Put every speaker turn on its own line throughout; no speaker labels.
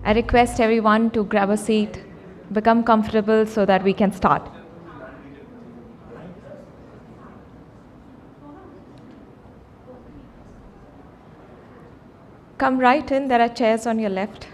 I request everyone to grab a seat, become comfortable so that we can start. Come right in, there are chairs on your left.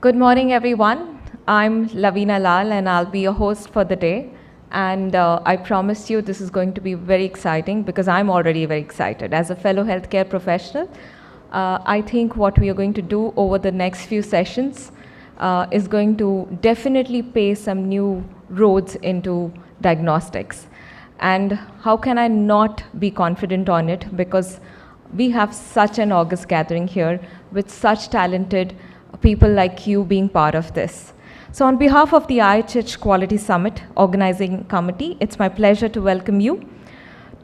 Good morning, everyone. I'm Lavina Lal, and I'll be your host for the day. And I promise you this is going to be very exciting because I'm already very excited. As a fellow healthcare professional, I think what we are going to do over the next few sessions is going to definitely pave some new roads into diagnostics. And how can I not be confident on it? Because we have such an august gathering here with such talented people like you being part of this. So on behalf of the IHH Quality Summit Organizing Committee, it's my pleasure to welcome you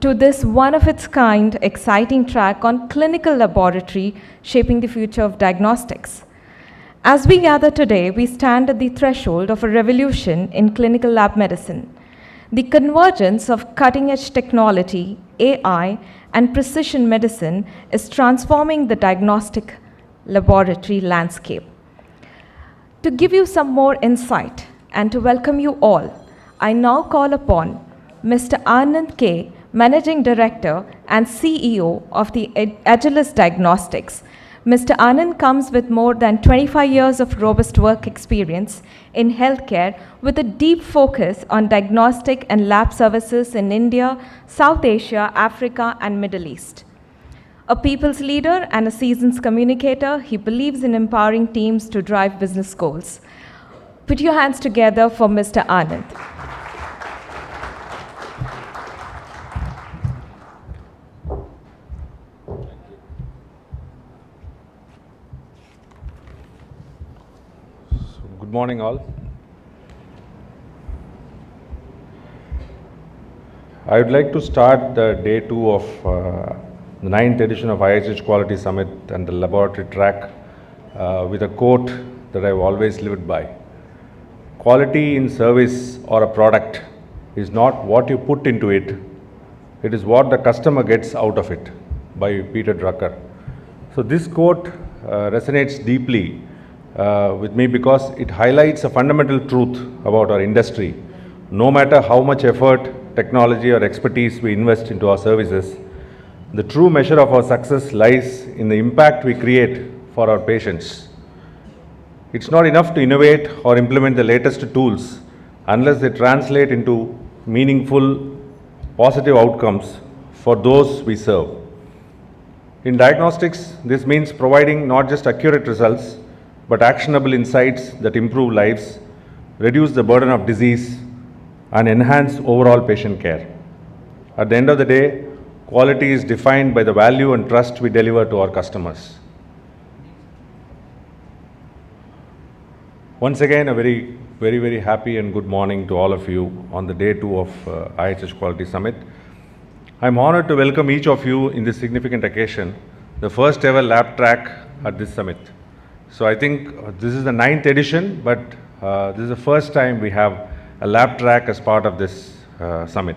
to this one-of-its-kind exciting track on clinical laboratory shaping the future of diagnostics. As we gather today, we stand at the threshold of a revolution in clinical lab medicine. The convergence of cutting-edge technology, AI, and precision medicine is transforming the diagnostic laboratory landscape. To give you some more insight and to welcome you all, I now call upon Mr. Anand K., Managing Director and CEO of the Agilus Diagnostics. Mr. Anand comes with more than 25 years of robust work experience in healthcare with a deep focus on diagnostic and lab services in India, South Asia, Africa, and Middle East. A people's leader and a seasoned communicator, he believes in empowering teams to drive business goals. Put your hands together for Mr. Anand.
Good morning, all. I would like to start the day 2 of the 9th edition of IHH Quality Summit and the laboratory track with a quote that I've always lived by. Quality in service or a product is not what you put into it, it is what the customer gets out of it, by Peter Drucker. So this quote resonates deeply with me because it highlights a fundamental truth about our industry. No matter how much effort, technology or expertise we invest into our services, the true measure of our success lies in the impact we create for our patients. It's not enough to innovate or implement the latest tools unless they translate into meaningful, positive outcomes for those we serve. In diagnostics, this means providing not just accurate results, but actionable insights that improve lives, reduce the burden of disease, and enhance overall patient care. At the end of the day, quality is defined by the value and trust we deliver to our customers. Once again, a very happy and good morning to all of you on the day 2 of IHH Quality Summit. I'm honored to welcome each of you in this significant occasion, the first ever lab track at this summit. So I think this is the 9th edition, but this is the first time we have a lab track as part of this summit.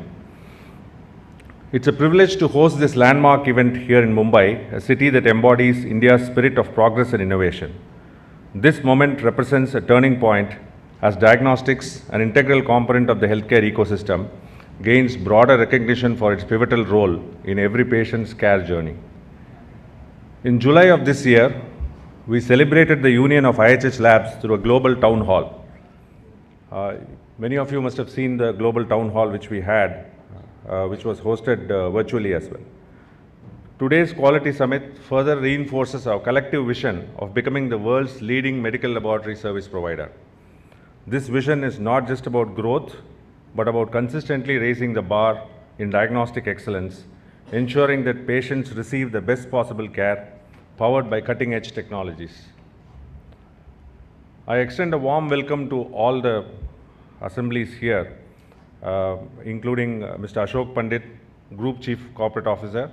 It's a privilege to host this landmark event here in Mumbai, a city that embodies India's spirit of progress and innovation. This moment represents a turning point as diagnostics, an integral component of the healthcare ecosystem, gains broader recognition for its pivotal role in every patient's care journey. In July of this year, we celebrated the union of IHH Labs through a global town hall. Many of you must have seen the global town hall which we had, which was hosted virtually as well. Today's Quality Summit further reinforces our collective vision of becoming the world's leading medical laboratory service provider. This vision is not just about growth, but about consistently raising the bar in diagnostic excellence, ensuring that patients receive the best possible care powered by cutting-edge technologies. I extend a warm welcome to all the assemblies here, including Mr. Ashok Pandit, Group Chief Corporate Officer,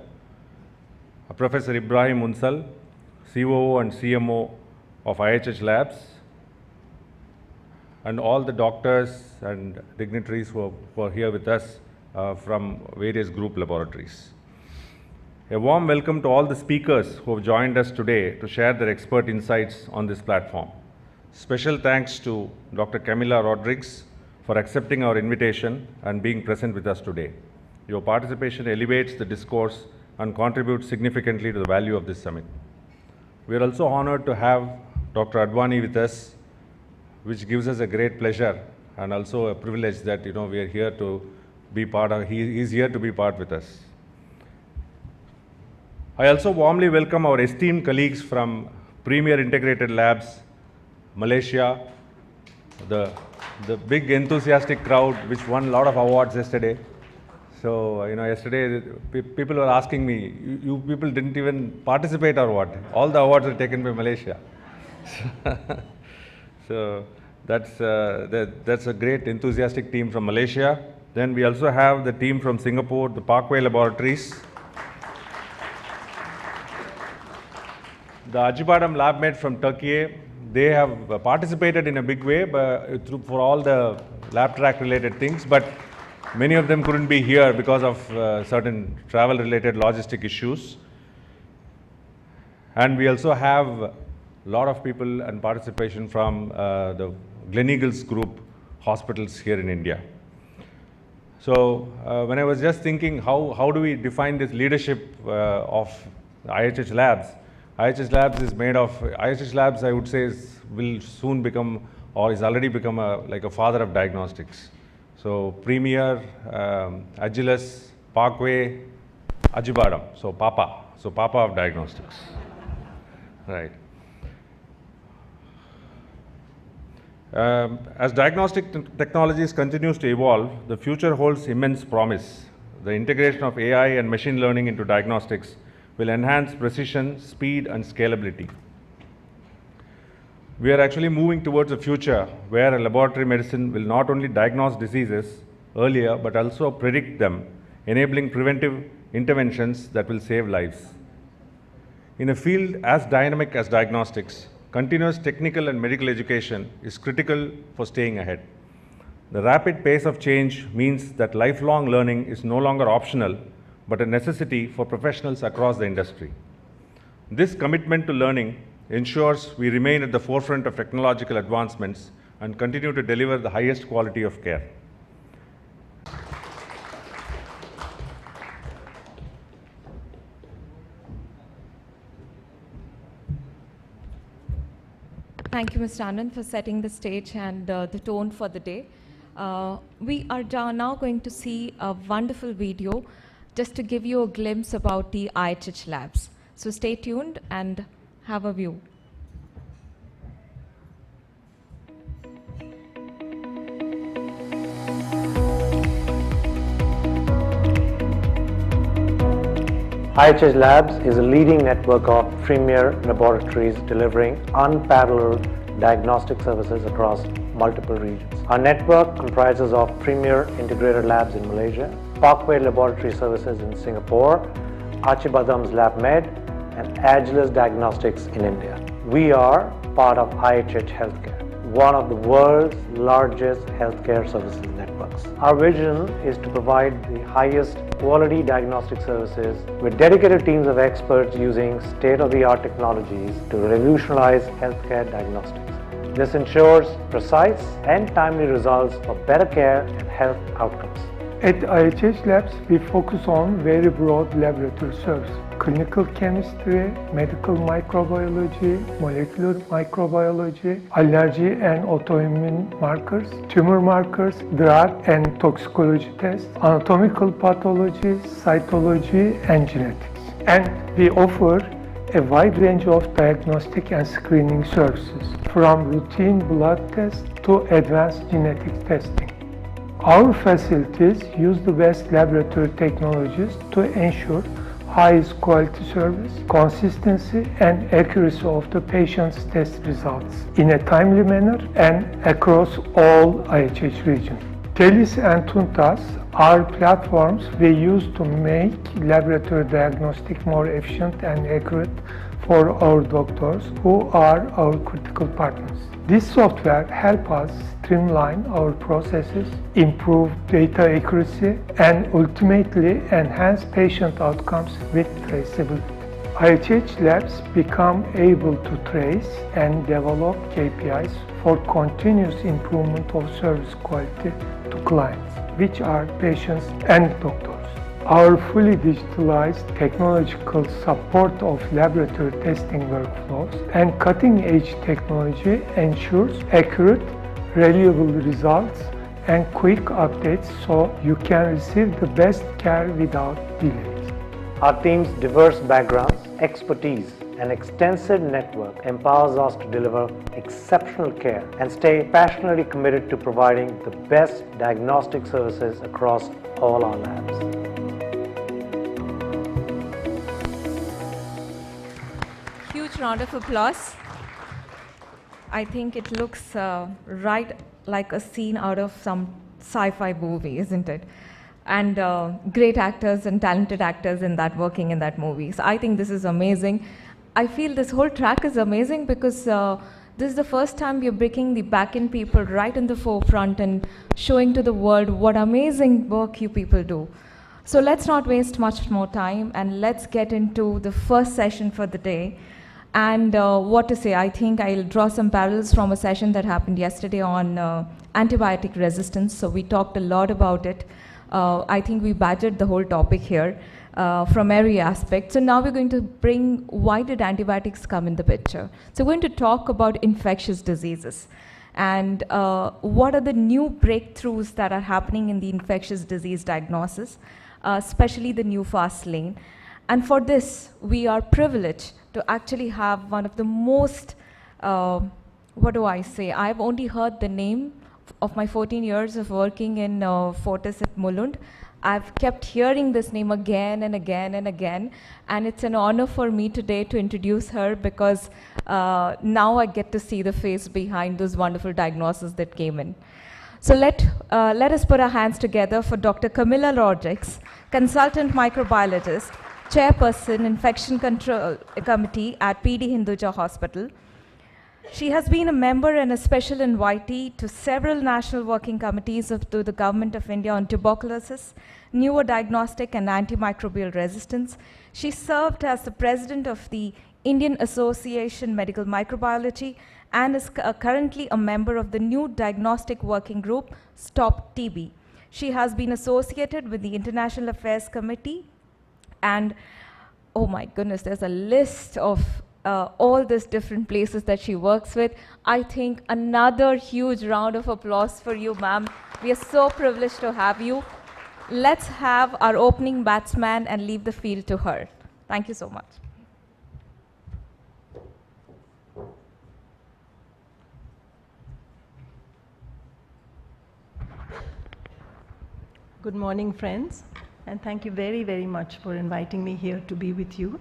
Professor Ibrahim Unsal, COO and CMO of IHH Labs, and all the doctors and dignitaries who are here with us from various group laboratories. A warm welcome to all the speakers who have joined us today to share their expert insights on this platform. Special thanks to Dr. Camila Rodriguez for accepting our invitation and being present with us today. Your participation elevates the discourse and contributes significantly to the value of this summit. We are also honored to have Dr. Advani with us, which gives us a great pleasure and also a privilege that we are here to be part of. He is here to be part with us. I also warmly welcome our esteemed colleagues from Premier Integrated Labs, Malaysia, the big enthusiastic crowd which won a lot of awards yesterday. So, yesterday people were asking me, you people didn't even participate or what? All the awards were taken by Malaysia. So that's a great enthusiastic team from Malaysia. Then we also have the team from Singapore, the Parkway Laboratories. The Acıbadem LabMed from Turkey, they have participated in a big way for all the lab track related things, but many of them couldn't be here because of certain travel related logistic issues. And we also have a lot of people and participation from the Gleneagles Group hospitals here in India. So when I was just thinking how do we define this leadership of IHH Labs, IHH Labs I would say will soon become or is already become like a father of diagnostics. So Premier, Agilus, Parkway, Acıbadem, so Papa of diagnostics, right. As diagnostic technologies continues to evolve, the future holds immense promise. The integration of AI and machine learning into diagnostics will enhance precision, speed, and scalability. We are actually moving towards a future where laboratory medicine will not only diagnose diseases earlier, but also predict them, enabling preventive interventions that will save lives. In a field as dynamic as diagnostics, continuous technical and medical education is critical for staying ahead. The rapid pace of change means that lifelong learning is no longer optional, but a necessity for professionals across the industry. This commitment to learning ensures we remain at the forefront of technological advancements and continue to deliver the highest quality of care.
Thank you, Mr. Anand, for setting the stage and the tone for the day. We are now going to see a wonderful video just to give you a glimpse about the IHH Labs. So stay tuned and have a view.
IHH Labs is a leading network of premier laboratories delivering unparalleled diagnostic services across multiple regions. Our network comprises of premier integrated labs in Malaysia, Parkway Laboratory Services in Singapore, Acıbadem's LabMed, and Agilus Diagnostics in India. We are part of IHH Healthcare, one of the world's largest healthcare services networks. Our vision is to provide the highest quality diagnostic services with dedicated teams of experts using state-of-the-art technologies to revolutionize healthcare diagnostics. This ensures precise and timely results for better care and health outcomes.
At IHH Labs, we focus on very broad laboratory services: clinical chemistry, medical microbiology, molecular microbiology, allergy and autoimmune markers, tumor markers, drug and toxicology tests, anatomical pathology, cytology, and genetics. And we offer a wide range of diagnostic and screening services, from routine blood tests to advanced genetic testing. Our facilities use the best laboratory technologies to ensure highest quality service, consistency, and accuracy of the patient's test results in a timely manner and across all IHH regions. TELIS and TUNTAS are platforms we use to make laboratory diagnostic more efficient and accurate for our doctors who are our critical partners. This software helps us streamline our processes, improve data accuracy, and ultimately enhance patient outcomes with traceability. IHH Labs become able to trace and develop KPIs for continuous improvement of service quality to clients, which are patients and doctors. Our fully digitalized technological support of laboratory testing workflows and cutting-edge technology ensures accurate, reliable results and quick updates so you can receive the best care without delays.
Our team's diverse backgrounds, expertise, and extensive network empowers us to deliver exceptional care and stay passionately committed to providing the best diagnostic services across all our labs.
Huge round of applause. I think it looks right like a scene out of some sci-fi movie, isn't it? And great actors and talented actors in that working in that movie. So I think this is amazing. I feel this whole track is amazing because this is the first time we're bringing the back-end people right in the forefront and showing to the world what amazing work you people do. So let's not waste much more time and let's get into the first session for the day. And what to say, I think I'll draw some parallels from a session that happened yesterday on antibiotic resistance. So we talked a lot about it. I think we badgered the whole topic here from every aspect. So now we're going to bring why did antibiotics come in the picture. So we're going to talk about infectious diseases and what are the new breakthroughs that are happening in the infectious disease diagnosis, especially the new fast lane. And for this, we are privileged to actually have one of the most, what do I say, I've only heard the name of my 14 years of working in Fortis at Mulund. I've kept hearing this name again and again and again, and it's an honor for me today to introduce her because now I get to see the face behind those wonderful diagnoses that came in. So let us put our hands together for Dr. Camilla Rodrigues, consultant microbiologist, chairperson, Infection Control Committee at PD Hinduja Hospital. She has been a member and a special invitee to several national working committees to the Government of India on tuberculosis, newer diagnostic and antimicrobial resistance. She served as the president of the Indian Association Medical Microbiology and is currently a member of the new diagnostic working group, Stop TB. She has been associated with the International Affairs Committee and oh my goodness, there's a list of all these different places that she works with. I think another huge round of applause for you, ma'am. We are so privileged to have you. Let's have our opening batsman and leave the field to her. Thank you so much.
Good morning, friends. And thank you very, very much for inviting me here to be with you.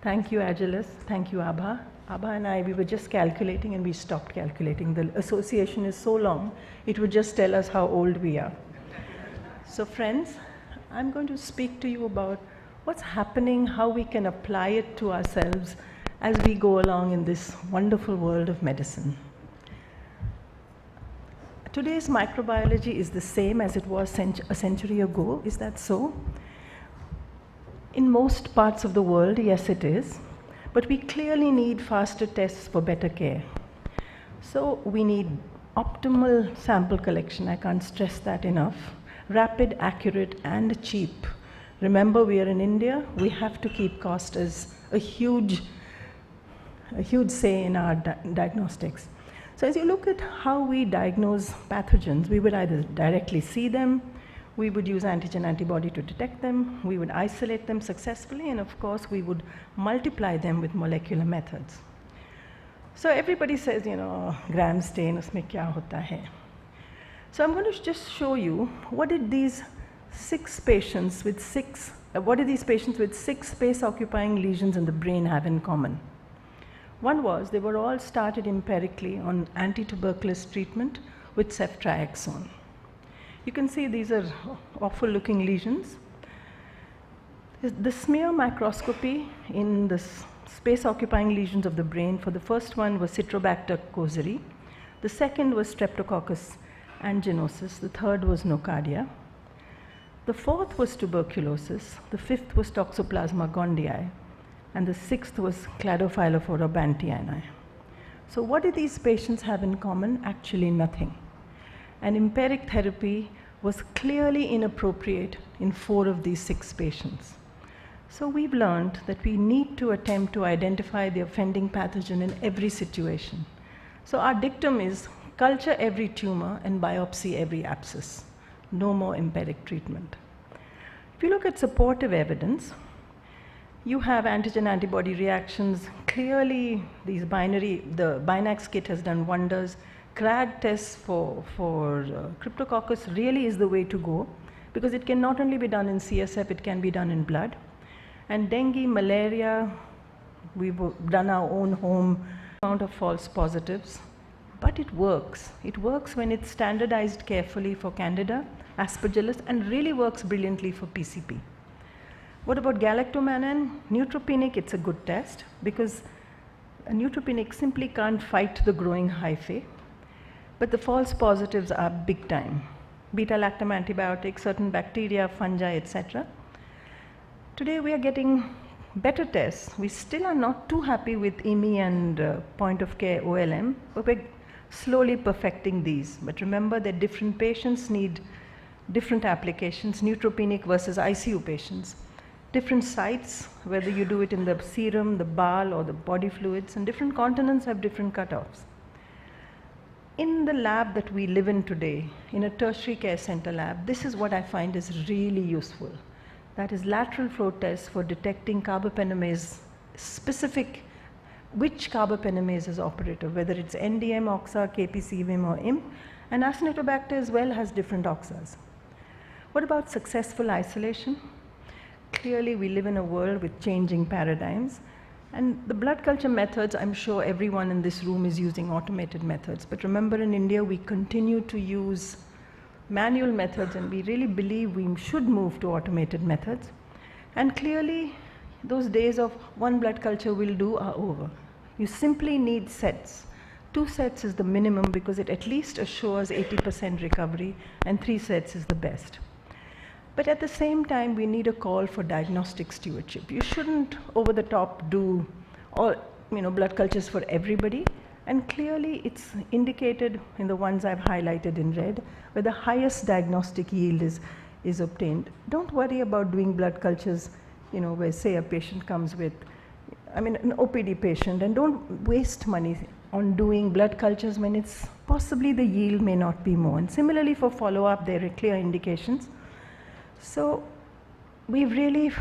Thank you, Agilis. Thank you, Abha. Abha and I, we were just calculating and we stopped calculating. The association is so long, it would just tell us how old we are. So friends, I'm going to speak to you about what's happening, how we can apply it to ourselves as we go along in this wonderful world of medicine. Today's microbiology is the same as it was a century ago. Is that so? In most parts of the world, yes, it is. But we clearly need faster tests for better care. So we need optimal sample collection. I can't stress that enough. Rapid, accurate, and cheap. Remember, we are in India. We have to keep cost as a huge say in our diagnostics. So as you look at how we diagnose pathogens, we would either directly see them, we would use antigen antibody to detect them, we would isolate them successfully, and of course we would multiply them with molecular methods. So everybody says, gram stain, usme kya hota hai? So I'm going to just show you what did these patients with six space-occupying lesions in the brain have in common. One was they were all started empirically on anti-tuberculous treatment with ceftriaxone. You can see these are awful looking lesions. The smear microscopy in this space-occupying lesions of the brain. For the first one was Citrobacter kozeri. The second was Streptococcus aeruginosus. The third was nocardia. The fourth was tuberculosis. The fifth was Toxoplasma gondii. And the sixth was Cladophylophora bantiani. So what did these patients have in common? Actually nothing. And empiric therapy was clearly inappropriate in 4 of these 6 patients. So we've learned that we need to attempt to identify the offending pathogen in every situation. So our dictum is culture every tumor and biopsy every abscess. No more empiric treatment. If you look at supportive evidence, you have antigen-antibody reactions. Clearly, the Binax kit has done wonders. CRAG tests for Cryptococcus really is the way to go, because it can not only be done in CSF, it can be done in blood. And dengue, malaria, we've done our own home amount of false positives, but it works. It works when it's standardized carefully for Candida, Aspergillus, and really works brilliantly for PCP. What about galactomannan? Neutropenic, it's a good test, because a neutropenic simply can't fight the growing hyphae, but the false positives are big time. Beta-lactam antibiotics, certain bacteria, fungi, etc. Today we are getting better tests. We still are not too happy with IMI and point of care OLM, but we're slowly perfecting these. But remember that different patients need different applications, neutropenic versus ICU patients. Different sites, whether you do it in the serum, the bile, or the body fluids, and different continents have different cutoffs. In the lab that we live in today, in a tertiary care center lab, this is what I find is really useful. That is lateral flow tests for detecting carbapenemase specific, which carbapenemase is operative, whether it's NDM, OXA, KPC, VIM, or IM, and Acinetobacter as well has different OXAs. What about successful isolation? Clearly, we live in a world with changing paradigms, and the blood culture methods, I'm sure everyone in this room is using automated methods, but remember in India, we continue to use manual methods, and we really believe we should move to automated methods. And clearly, those days of one blood culture will do are over. You simply need sets. 2 sets is the minimum, because it at least assures 80% recovery, and 3 sets is the best. But at the same time, we need a call for diagnostic stewardship. You shouldn't over the top do all blood cultures for everybody. And clearly it's indicated in the ones I've highlighted in red, where the highest diagnostic yield is obtained. Don't worry about doing blood cultures, where say a patient comes with, an OPD patient, and don't waste money on doing blood cultures when it's possibly the yield may not be more. And similarly for follow-up, there are clear indications. So we've really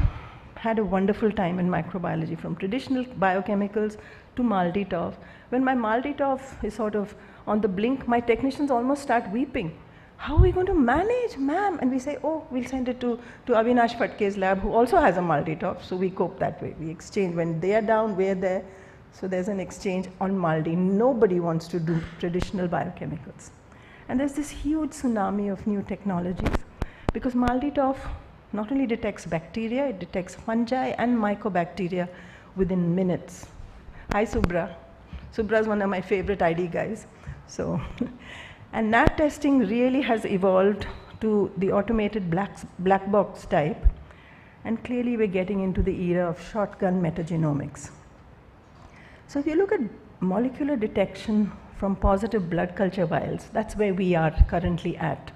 had a wonderful time in microbiology, from traditional biochemicals to MALDI-TOF. When my MALDI-TOF is sort of on the blink, my technicians almost start weeping. How are we going to manage, ma'am? And we say, oh, we'll send it to Avinash Phatke's lab, who also has a MALDI-TOF. So we cope that way. We exchange. When they are down, we're there. So there's an exchange on MALDI. Nobody wants to do traditional biochemicals. And there's this huge tsunami of new technologies, because MALDI-TOF not only detects bacteria, it detects fungi and mycobacteria within minutes. Hi, Subra. Subra is one of my favorite ID guys. So, and NAT testing really has evolved to the automated black box type. And clearly we're getting into the era of shotgun metagenomics. So if you look at molecular detection from positive blood culture vials, that's where we are currently at.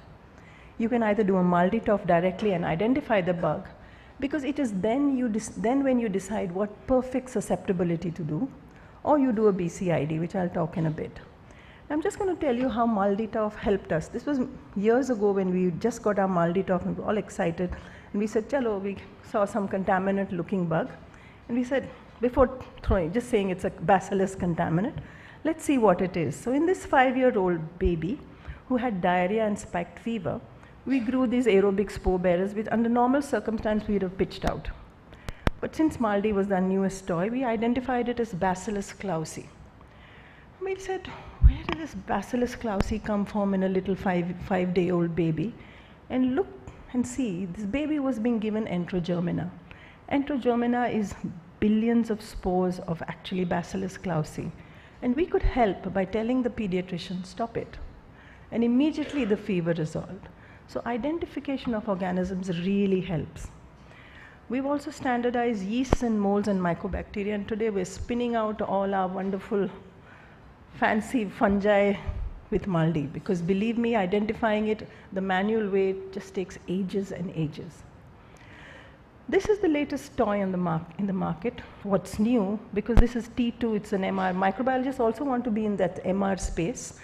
You can either do a MALDI-TOF directly and identify the bug, because it is then when you decide what perfect susceptibility to do, or you do a BCID, which I'll talk in a bit. I'm just going to tell you how MALDI-TOF helped us. This was years ago when we just got our MALDI-TOF and we were all excited. And we said, chalo, we saw some contaminant looking bug. And we said, before just saying it's a bacillus contaminant, let's see what it is. So in this 5-year-old baby who had diarrhea and spiked fever, we grew these aerobic spore bearers, which under normal circumstances we would have pitched out. But since MALDI was the newest toy, we identified it as Bacillus clausi. We said, where did this Bacillus clausi come from in a little 5-day-old baby? And look and see, this baby was being given enterogermina. Enterogermina is billions of spores of actually Bacillus clausii. And we could help by telling the pediatrician, stop it. And immediately the fever resolved. So identification of organisms really helps. We've also standardized yeasts and molds and mycobacteria, and today we're spinning out all our wonderful fancy fungi with MALDI, because believe me, identifying it the manual way just takes ages and ages. This is the latest toy in the market. What's new, because this is T2, it's an MR. Microbiologists also want to be in that MR space,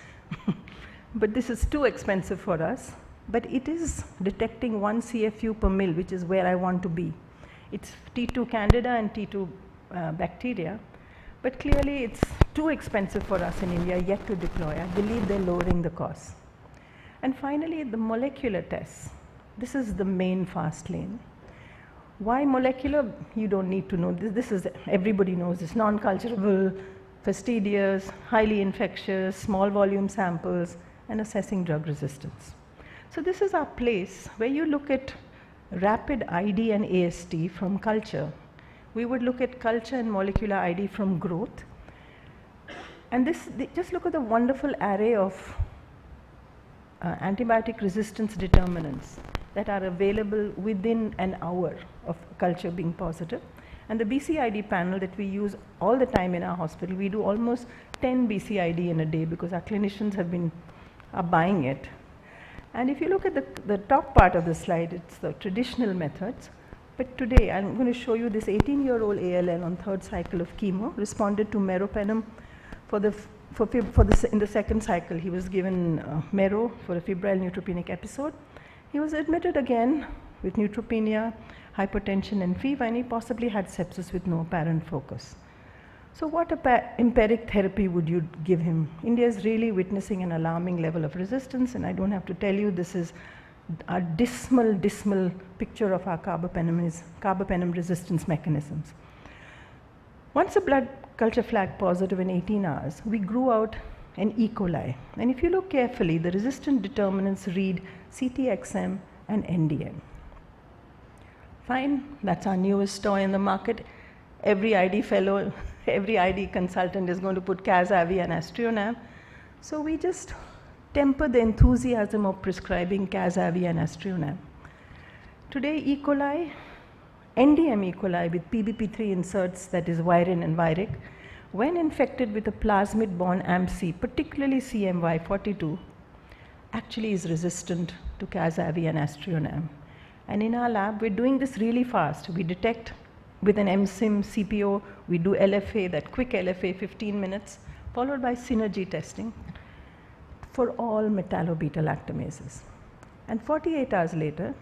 but this is too expensive for us. But it is detecting 1 CFU per mil, which is where I want to be. It's T2 Candida and T2 bacteria, but clearly it's too expensive for us in India yet to deploy. I believe they're lowering the cost. And finally, the molecular tests. This is the main fast lane. Why molecular? You don't need to know this. This is, everybody knows this, non-culturable, fastidious, highly infectious, small volume samples, and assessing drug resistance. So this is our place where you look at rapid ID and AST from culture. We would look at culture and molecular ID from growth. And this, just look at the wonderful array of antibiotic resistance determinants that are available within an hour of culture being positive. And the BCID panel that we use all the time in our hospital, we do almost 10 BCID in a day because our clinicians are buying it. And if you look at the top part of the slide, it's the traditional methods. But today, I'm going to show you this 18-year-old ALL on 3rd cycle of chemo, responded to meropenem in the 2nd cycle. He was given mero for a febrile neutropenic episode. He was admitted again with neutropenia, hypertension, and fever, and he possibly had sepsis with no apparent focus. So what empiric therapy would you give him? India is really witnessing an alarming level of resistance, and I don't have to tell you, this is a dismal picture of our carbapenem resistance mechanisms. Once a blood culture flagged positive in 18 hours, we grew out an E. coli. And if you look carefully, the resistant determinants read CTXM and NDM. Fine, that's our newest toy in the market. Every ID fellow, every ID consultant is going to put Cas-Avi and Astrionam. So we just temper the enthusiasm of prescribing Cas-Avi and Astrionam. Today, E. coli, NDM E. coli with PBP3 inserts, that is virin and viric, when infected with a plasmid-borne AMP-C, particularly CMY42, actually is resistant to Cas-Avi and Astrionam. And in our lab, we're doing this really fast. We detect with an MSIM CPO, we do LFA, that quick LFA, 15 minutes, followed by synergy testing for all metallo-beta-lactamases. And 48 hours later,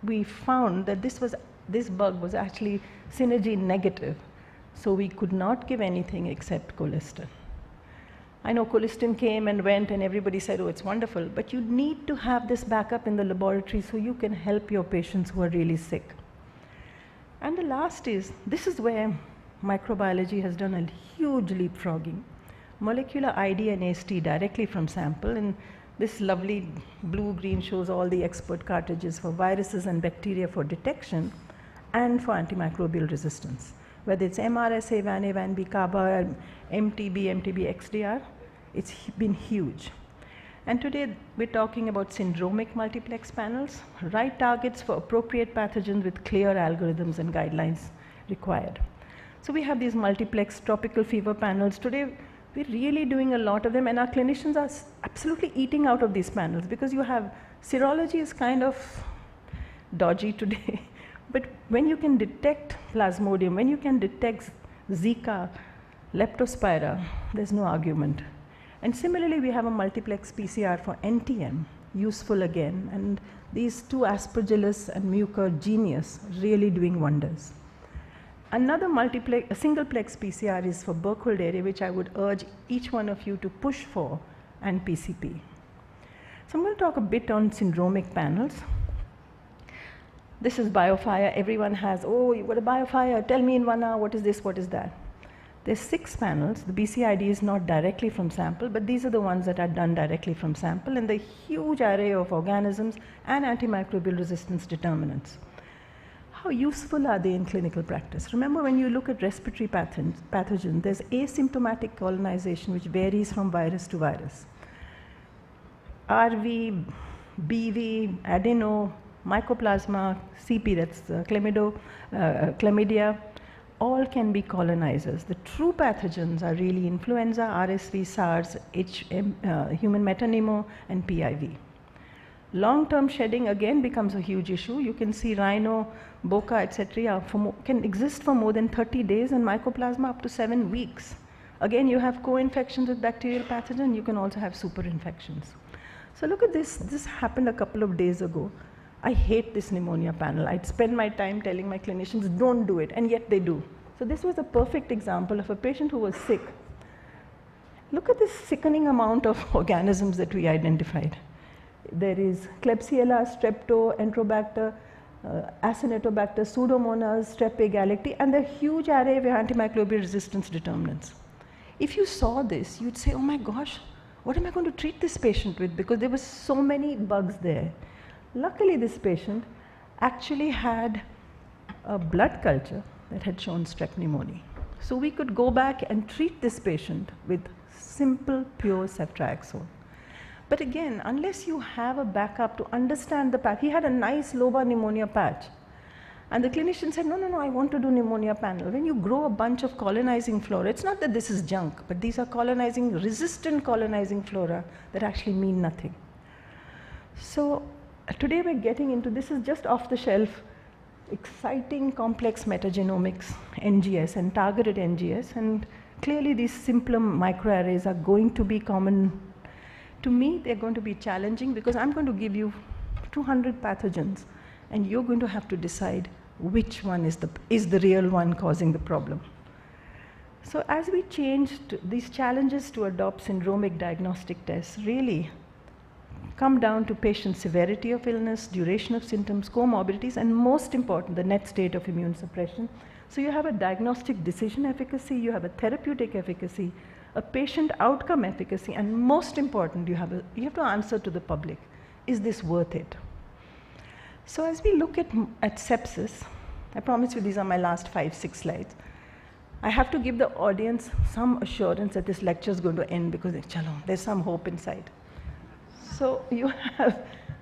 we found that this bug was actually synergy negative, so we could not give anything except colistin. I know colistin came and went and everybody said, oh, it's wonderful, but you need to have this backup in the laboratory so you can help your patients who are really sick. And the last is, this is where microbiology has done a huge leapfrogging. Molecular ID and AST directly from sample, and this lovely blue-green shows all the expert cartridges for viruses and bacteria for detection and for antimicrobial resistance. Whether it's MRSA, VAN-A, VAN-B, CABA, MTB, XDR, it's been huge. And today we're talking about syndromic multiplex panels, right targets for appropriate pathogens with clear algorithms and guidelines required. So we have these multiplex tropical fever panels. Today we're really doing a lot of them, and our clinicians are absolutely eating out of these panels because you have, serology is kind of dodgy today. But when you can detect Plasmodium, when you can detect Zika, Leptospira, there's no argument. And similarly, we have a multiplex PCR for NTM, useful again, and these two Aspergillus and Mucor genius really doing wonders. Another a singleplex PCR is for Burkholderia, which I would urge each one of you to push for, and PCP. So I'm going to talk a bit on syndromic panels. This is BioFire. Everyone has, oh, you got a BioFire, tell me in 1 hour, what is this, what is that? There's 6 panels. The BCID is not directly from sample, but these are the ones that are done directly from sample, and the huge array of organisms and antimicrobial resistance determinants. how useful are they in clinical practice? Remember, when you look at respiratory pathogens, there's asymptomatic colonization which varies from virus to virus. RV, BV, adeno, mycoplasma, CP, that's chlamydia, all can be colonizers. The true pathogens are really influenza, RSV, SARS, human metapneumo, and PIV. Long-term shedding again becomes a huge issue. You can see rhino, boca, etc. can exist for more than 30 days and mycoplasma up to 7 weeks. Again, you have co-infections with bacterial pathogen. You can also have super infections. So look at this. This happened a couple of days ago. I hate this pneumonia panel. I'd spend my time telling my clinicians, don't do it, and yet they do. So this was a perfect example of a patient who was sick. Look at this sickening amount of organisms that we identified. There is Klebsiella, Strepto, Enterobacter, Acinetobacter, Pseudomonas, Strep A galacti, and the huge array of antimicrobial resistance determinants. If you saw this, you'd say, oh my gosh, what am I going to treat this patient with? Because there were so many bugs there. Luckily, this patient actually had a blood culture that had shown strep pneumoniae. So we could go back and treat this patient with simple, pure ceftriaxone. But again, unless you have a backup to understand the patch, he had a nice lobar pneumonia patch. And the clinician said, no, I want to do pneumonia panel. When you grow a bunch of colonizing flora, it's not that this is junk, but these are resistant colonizing flora that actually mean nothing. So today we're getting into, this is just off the shelf, exciting complex metagenomics, NGS and targeted NGS. And clearly these simpler microarrays are going to be common. To me, they're going to be challenging because I'm going to give you 200 pathogens and you're going to have to decide which one is the real one causing the problem. So as we changed these challenges to adopt syndromic diagnostic tests really come down to patient severity of illness, duration of symptoms, comorbidities, and most important, the net state of immune suppression. So you have a diagnostic decision efficacy, you have a therapeutic efficacy, a patient outcome efficacy, and most important, you have to answer to the public, is this worth it? So as we look at sepsis, I promise you these are my last 5-6 slides. I have to give the audience some assurance that this lecture is going to end because there's some hope inside. So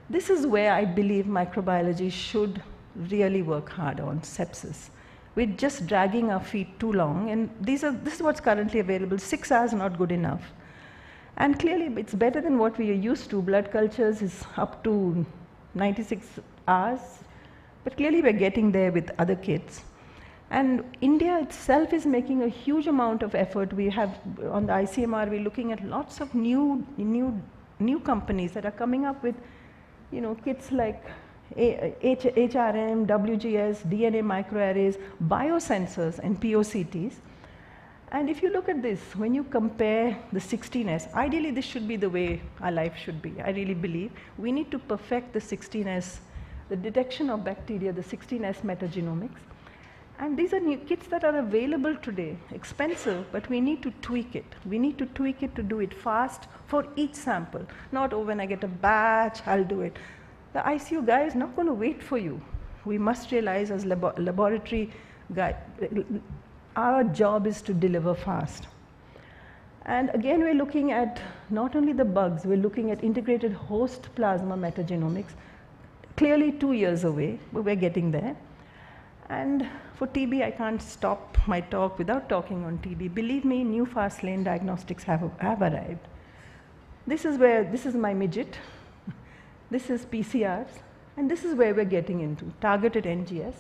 this is where I believe microbiology should really work hard on sepsis. We're just dragging our feet too long, and this is what's currently available. 6 hours not good enough. And clearly it's better than what we are used to. Blood cultures is up to 96 hours, but clearly we're getting there with other kits. And India itself is making a huge amount of effort. We have, on the ICMR, we're looking at lots of new companies that are coming up with, kits like HRM, WGS, DNA microarrays, biosensors, and POCTs. And if you look at this, when you compare the 16S, ideally this should be the way our life should be. I really believe we need to perfect the 16S, the detection of bacteria, the 16S metagenomics. And these are new kits that are available today, expensive, but we need to tweak it. We need to tweak it to do it fast for each sample. Not, oh, when I get a batch, I'll do it. The ICU guy is not going to wait for you. We must realize as laboratory guy, our job is to deliver fast. And again, we're looking at not only the bugs, we're looking at integrated host plasma metagenomics. Clearly 2 years away, but we're getting there. And for TB, I can't stop my talk without talking on TB. Believe me, new fast lane diagnostics have arrived. This is my midget. This is PCRs, and this is where we're getting into, targeted NGS.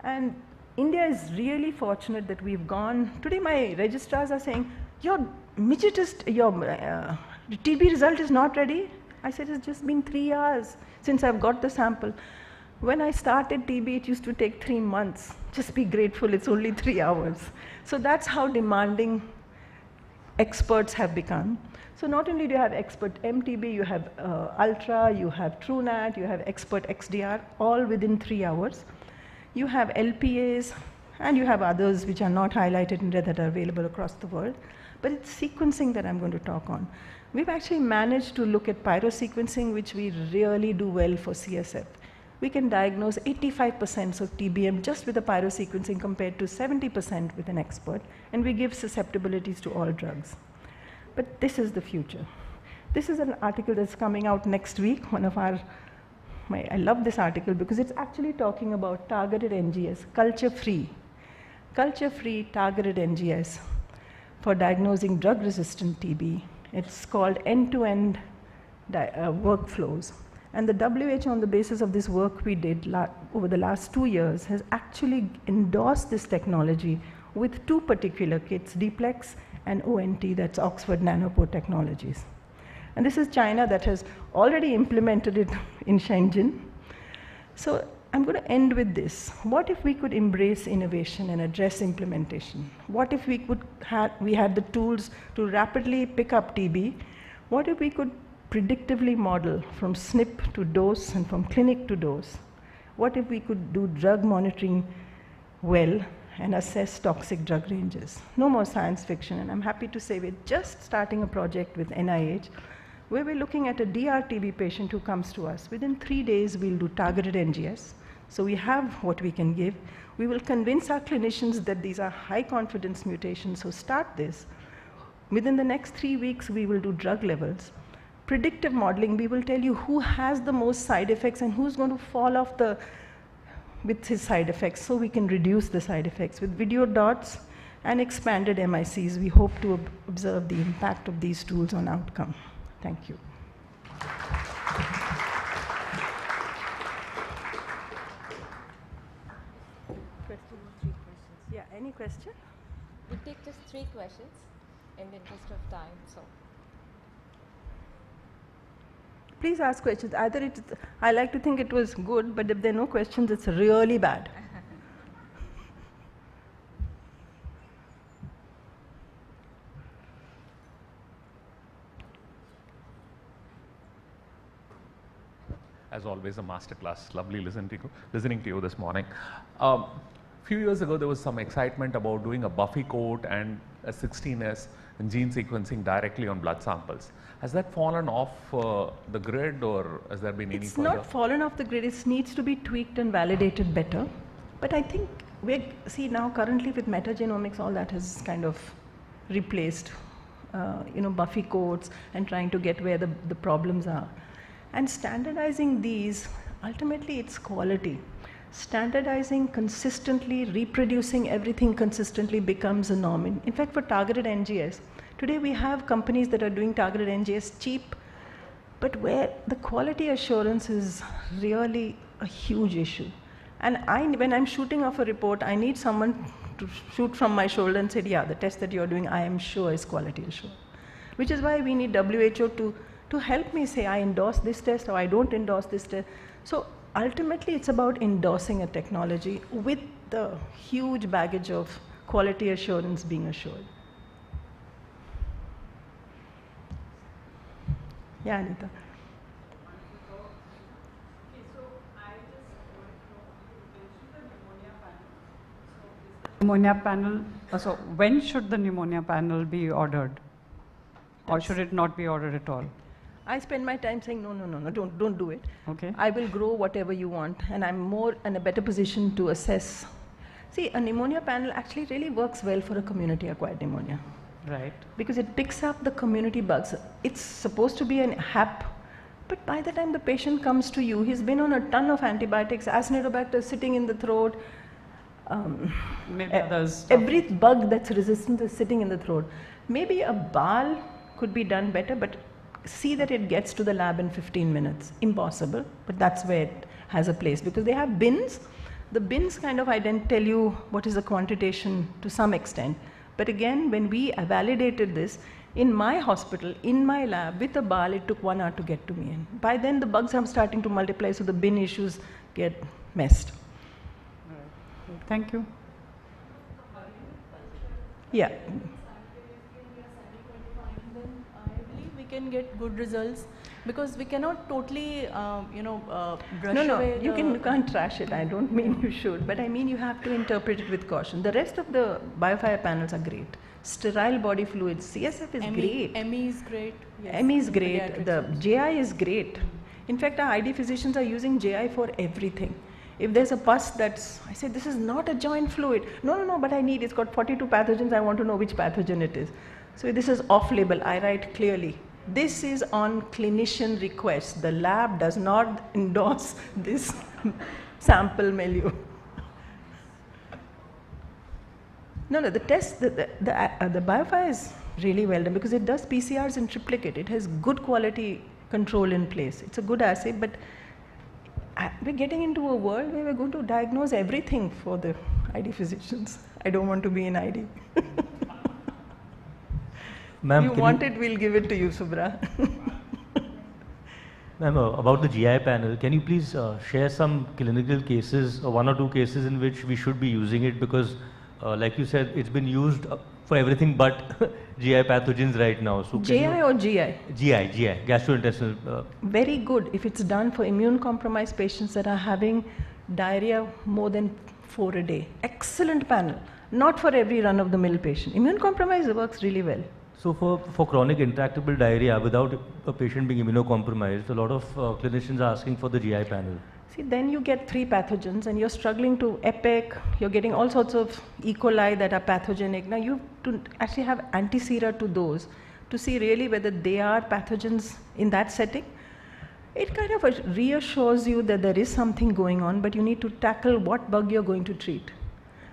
And India is really fortunate that we've gone, today my registrars are saying, your TB result is not ready. I said, it's just been 3 hours since I've got the sample. When I started TB, it used to take 3 months. Just be grateful, it's only 3 hours. So that's how demanding experts have become. So not only do you have expert MTB, you have Ultra, you have TrueNat, you have expert XDR, all within 3 hours. You have LPAs, and you have others which are not highlighted in red that are available across the world. But it's sequencing that I'm going to talk on. We've actually managed to look at pyrosequencing, which we really do well for CSF. we can diagnose 85% of TBM just with a pyrosequencing compared to 70% with an expert, and we give susceptibilities to all drugs. But this is the future. This is an article that's coming out next week. I love this article because it's actually talking about targeted NGS, culture-free targeted NGS for diagnosing drug-resistant TB. It's called end-to-end workflows. And the WHO, on the basis of this work we did over the last 2 years, has actually endorsed this technology with 2 particular kits, Dplex and ONT, that's Oxford Nanopore Technologies. And this is China that has already implemented it in Shenzhen. So I'm going to end with this. What if we could embrace innovation and address implementation? What if we had the tools to rapidly pick up TB? What if we could predictively model from SNP to dose and from clinic to dose? What if we could do drug monitoring well and assess toxic drug ranges? No more science fiction, and I'm happy to say we're just starting a project with NIH where we're looking at a DRTB patient who comes to us. Within 3 days, we'll do targeted NGS. So we have what we can give. We will convince our clinicians that these are high confidence mutations, so start this. Within the next 3 weeks, we will do drug levels. Predictive modeling, we will tell you who has the most side effects and who's going to fall off with his side effects, so we can reduce the side effects. With video dots and expanded MICs, we hope to observe the impact of these tools on outcome. Thank you. Question or 3 questions? Yeah, any question?
We'll take just 3 questions in the interest of time. So,
please ask questions. Either I like to think it was good, but if there are no questions, it's really bad.
As always, a masterclass. Lovely listening to you this morning. Few years ago, there was some excitement about doing a Buffy coat and a 16S and gene sequencing directly on blood samples. Has that fallen off the grid, or has there been any further?
It's not fallen off the grid. It needs to be tweaked and validated better. But I think see now currently with metagenomics, all that has kind of replaced, Buffy codes and trying to get where the problems are. And standardizing these, ultimately it's quality. Standardizing consistently, reproducing everything consistently becomes a norm. In fact, for targeted NGS, today we have companies that are doing targeted NGS cheap, but where the quality assurance is really a huge issue. And when I'm shooting off a report, I need someone to shoot from my shoulder and say, yeah, the test that you're doing, I am sure is quality assured. Which is why we need WHO to help me say, I endorse this test or I don't endorse this test. So ultimately, it's about endorsing a technology with the huge baggage of quality assurance being assured. Yeah, Anita.
Pneumonia panel, so when should the pneumonia panel be ordered? Or should it not be ordered at all?
I spend my time saying, no, don't do it.
Okay.
I will grow whatever you want, and I'm more in a better position to assess. See, a pneumonia panel actually really works well for a community-acquired pneumonia.
Right.
Because it picks up the community bugs. It's supposed to be an HAP, but by the time the patient comes to you, he's been on a ton of antibiotics, Acinetobacter sitting in the throat.
Maybe others.
Every bug that's resistant is sitting in the throat. Maybe a BAL could be done better, but see that it gets to the lab in 15 minutes. Impossible, but that's where it has a place, because they have bins. The bins kind of tell you what is the quantitation to some extent. But again, when we validated this, in my hospital, in my lab, with a BAL, it took 1 hour to get to me. And by then, the bugs are starting to multiply, so the bin issues get messed.
Thank you.
Yeah.
Can get good results, because we cannot totally brush away.
You can't trash it. I don't mean you should, but I mean you have to interpret it with caution. The rest of the BioFire panels are great. Sterile body fluids, CSF is great.
ME is great. Yes.
ME is great. The JI is great. In fact, our ID physicians are using JI for everything. If there's a pus I say, this is not a joint fluid. No, but I need, it's got 42 pathogens, I want to know which pathogen it is. So this is off-label, I write clearly. This is on clinician request. The lab does not endorse this sample milieu. No, the test, the BioFire is really well done because it does PCRs in triplicate. It has good quality control in place. It's a good assay, but we're getting into a world where we're going to diagnose everything for the ID physicians. I don't want to be in ID.
Ma'am,
you want it, we'll give it to you, Subra.
Ma'am, about the GI panel, can you please share some clinical cases, one or two cases in which we should be using it? Because like you said, it's been used for everything but GI pathogens right now. So
GI or GI?
GI, gastrointestinal.
Very good if it's done for immune compromised patients that are having diarrhea more than 4 a day. Excellent panel. Not for every run-of-the-mill patient. Immune compromised works really well.
So for chronic intractable diarrhea without a patient being immunocompromised, a lot of clinicians are asking for the GI panel.
See, then you get 3 pathogens and you're struggling to epic, you're getting all sorts of E. coli that are pathogenic. Now you have to actually have anti-sera to those to see really whether they are pathogens in that setting. It kind of reassures you that there is something going on, but you need to tackle what bug you're going to treat.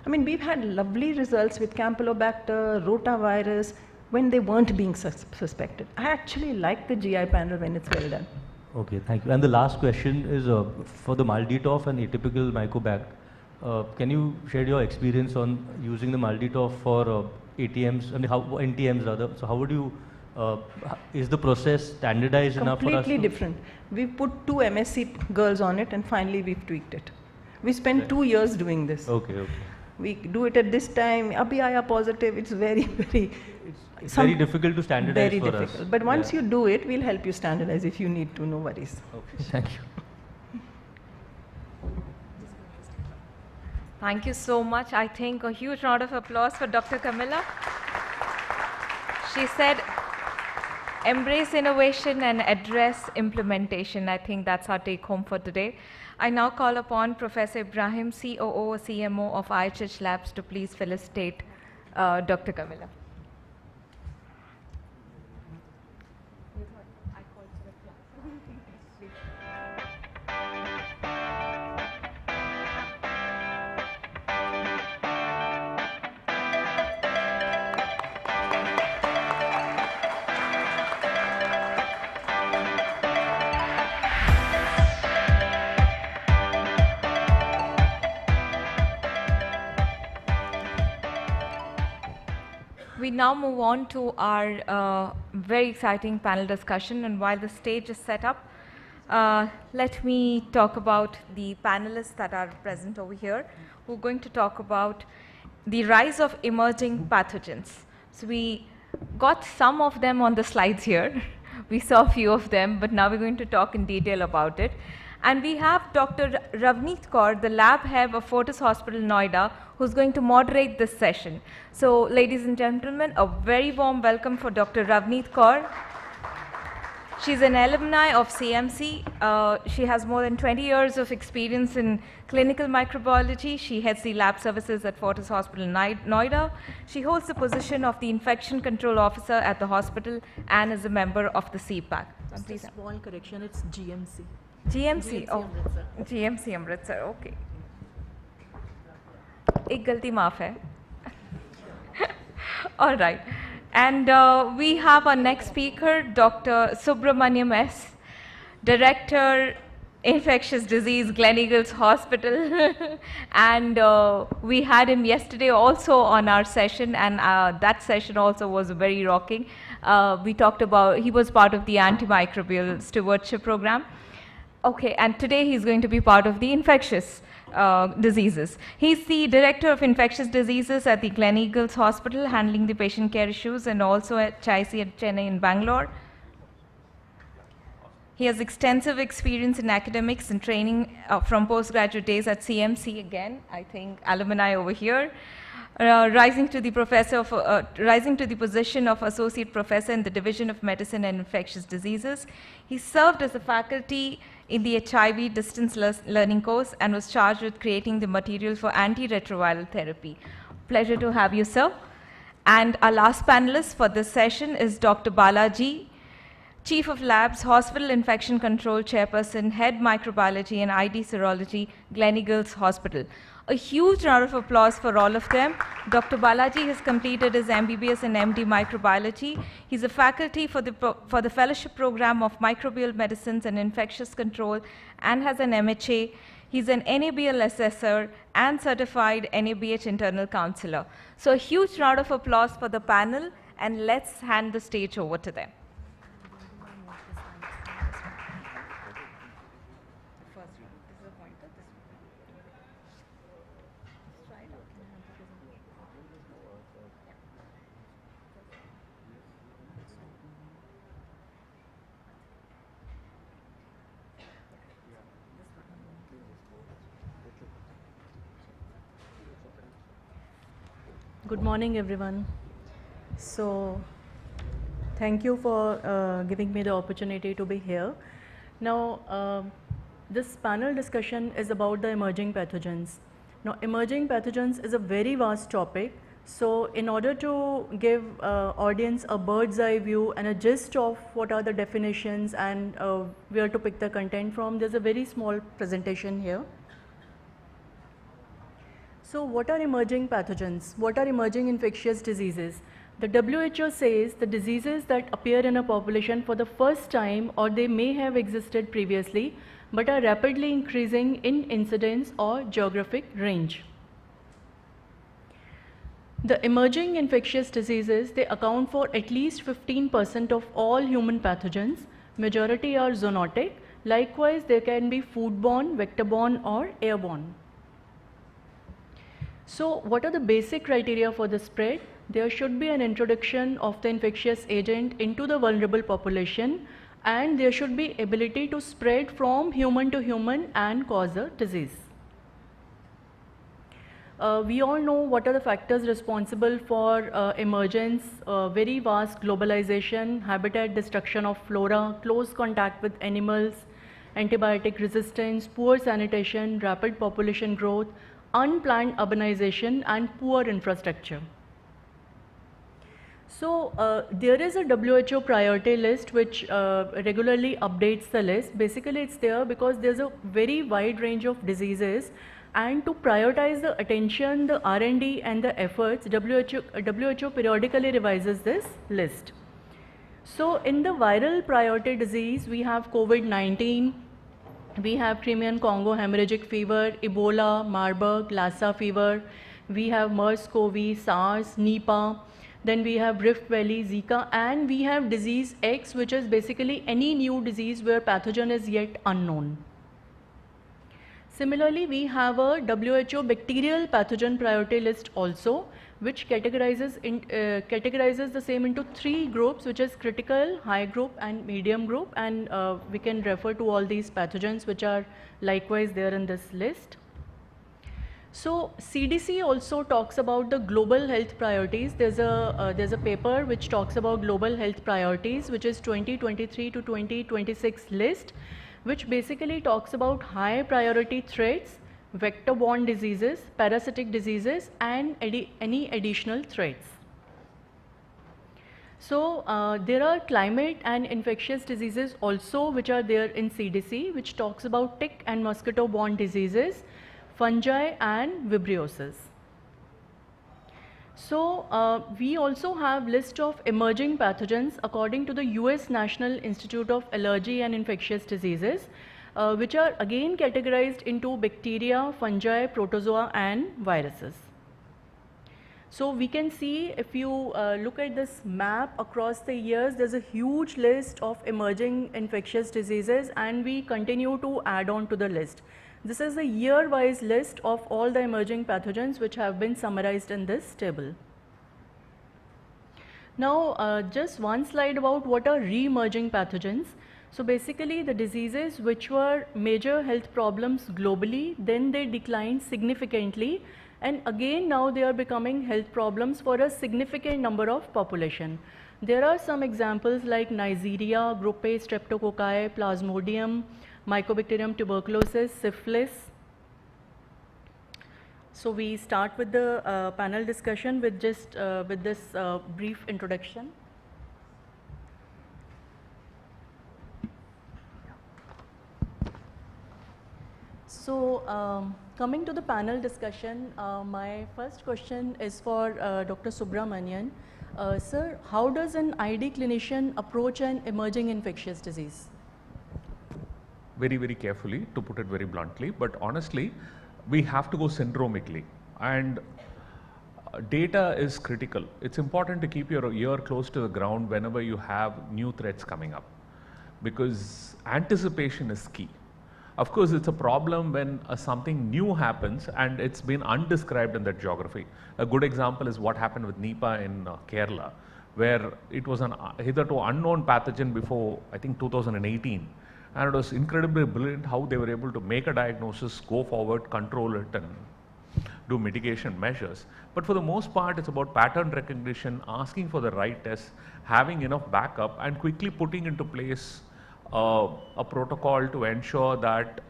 I mean, we've had lovely results with Campylobacter, rotavirus, when they weren't being suspected. I actually like the GI panel when it's well done.
Okay, thank you. And the last question is for the Malditoff and atypical mycobac. Can you share your experience on using the Malditoff for ATMs, I mean, how NTMs rather? So how would you, is the process standardized enough for us?
Completely different. We put 2 MSc girls on it and finally we've tweaked it. We spent 2 years doing this.
Okay.
We do it at this time, abhi aaya positive, it's very, very...
It's very difficult to standardize
very
for
difficult.
us.
But once you do it, we'll help you standardize if you need to, no worries.
Okay, thank you.
Thank you so much. I think a huge round of applause for Dr. Camilla. She said, embrace innovation and address implementation. I think that's our take home for today. I now call upon Professor Ibrahim, COO, CMO of IHH Labs, to please felicitate Dr. Camilla. We now move on to our very exciting panel discussion, and while the stage is set up, let me talk about the panelists that are present over here, who are going to talk about the rise of emerging pathogens. So we got some of them on the slides here. We saw a few of them, but now we're going to talk in detail about it. And we have Dr. Ravneet Kaur, the lab head of Fortis Hospital, Noida, who's going to moderate this session. So, ladies and gentlemen, a very warm welcome for Dr. Ravneet Kaur. She's an alumni of CMC. She has more than 20 years of experience in clinical microbiology. She heads the lab services at Fortis Hospital, Noida. She holds the position of the infection control officer at the hospital and is a member of the CPAC.
Just a small correction, it's GMC.
GMC, oh,
Amritsar.
GMC Amritsar, okay. एक गलती माफ है. All right. And we have our next speaker, Dr. Subramaniam S., Director, Infectious Disease, Gleneagles Hospital. And we had him yesterday also on our session, and that session also was very rocking. We talked about, he was part of the antimicrobial stewardship program. Okay, and today he's going to be part of the infectious diseases. He's the Director of Infectious Diseases at the Gleneagles Hospital, handling the patient care issues, and also at CHIC at Chennai in Bangalore. He has extensive experience in academics and training from postgraduate days at CMC again, I think alumni over here. rising to the position of associate professor in the Division of Medicine and Infectious Diseases. He served as a faculty in the HIV distance learning course and was charged with creating the material for antiretroviral therapy. Pleasure to have you, sir. And our last panelist for this session is Dr. Balaji, Chief of Labs, Hospital Infection Control Chairperson, Head Microbiology and ID Serology, Gleneagles Hospital. A huge round of applause for all of them. Dr. Balaji has completed his MBBS and MD Microbiology. He's a faculty for the Fellowship Program of Microbial Medicines and Infectious Control and has an MHA. He's an NABL assessor and certified NABH internal counselor. So a huge round of applause for the panel, and let's hand the stage over to them.
Good morning, everyone. So, thank you for giving me the opportunity to be here. Now, this panel discussion is about the emerging pathogens. Now, emerging pathogens is a very vast topic. So, in order to give audience a bird's eye view and a gist of what are the definitions and where to pick the content from, there's a very small presentation here. So what are emerging pathogens? What are emerging infectious diseases? The WHO says the diseases that appear in a population for the first time or they may have existed previously but are rapidly increasing in incidence or geographic range. The emerging infectious diseases, they account for at least 15% of all human pathogens. Majority are zoonotic. Likewise, there can be foodborne, vector-borne or airborne. So what are the basic criteria for the spread? There should be an introduction of the infectious agent into the vulnerable population, and there should be ability to spread from human to human and cause a disease. We all know what are the factors responsible for emergence, very vast globalization, habitat destruction of flora, close contact with animals, antibiotic resistance, poor sanitation, rapid population growth, unplanned urbanization and poor infrastructure. So there is a WHO priority list which regularly updates the list. Basically it's there because there's a very wide range of diseases, and to prioritize the attention, the R&D and the efforts, WHO periodically revises this list. So in the viral priority disease we have COVID-19, we have Crimean Congo hemorrhagic fever, Ebola, Marburg, Lassa fever. We have MERS-CoV, SARS, Nipah. Then we have Rift Valley, Zika, and we have disease X, which is basically any new disease where pathogen is yet unknown. Similarly, we have a WHO bacterial pathogen priority list also, which categorizes the same into 3 groups, which is critical, high group and medium group, and we can refer to all these pathogens which are likewise there in this list. So CDC also talks about the global health priorities. There's a paper which talks about global health priorities, which is 2023 to 2026 list, which basically talks about high priority threats, vector-borne diseases, parasitic diseases, and any additional threats. So there are climate and infectious diseases also which are there in CDC, which talks about tick and mosquito-borne diseases, fungi and vibriosis. So we also have list of emerging pathogens according to the US National Institute of Allergy and Infectious Diseases, which are again categorized into bacteria, fungi, protozoa and viruses. So we can see, if you look at this map across the years, there's a huge list of emerging infectious diseases, and we continue to add on to the list. This is a year-wise list of all the emerging pathogens which have been summarized in this table. Now just one slide about what are re-emerging pathogens. So basically the diseases which were major health problems globally, then they declined significantly, And again, now they are becoming health problems for a significant number of population. There are some examples like Neisseria, group A streptococci, Plasmodium, Mycobacterium tuberculosis, syphilis. So we start with the panel discussion with just with this brief introduction. So coming to the panel discussion, my first question is for Dr. Subramanian. Sir, how does an ID clinician approach an emerging infectious disease?
Very, very carefully, to put it very bluntly, but honestly, we have to go syndromically, and data is critical. It's important to keep your ear close to the ground whenever you have new threats coming up, because anticipation is key. Of course, it's a problem when something new happens and it's been undescribed in that geography. A good example is what happened with Nipah in Kerala, where it was an hitherto unknown pathogen before, I think, 2018. And it was incredibly brilliant how they were able to make a diagnosis, go forward, control it, and do mitigation measures. But for the most part, it's about pattern recognition, asking for the right tests, having enough backup, and quickly putting into place a protocol to ensure that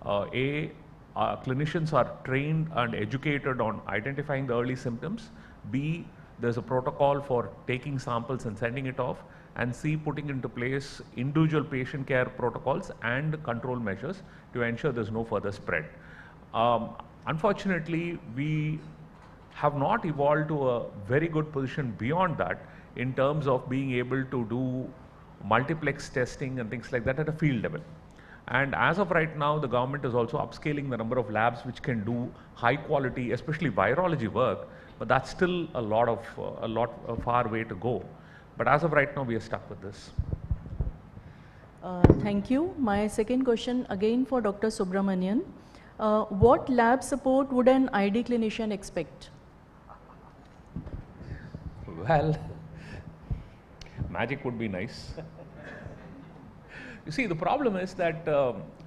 clinicians are trained and educated on identifying the early symptoms, B, there's a protocol for taking samples and sending it off, and C, putting into place individual patient care protocols and control measures to ensure there's no further spread. Unfortunately, we have not evolved to a very good position beyond that in terms of being able to do multiplex testing and things like that at a field level. And as of right now, the government is also upscaling the number of labs which can do high quality, especially virology work, but that's still a far way to go. But as of right now, we are stuck with this.
Thank you. My second question again for Dr. Subramanian. What lab support would an ID clinician expect?
Well, magic would be nice. You see, the problem is that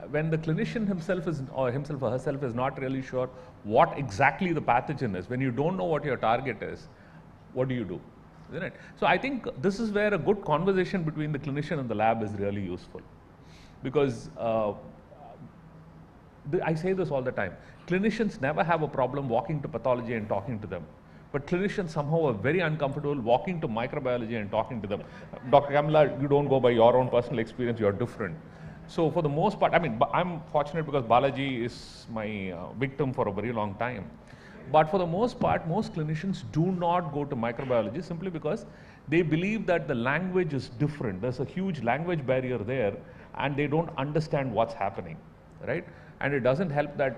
when the clinician himself or herself is not really sure what exactly the pathogen is, when you don't know what your target is, what do you do? Isn't it? So I think this is where a good conversation between the clinician and the lab is really useful, because I say this all the time. Clinicians never have a problem walking to pathology and talking to them. But clinicians somehow are very uncomfortable walking to microbiology and talking to them. Dr. Kamala, you don't go by your own personal experience, you're different. So for the most part, I mean, I'm fortunate because Balaji is my victim for a very long time. But for the most part, most clinicians do not go to microbiology simply because they believe that the language is different. There's a huge language barrier there, and they don't understand what's happening, right? And it doesn't help that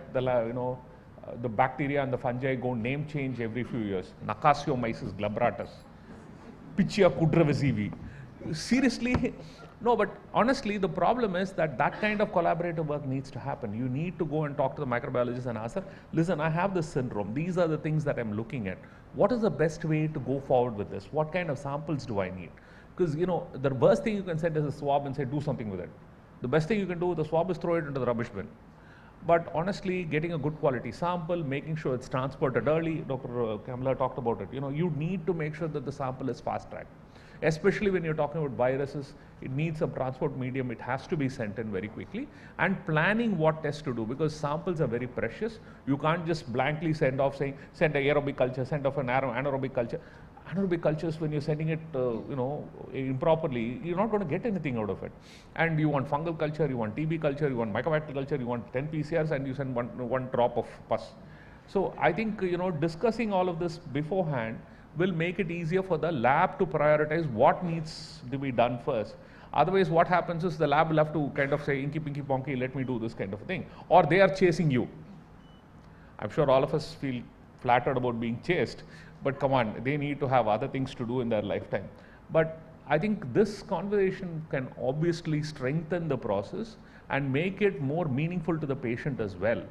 the bacteria and the fungi go name change every few years. Nacasiomyces glabratus, Pichia kudravasivi. Seriously, no, but honestly, the problem is that kind of collaborative work needs to happen. You need to go and talk to the microbiologist and ask her, listen, I have this syndrome. These are the things that I'm looking at. What is the best way to go forward with this? What kind of samples do I need? Because, the worst thing you can send is a swab and say, do something with it. The best thing you can do with the swab is throw it into the rubbish bin. But honestly, getting a good quality sample, making sure it's transported early, Dr. Kamala talked about it. You need to make sure that the sample is fast tracked. Especially when you're talking about viruses, it needs a transport medium, it has to be sent in very quickly, and planning what tests to do, because samples are very precious. You can't just blankly send off saying, send an aerobic culture, send off an anaerobic culture. Anaerobic cultures, when you're sending it, improperly, you're not going to get anything out of it. And you want fungal culture, you want TB culture, you want mycobacterial culture, you want 10 PCRs, and you send one drop of pus. So I think, discussing all of this beforehand will make it easier for the lab to prioritize what needs to be done first. Otherwise, what happens is the lab will have to kind of say, inky, pinky, ponky, let me do this kind of thing. Or they are chasing you. I'm sure all of us feel flattered about being chased, but come on, they need to have other things to do in their lifetime. But I think this conversation can obviously strengthen the process and make it more meaningful to the patient as well.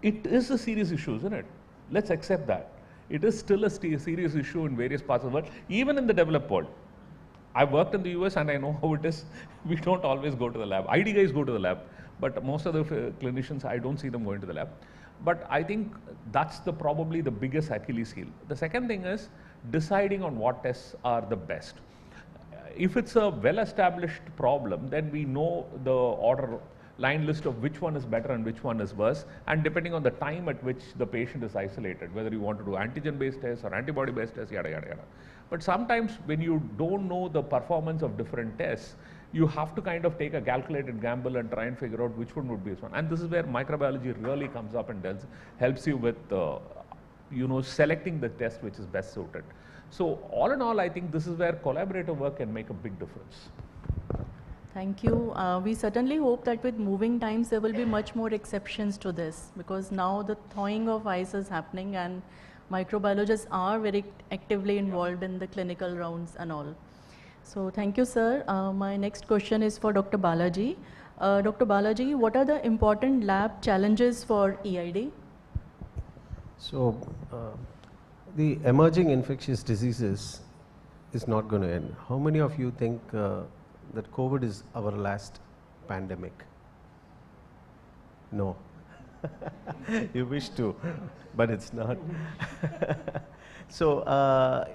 It is a serious issue, isn't it? Let's accept that. It is still a serious issue in various parts of the world, even in the developed world. I've worked in the US and I know how it is. We don't always go to the lab. ID guys go to the lab, but most of the clinicians, I don't see them going to the lab. But I think that's probably the biggest Achilles heel. The second thing is deciding on what tests are the best. If it's a well-established problem, then we know the order line list of which one is better and which one is worse, and depending on the time at which the patient is isolated, whether you want to do antigen-based tests or antibody-based tests, yada, yada, yada. But sometimes when you don't know the performance of different tests, you have to kind of take a calculated gamble and try and figure out which one would be this one. And this is where microbiology really comes up and helps you with selecting the test which is best suited. So all in all, I think this is where collaborative work can make a big difference.
Thank you. We certainly hope that with moving times there will be much more exceptions to this, because now the thawing of ice is happening and microbiologists are very actively involved in the clinical rounds and all. So thank you, sir. My next question is for Dr. Balaji. Dr. Balaji, what are the important lab challenges for EID?
So the emerging infectious diseases is not going to end. How many of you think that COVID is our last pandemic? No. You wish to, but it's not. So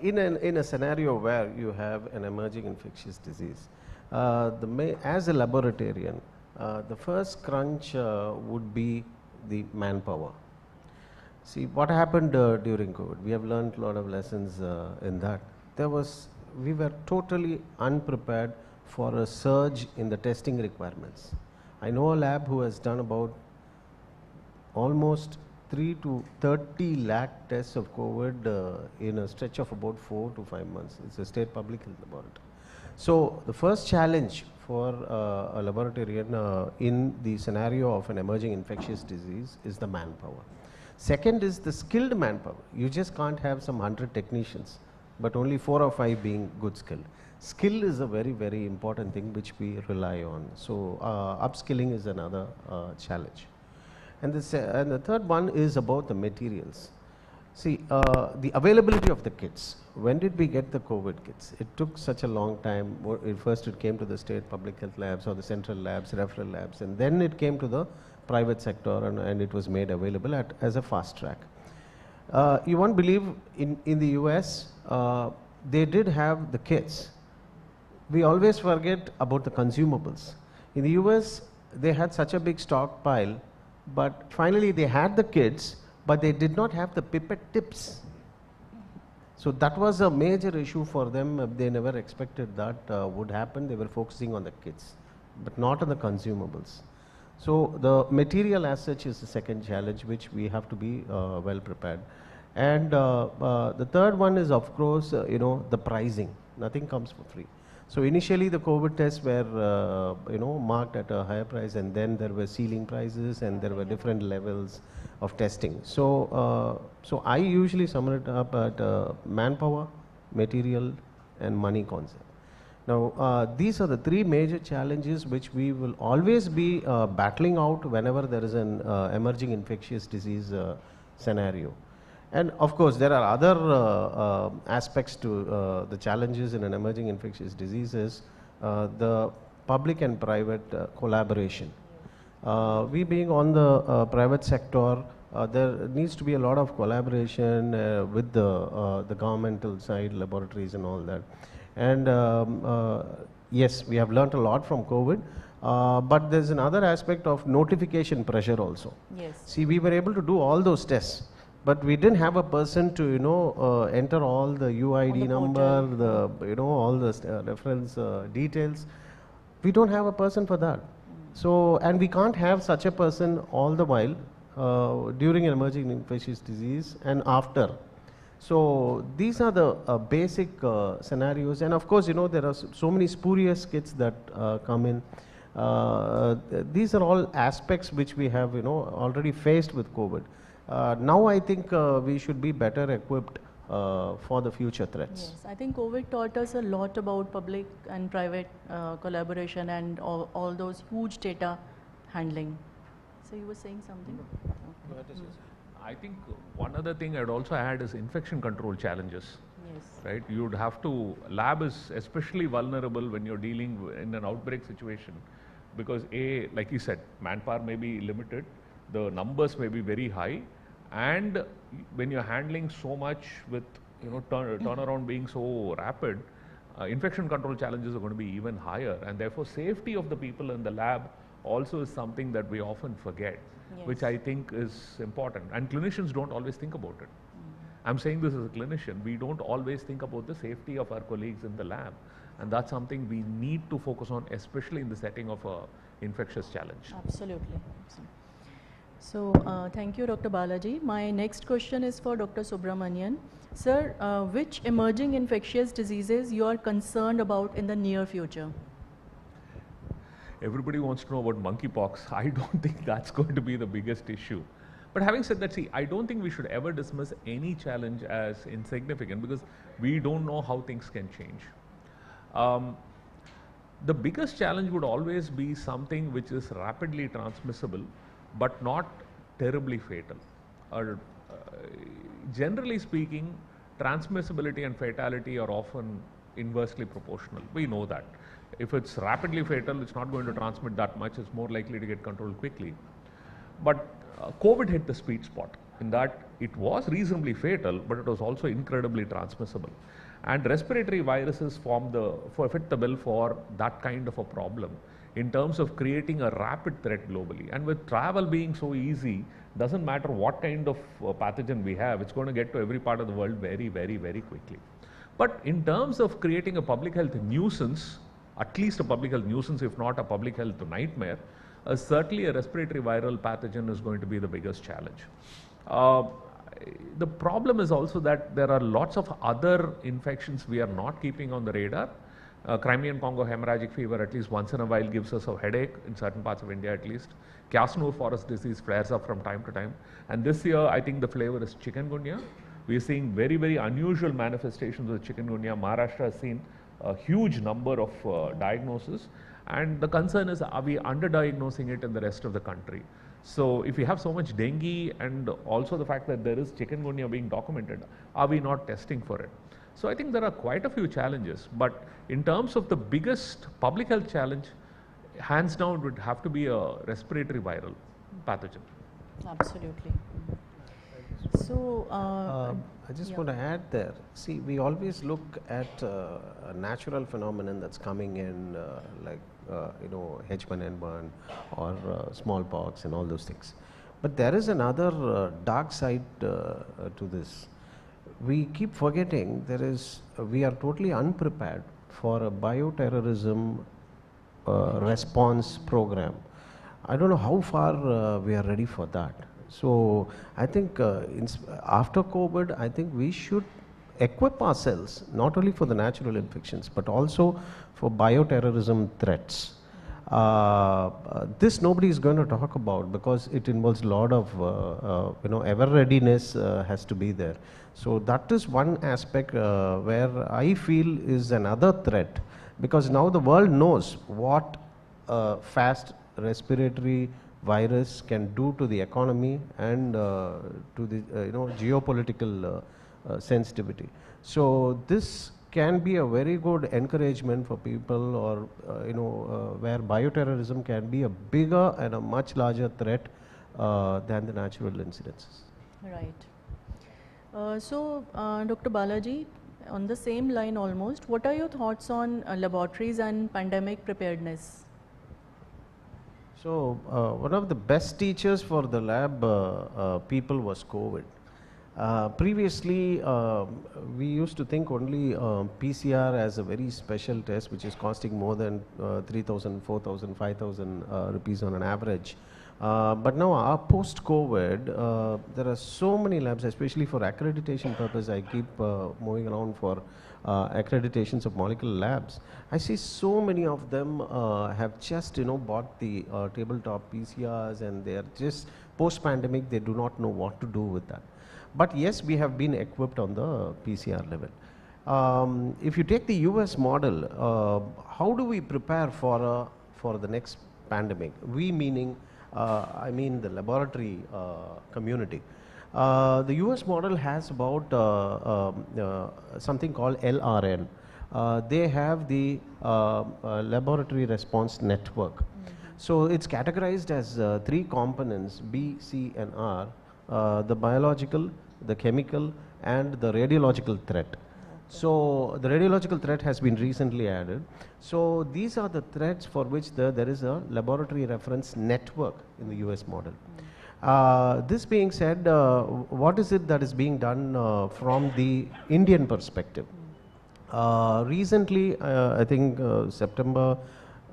in a scenario where you have an emerging infectious disease, as a laboratorian, the first crunch would be the manpower. See what happened during COVID. We have learned a lot of lessons in that. We were totally unprepared for a surge in the testing requirements. I know a lab who has done about almost 3 to 30 lakh tests of COVID in a stretch of about 4 to 5 months. It's a state public health laboratory. So the first challenge for a laboratorian in the scenario of an emerging infectious disease is the manpower. Second is the skilled manpower. You just can't have some 100 technicians, but only 4 or 5 being good skilled. Skill is a very, very important thing which we rely on. So upskilling is another challenge. And the third one is about the materials. See, the availability of the kits. When did we get the COVID kits? It took such a long time. First it came to the state public health labs or the central labs, referral labs, and then it came to the private sector and it was made available as a fast track. You won't believe in the US, they did have the kits. We always forget about the consumables. In the US, they had such a big stockpile, but finally they had the kits, but they did not have the pipette tips. So that was a major issue for them. They never expected that would happen. They were focusing on the kits, but not on the consumables. So the material as such is the second challenge which we have to be well prepared. And the third one is, of course, the pricing. Nothing comes for free. So initially the COVID tests were marked at a higher price, and then there were ceiling prices and there were different levels of testing. So so I usually sum it up at manpower, material and money concept. Now these are the 3 major challenges which we will always be battling out whenever there is an emerging infectious disease scenario. And of course, there are other aspects to the challenges in an emerging infectious diseases, the public and private collaboration. We being on the private sector, there needs to be a lot of collaboration with the governmental side, laboratories and all that. And yes, we have learnt a lot from COVID, but there's another aspect of notification pressure also.
Yes.
See, we were able to do all those tests, but we didn't have a person to enter all the UID number, all the reference details. We don't have a person for that. So, and we can't have such a person all the while during an emerging infectious disease and after. So these are the basic scenarios, and of course, there are so many spurious kits that come in. These are all aspects which we have already faced with COVID. Now I think we should be better equipped for the future threats.
Yes, I think COVID taught us a lot about public and private collaboration and all those huge data handling. So you were saying something?
I think one other thing I'd also add is infection control challenges.
Yes.
Right? You'd have to, lab is especially vulnerable when you're dealing in an outbreak situation, because like you said, manpower may be limited. the numbers may be very high, and when you're handling so much with turnaround being so rapid, infection control challenges are going to be even higher, and therefore safety of the people in the lab also is something that we often forget, which I think is important, and clinicians don't always think about it. I'm saying this as a clinician, we don't always think about the safety of our colleagues in the lab, and that's something we need to focus on, especially in the setting of a infectious challenge.
Absolutely. So, thank you, Dr. Balaji. My next question is for Dr. Subramanian. Sir, which emerging infectious diseases you are concerned about in the near future?
Everybody wants to know about monkeypox. I don't think that's going to be the biggest issue. But having said that, see, I don't think we should ever dismiss any challenge as insignificant, because we don't know how things can change. The biggest challenge would always be something which is rapidly transmissible but not terribly fatal. Generally speaking, transmissibility and fatality are often inversely proportional. We know that. If it's rapidly fatal, it's not going to transmit that much, it's more likely to get controlled quickly. But COVID hit the sweet spot in that it was reasonably fatal, but it was also incredibly transmissible. And respiratory viruses fit the bill for that kind of a problem in terms of creating a rapid threat globally. And with travel being so easy, doesn't matter what kind of pathogen we have, it's going to get to every part of the world very, very, very quickly. But in terms of creating a public health nuisance, at least a public health nuisance, if not a public health nightmare, certainly a respiratory viral pathogen is going to be the biggest challenge. The problem is also that there are lots of other infections we are not keeping on the radar. Crimean Congo hemorrhagic fever at least once in a while gives us a headache in certain parts of India at least. Casnur forest disease flares up from time to time. And this year I think the flavor is chikungunya. We are seeing very, very unusual manifestations of chikungunya. Maharashtra has seen a huge number of diagnoses. And the concern is, are we underdiagnosing it in the rest of the country? So if we have so much dengue and also the fact that there is chikungunya being documented, are we not testing for it? So I think there are quite a few challenges, but in terms of the biggest public health challenge, hands down would have to be a respiratory viral pathogen.
Absolutely. So,
I just want to add there. See, we always look at a natural phenomenon that's coming in, like H1N1 or smallpox and all those things. But there is another dark side to this. We keep forgetting we are totally unprepared for a bioterrorism response program. I don't know how far we are ready for that. So I think after COVID, I think we should equip ourselves not only for the natural infections but also for bioterrorism threats. This nobody is going to talk about because it involves a lot of ever readiness has to be there. So that is one aspect where I feel is another threat, because now the world knows what fast respiratory virus can do to the economy and to the geopolitical sensitivity. So this can be a very good encouragement for people, or where bioterrorism can be a bigger and a much larger threat than the natural incidences.
Right. Dr. Balaji, on the same line almost, what are your thoughts on laboratories and pandemic preparedness?
So, one of the best teachers for the lab people was COVID. Previously, we used to think only PCR as a very special test, which is costing more than 3,000, 4,000, 5,000 rupees on an average. But now, post-COVID, there are so many labs, especially for accreditation purpose. I keep moving around for accreditations of molecular labs. I see so many of them have just bought the tabletop PCRs, and they are just post-pandemic. They do not know what to do with that. But yes, we have been equipped on the PCR level. If you take the US model, how do we prepare for the next pandemic? We meaning, I mean the laboratory community. The US model has about something called LRN. They have the laboratory response network. So it's categorized as three components, B, C, and R, the biological, the chemical, and the radiological threat. So the radiological threat has been recently added. So these are the threats for which there is a laboratory reference network in the US model. This being said, what is it that is being done from the Indian perspective? Recently, I think September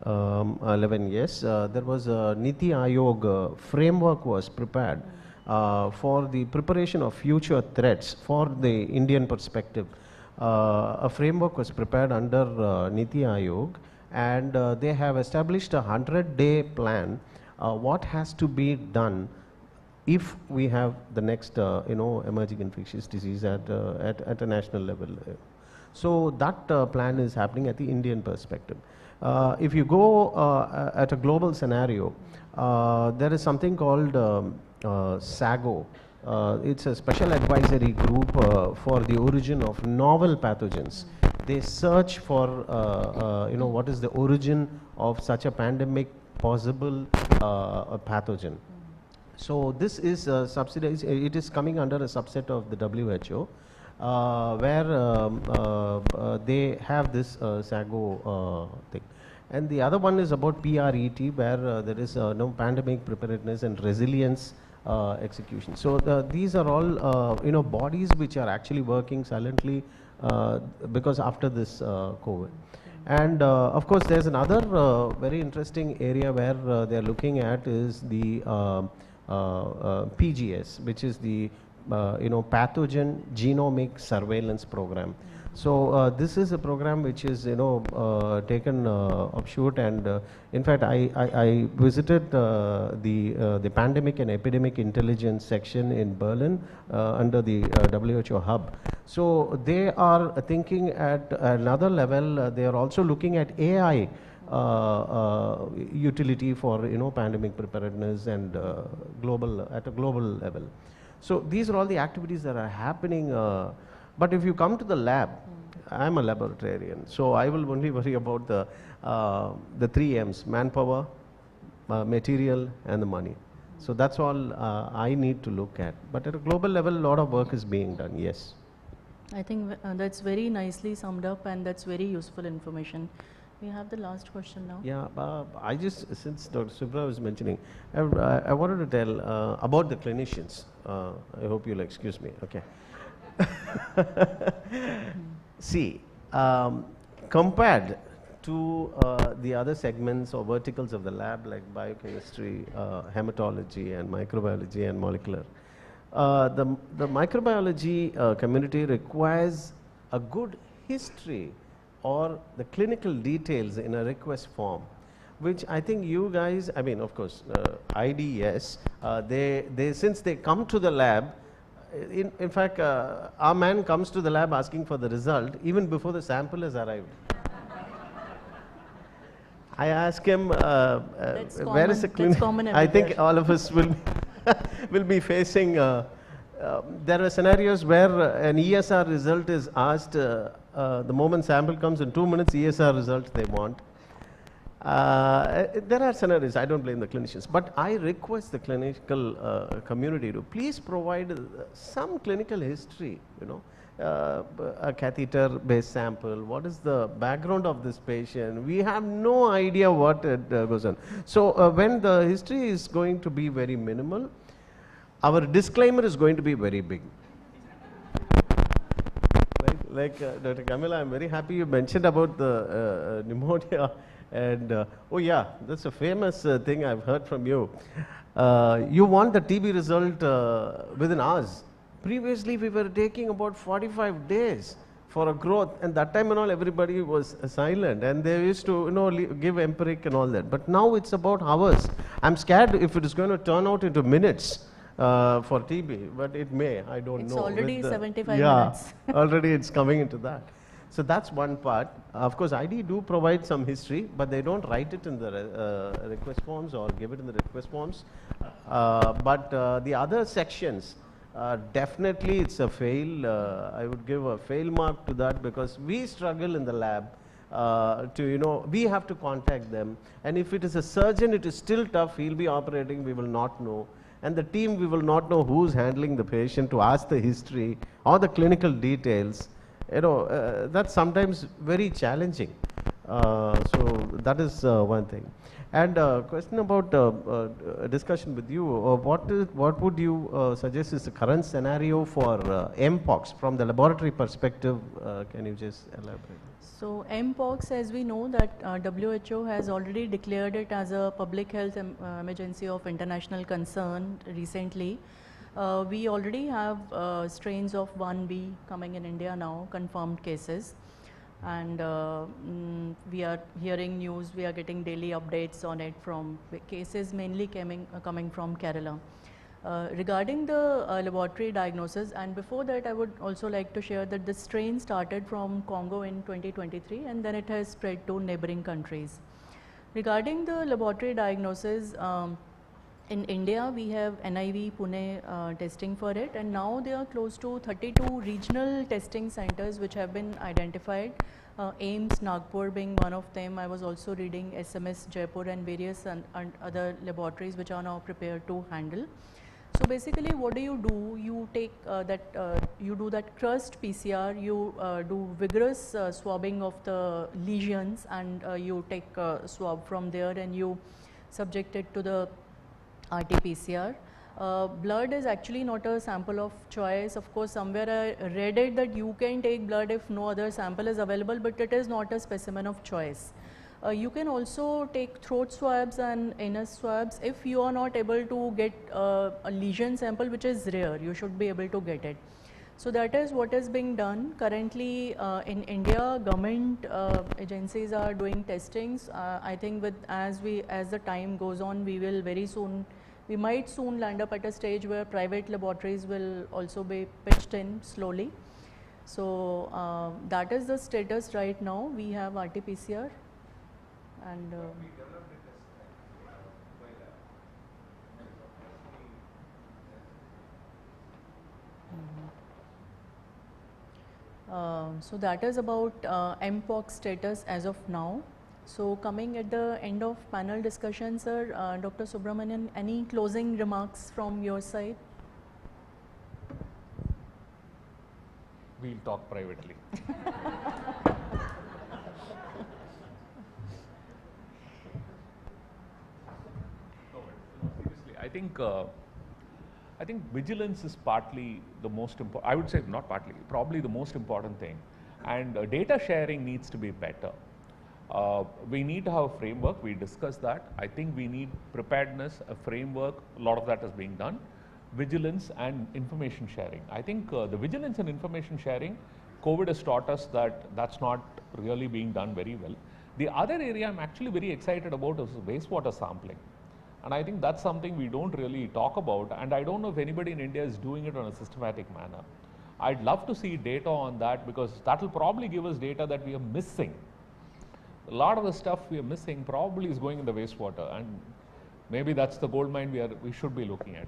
11, yes, there was a Niti Aayog framework was prepared for the preparation of future threats for the Indian perspective. A framework was prepared under Niti Aayog, and they have established a 100-day plan what has to be done if we have the next emerging infectious disease at a national level. So that plan is happening at the Indian perspective. If you go at a global scenario, there is something called SAGO. It's a special advisory group for the origin of novel pathogens. They search for what is the origin of such a pandemic possible pathogen. So this is subsidized. It is coming under a subset of the WHO, where they have this SAGO thing. And the other one is about PRET, where there is no pandemic preparedness and resilience execution. So these are all bodies which are actually working silently because after this COVID. And of course, there's another very interesting area where they are looking at is the PGS, which is the pathogen genomic surveillance program. So this is a program which is taken offshoot, and in fact I visited the pandemic and epidemic intelligence section in Berlin under the WHO hub. So they are thinking at another level. They are also looking at AI utility for pandemic preparedness and at a global level. So these are all the activities that are happening. But if you come to the lab, I'm a laboratorian, so I will only worry about the 3 M's: manpower, material, and the money. So that's all I need to look at. But at a global level, a lot of work is being done. Yes.
I think that's very nicely summed up, and that's very useful information. We have the last question now.
Yeah, I just, since Dr. Subra was mentioning, I wanted to tell about the clinicians. I hope you'll excuse me. Okay. See, compared to the other segments or verticals of the lab like biochemistry, hematology, and microbiology and molecular, the microbiology community requires a good history or the clinical details in a request form, which I think you guys, I mean, of course, IDS, they since they come to the lab, in fact, our man comes to the lab asking for the result even before the sample has arrived. I ask him, where is the clinic? I think all of us will will be facing. There are scenarios where an ESR result is asked. The moment sample comes in 2 minutes, ESR result they want. There are scenarios, I don't blame the clinicians, but I request the clinical community to please provide some clinical history, a catheter-based sample, what is the background of this patient. We have no idea what it goes on. So when the history is going to be very minimal, our disclaimer is going to be very big. Like Dr. Kamila, I'm very happy you mentioned about the pneumonia. And oh yeah, that's a famous thing I've heard from you. You want the TB result within hours. Previously, we were taking about 45 days for a growth, and that time and all, everybody was silent, and they used to give empiric and all that. But now it's about hours. I'm scared if it is going to turn out into minutes for TB, but it may. I don't know.
It's already 75 minutes.
Already it's coming into that. So that's one part. Of course, ID do provide some history, but they don't write it in the request forms or give it in the request forms. But the other sections, definitely it's a fail. I would give a fail mark to that because we struggle in the lab we have to contact them. And if it is a surgeon, it is still tough. He'll be operating, we will not know. And the team, we will not know who's handling the patient to ask the history or the clinical details. That's sometimes very challenging. So that is one thing. And question about a discussion with you. What would you suggest is the current scenario for Mpox from the laboratory perspective? Can you just elaborate?
So Mpox, as we know that WHO has already declared it as a public health emergency of international concern recently. We already have strains of 1B coming in India now, confirmed cases. And we are hearing news, we are getting daily updates on it from cases mainly coming from Kerala. Regarding the laboratory diagnosis, and before that I would also like to share that the strain started from Congo in 2023 and then it has spread to neighboring countries. Regarding the laboratory diagnosis, in India we have NIV Pune testing for it, and now there are close to 32 regional testing centers which have been identified. AIIMS Nagpur being one of them. I was also reading SMS Jaipur and various and other laboratories which are now prepared to handle. So basically what do? You take you do that crust PCR, you do vigorous swabbing of the lesions, and you take a swab from there and you subject it to the RT-PCR. Blood is actually not a sample of choice. Of course, somewhere I read it that you can take blood if no other sample is available, but it is not a specimen of choice. You can also take throat swabs and anus swabs if you are not able to get a lesion sample, which is rare. You should be able to get it. So that is what is being done currently in India. Government agencies are doing testings. I think as the time goes on, we might soon land up at a stage where private laboratories will also be pitched in slowly. So that is the status right now. We have RT-PCR and so that is about Mpox status as of now. So coming at the end of panel discussion, sir, Dr. Subramanian, any closing remarks from your side?
We'll talk privately. Seriously, I think vigilance is partly the most important. I would say not partly, probably the most important thing. And data sharing needs to be better. We need to have a framework. We discussed that. I think we need preparedness, a framework. A lot of that is being done. Vigilance and information sharing. I think the vigilance and information sharing, COVID has taught us that that's not really being done very well. The other area I'm actually very excited about is wastewater sampling. And I think that's something we don't really talk about, and I don't know if anybody in India is doing it on a systematic manner. I'd love to see data on that, because that will probably give us data that we are missing. A lot of the stuff we are missing probably is going in the wastewater, and maybe that's the gold mine we should be looking at.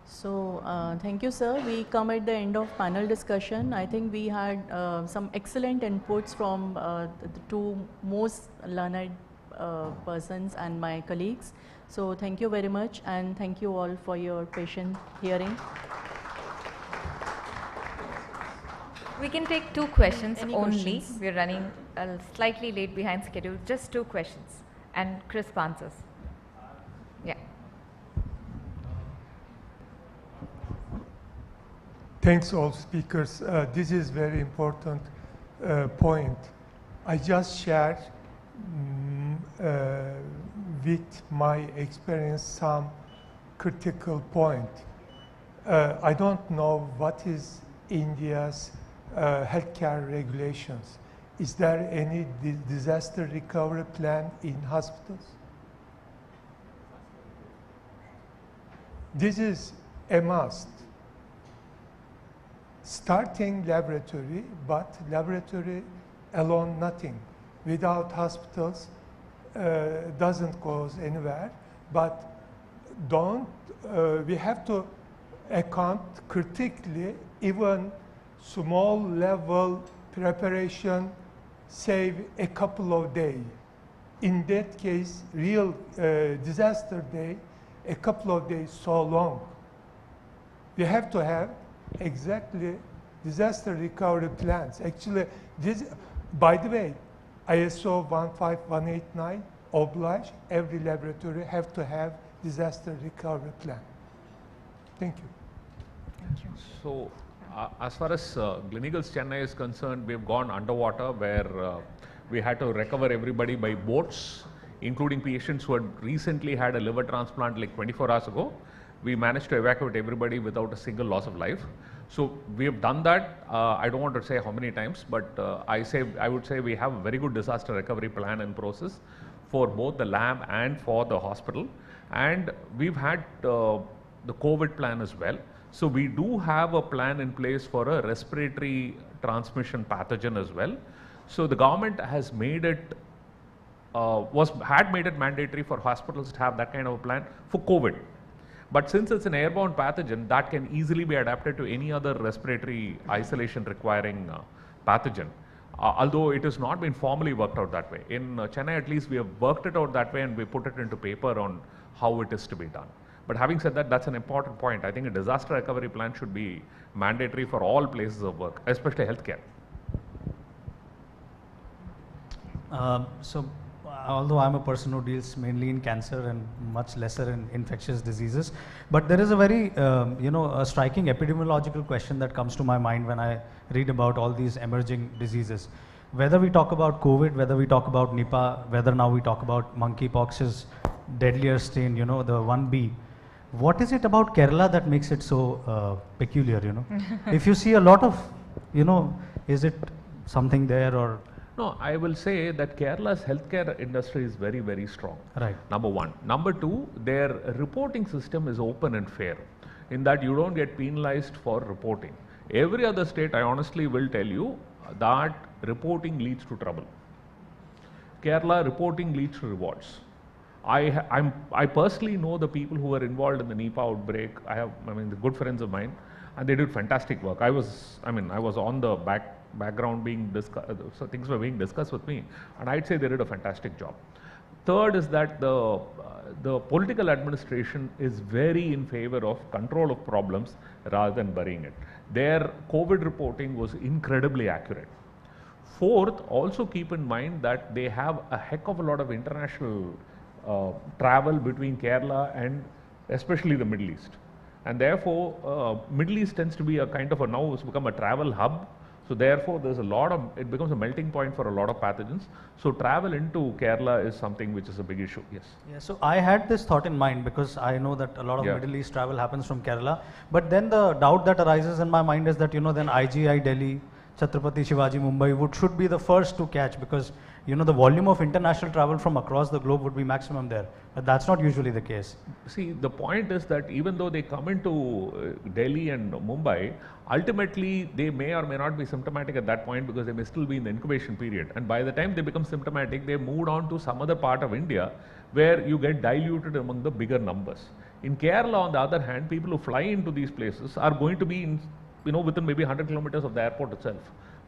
So thank you, sir. We come at the end of panel discussion. I think we had some excellent inputs from the two most learned persons and my colleagues. So thank you very much, and thank you all for your patient hearing.
We can take 2 questions
Any
only.
questions?
We're running slightly late behind schedule. Just 2 questions and crisp answers. Yeah.
Thanks all speakers. This is very important point. I just shared with my experience some critical point. I don't know what is India's healthcare regulations. Is there any disaster recovery plan in hospitals? This is a must. Starting laboratory, but laboratory alone nothing. Without hospitals doesn't go anywhere. But we have to account critically even small level preparation save a couple of days. In that case, real disaster day, a couple of days so long. We have to have exactly disaster recovery plans. Actually, this, by the way, ISO 15189 oblige every laboratory have to have disaster recovery plan. Thank you.
Thank you.
So, as far as Gleneagles Chennai is concerned, we've gone underwater where we had to recover everybody by boats, including patients who had recently had a liver transplant like 24 hours ago. We managed to evacuate everybody without a single loss of life. So we have done that. I don't want to say how many times, but I would say we have a very good disaster recovery plan and process for both the lab and for the hospital. And we've had the COVID plan as well. So we do have a plan in place for a respiratory transmission pathogen as well. So the government has made it, had made it mandatory for hospitals to have that kind of a plan for COVID. But since it's an airborne pathogen, that can easily be adapted to any other respiratory isolation requiring pathogen. Although it has not been formally worked out that way. In Chennai at least we have worked it out that way and we put it into paper on how it is to be done. But having said that, that's an important point. I think a disaster recovery plan should be mandatory for all places of work, especially healthcare.
So, although I'm a person who deals mainly in cancer and much lesser in infectious diseases, but there is a very, a striking epidemiological question that comes to my mind when I read about all these emerging diseases. Whether we talk about COVID, whether we talk about Nipah, whether now we talk about monkeypox's deadlier strain, the 1B, what is it about Kerala that makes it so peculiar, If you see a lot of, is it something there or?
No, I will say that Kerala's healthcare industry is very, very strong.
Right.
Number one. Number two, their reporting system is open and fair in that you don't get penalized for reporting. Every other state, I honestly will tell you that reporting leads to trouble. Kerala, reporting leads to rewards. I personally know the people who were involved in the Nipah outbreak. The good friends of mine, and they did fantastic work. I was on the background being discussed, so things were being discussed with me, and I'd say they did a fantastic job. Third is that the political administration is very in favor of control of problems rather than burying it. Their COVID reporting was incredibly accurate. Fourth, also keep in mind that they have a heck of a lot of international travel between Kerala and especially the Middle East. And therefore, Middle East tends to be a kind of now it's become a travel hub. So therefore, there's it becomes a melting point for a lot of pathogens. So travel into Kerala is something which is a big issue, yes.
Yeah, so I had this thought in mind because I know that a lot of Middle East travel happens from Kerala. But then the doubt that arises in my mind is that, then IGI Delhi, Chhatrapati Shivaji Mumbai should be the first to catch because, the volume of international travel from across the globe would be maximum there. But that's not usually the case.
See, the point is that even though they come into Delhi and Mumbai, ultimately they may or may not be symptomatic at that point because they may still be in the incubation period. And by the time they become symptomatic, they moved on to some other part of India where you get diluted among the bigger numbers. In Kerala, on the other hand, people who fly into these places are going to be within maybe 100 kilometers of the airport itself.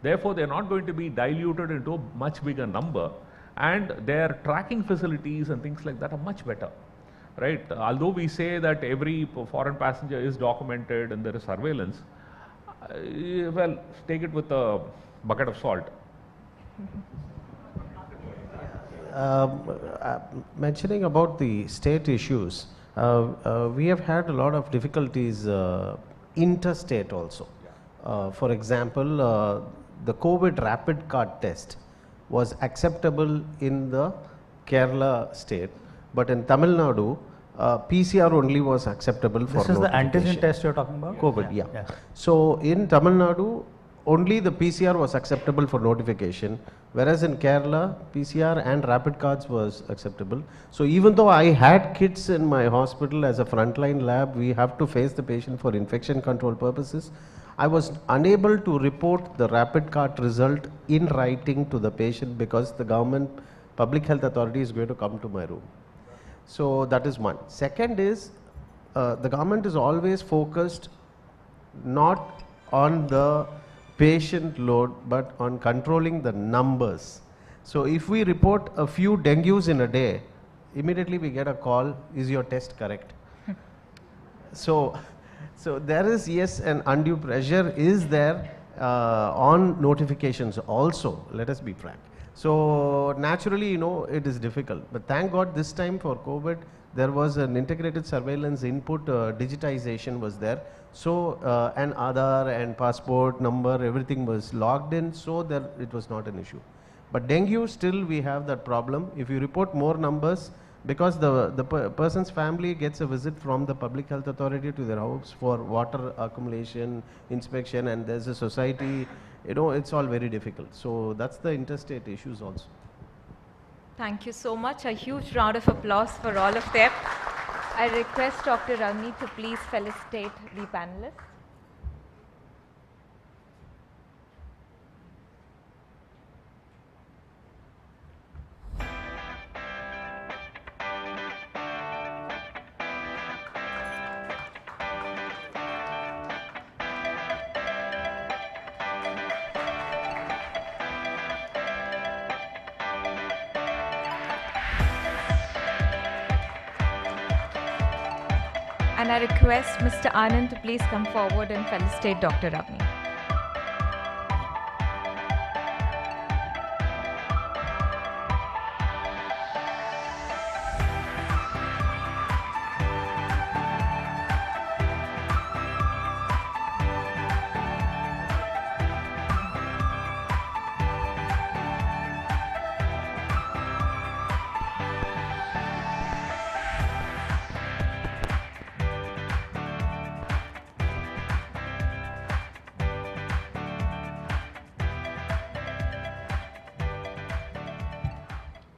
Therefore, they're not going to be diluted into a much bigger number, and their tracking facilities and things like that are much better, right? Although we say that every foreign passenger is documented and there is surveillance, well, take it with a bucket of salt.
Mentioning about the state issues, we have had a lot of difficulties interstate also. For example, the COVID rapid card test was acceptable in the Kerala state, but in Tamil Nadu, PCR only was acceptable for
notification. This is the antigen test you're talking about?
COVID, yeah. So in Tamil Nadu, only the PCR was acceptable for notification, whereas in Kerala, PCR and rapid cards was acceptable. So even though I had kits in my hospital as a frontline lab, we have to face the patient for infection control purposes. I was unable to report the rapid card result in writing to the patient because the government public health authority is going to come to my room. So that is one. Second is, the government is always focused not on the patient load, but on controlling the numbers. So if we report a few dengues in a day, immediately we get a call, is your test correct? So there is, yes, an undue pressure is there on notifications also, let us be frank. So naturally, it is difficult, but thank God this time for COVID, there was an integrated surveillance input, digitization was there. So an Aadhaar and passport number, everything was logged in, so that it was not an issue. But dengue, still we have that problem. If you report more numbers, because the person's family gets a visit from the public health authority to their house for water accumulation, inspection, and there's a society, it's all very difficult. So that's the interstate issues also.
Thank you so much. A huge round of applause for all of them. I request Dr. Ravni to please felicitate the panelists. And I request Mr. Anand to please come forward and felicitate Dr. Ravni.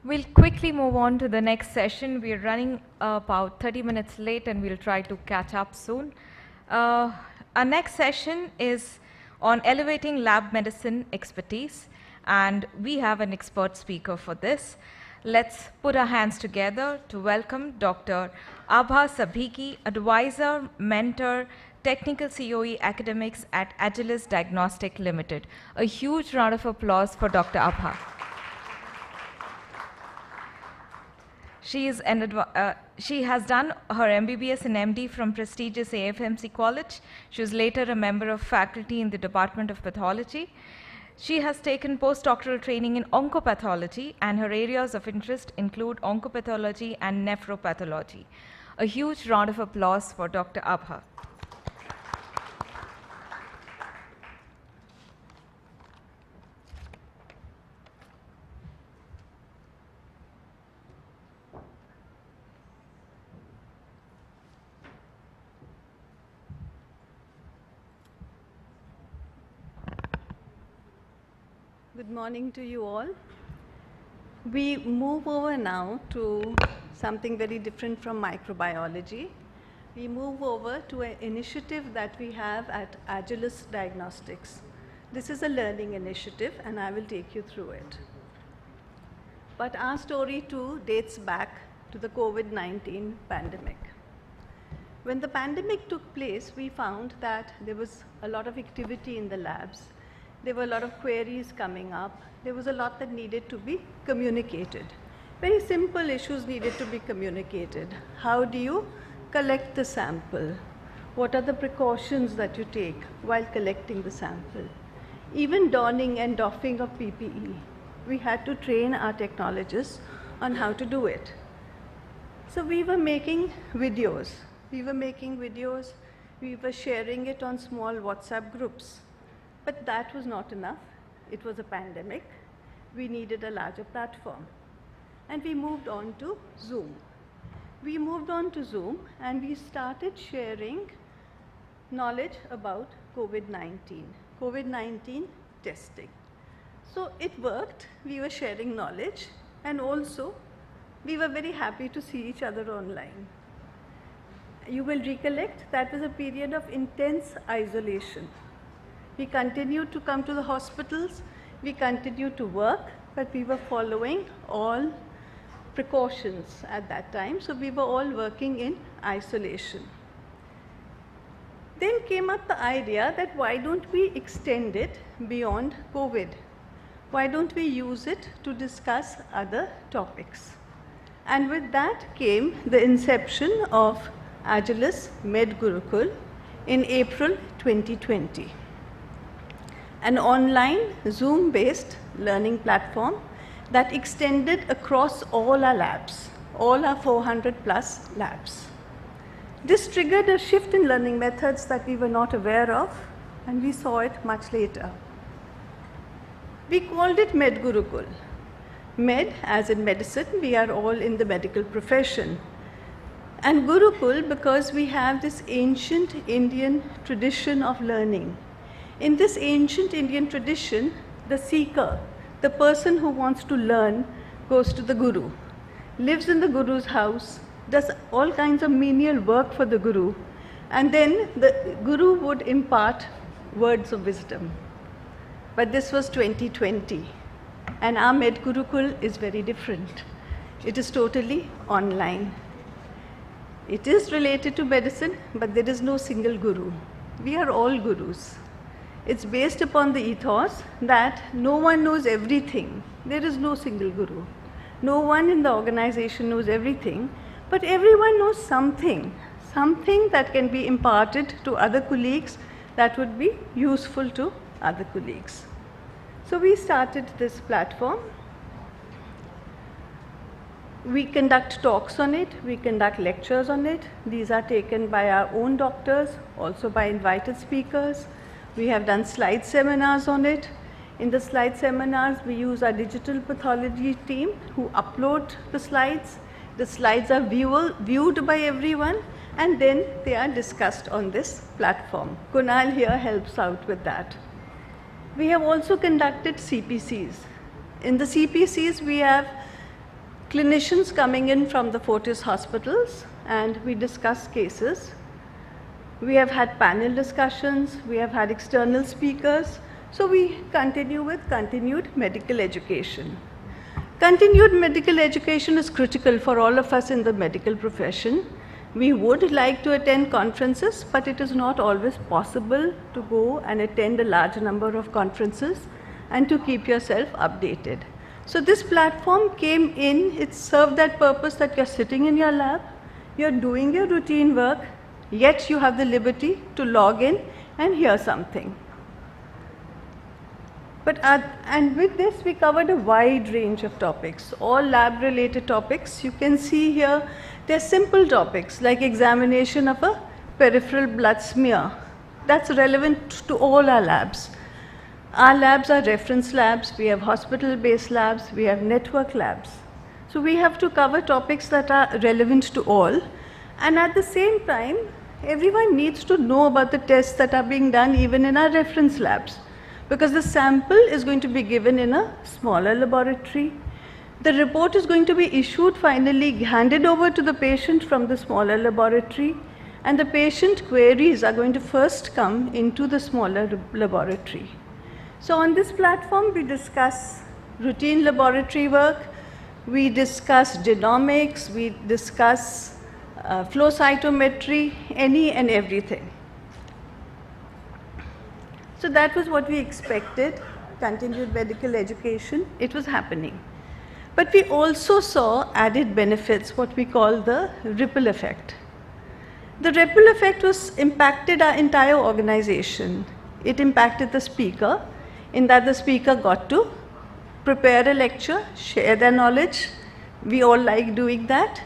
We'll quickly move on to the next session. We're running about 30 minutes late and we'll try to catch up soon. Our next session is on elevating lab medicine expertise, and we have an expert speaker for this. Let's put our hands together to welcome Dr. Abha Sabhiki, advisor, mentor, technical COE academics at Agilis Diagnostic Limited. A huge round of applause for Dr. Abha. She has done her MBBS and MD from prestigious AFMC College. She was later a member of faculty in the Department of Pathology. She has taken postdoctoral training in oncopathology, and her areas of interest include oncopathology and nephropathology. A huge round of applause for Dr. Abha.
Good morning to you all. We move over now to something very different from microbiology. We move over to an initiative that we have at Agilis Diagnostics. This is a learning initiative, and I will take you through it. But our story too dates back to the COVID-19 pandemic. When the pandemic took place, we found that there was a lot of activity in the labs. There were a lot of queries coming up. There was a lot that needed to be communicated. Very simple issues needed to be communicated. How do you collect the sample? What are the precautions that you take while collecting the sample? Even donning and doffing of PPE. We had to train our technologists on how to do it. So we were making videos. We were sharing it on small WhatsApp groups. But that was not enough. It was a pandemic. We needed a larger platform. And we moved on to Zoom. And we started sharing knowledge about COVID-19 testing. So it worked. We were sharing knowledge, and also we were very happy to see each other online. You will recollect that was a period of intense isolation. We continued to come to the hospitals, we continued to work, but we were following all precautions at that time. So we were all working in isolation. Then came up the idea that why don't we extend it beyond COVID? Why don't we use it to discuss other topics? And with that came the inception of Agilus Med Gurukul in April 2020, an online Zoom-based learning platform that extended across all our labs, all our 400 plus labs. This triggered a shift in learning methods that we were not aware of, and we saw it much later. We called it Med Gurukul. Med as in medicine, we are all in the medical profession. And Gurukul because we have this ancient Indian tradition of learning. In this ancient Indian tradition, the seeker, the person who wants to learn, goes to the Guru, lives in the Guru's house, does all kinds of menial work for the Guru, and then the Guru would impart words of wisdom. But this was 2020, and our Med Gurukul is very different. It is totally online. It is related to medicine, but there is no single Guru. We are all Gurus. It's based upon the ethos that no one knows everything. There is no single Guru. No one in the organization knows everything, but everyone knows something, something that can be imparted to other colleagues that would be useful to other colleagues. So we started this platform. We conduct talks on it, we conduct lectures on it. These are taken by our own doctors, also by invited speakers. We have done slide seminars on it. In the slide seminars, we use our digital pathology team who upload the slides. The slides are viewed by everyone, and then they are discussed on this platform. Kunal here helps out with that. We have also conducted CPCs. In the CPCs, we have clinicians coming in from the Fortis hospitals, and we discuss cases. We have had panel discussions, we have had external speakers, so we continue with continued medical education. Continued medical education is critical for all of us in the medical profession. We would like to attend conferences, but it is not always possible to go and attend a large number of conferences and to keep yourself updated. So this platform came in, it served that purpose that you're sitting in your lab, you're doing your routine work, yet you have the liberty to log in and hear something. And with this, we covered a wide range of topics, all lab-related topics. You can see here, they're simple topics like examination of a peripheral blood smear. That's relevant to all our labs. Our labs are reference labs, we have hospital-based labs, we have network labs. So we have to cover topics that are relevant to all. And at the same time, everyone needs to know about the tests that are being done even in our reference labs, because the sample is going to be given in a smaller laboratory. The report is going to be issued, finally handed over to the patient from the smaller laboratory, and the patient queries are going to first come into the smaller laboratory. So on this platform, we discuss routine laboratory work, we discuss genomics, we discuss flow cytometry, any and everything. So that was what we expected, continued medical education, it was happening. But we also saw added benefits, what we call the ripple effect. The ripple effect impacted our entire organization. It impacted the speaker, in that the speaker got to prepare a lecture, share their knowledge. We all like doing that.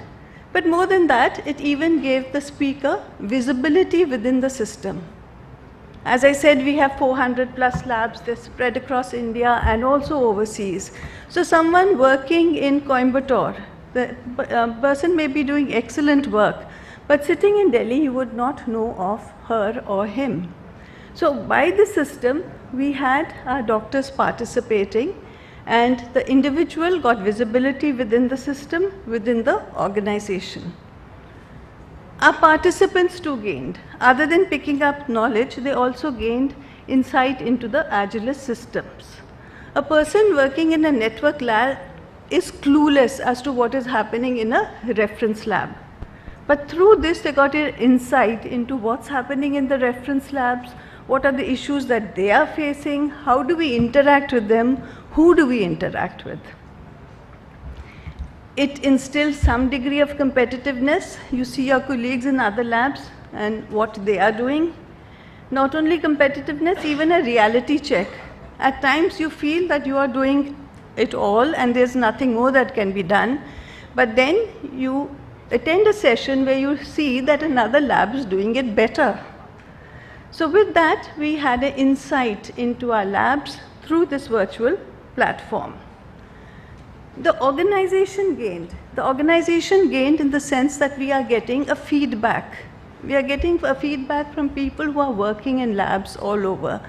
But more than that, it even gave the speaker visibility within the system. As I said, we have 400 plus labs, they're spread across India and also overseas. So someone working in Coimbatore, the person may be doing excellent work, but sitting in Delhi, you would not know of her or him. So by the system, we had our doctors participating, and the individual got visibility within the system, within the organization. Our participants too gained. Other than picking up knowledge, they also gained insight into the Agilus systems. A person working in a network lab is clueless as to what is happening in a reference lab. But through this, they got an insight into what's happening in the reference labs, what are the issues that they are facing, how do we interact with them, who do we interact with. It instills some degree of competitiveness. You see your colleagues in other labs and what they are doing. Not only competitiveness, even a reality check. At times you feel that you are doing it all and there's nothing more that can be done, but then you attend a session where you see that another lab is doing it better. So with that, we had an insight into our labs through this virtual platform. The organization gained. The organization gained in the sense that we are getting a feedback. We are getting a feedback from people who are working in labs all over.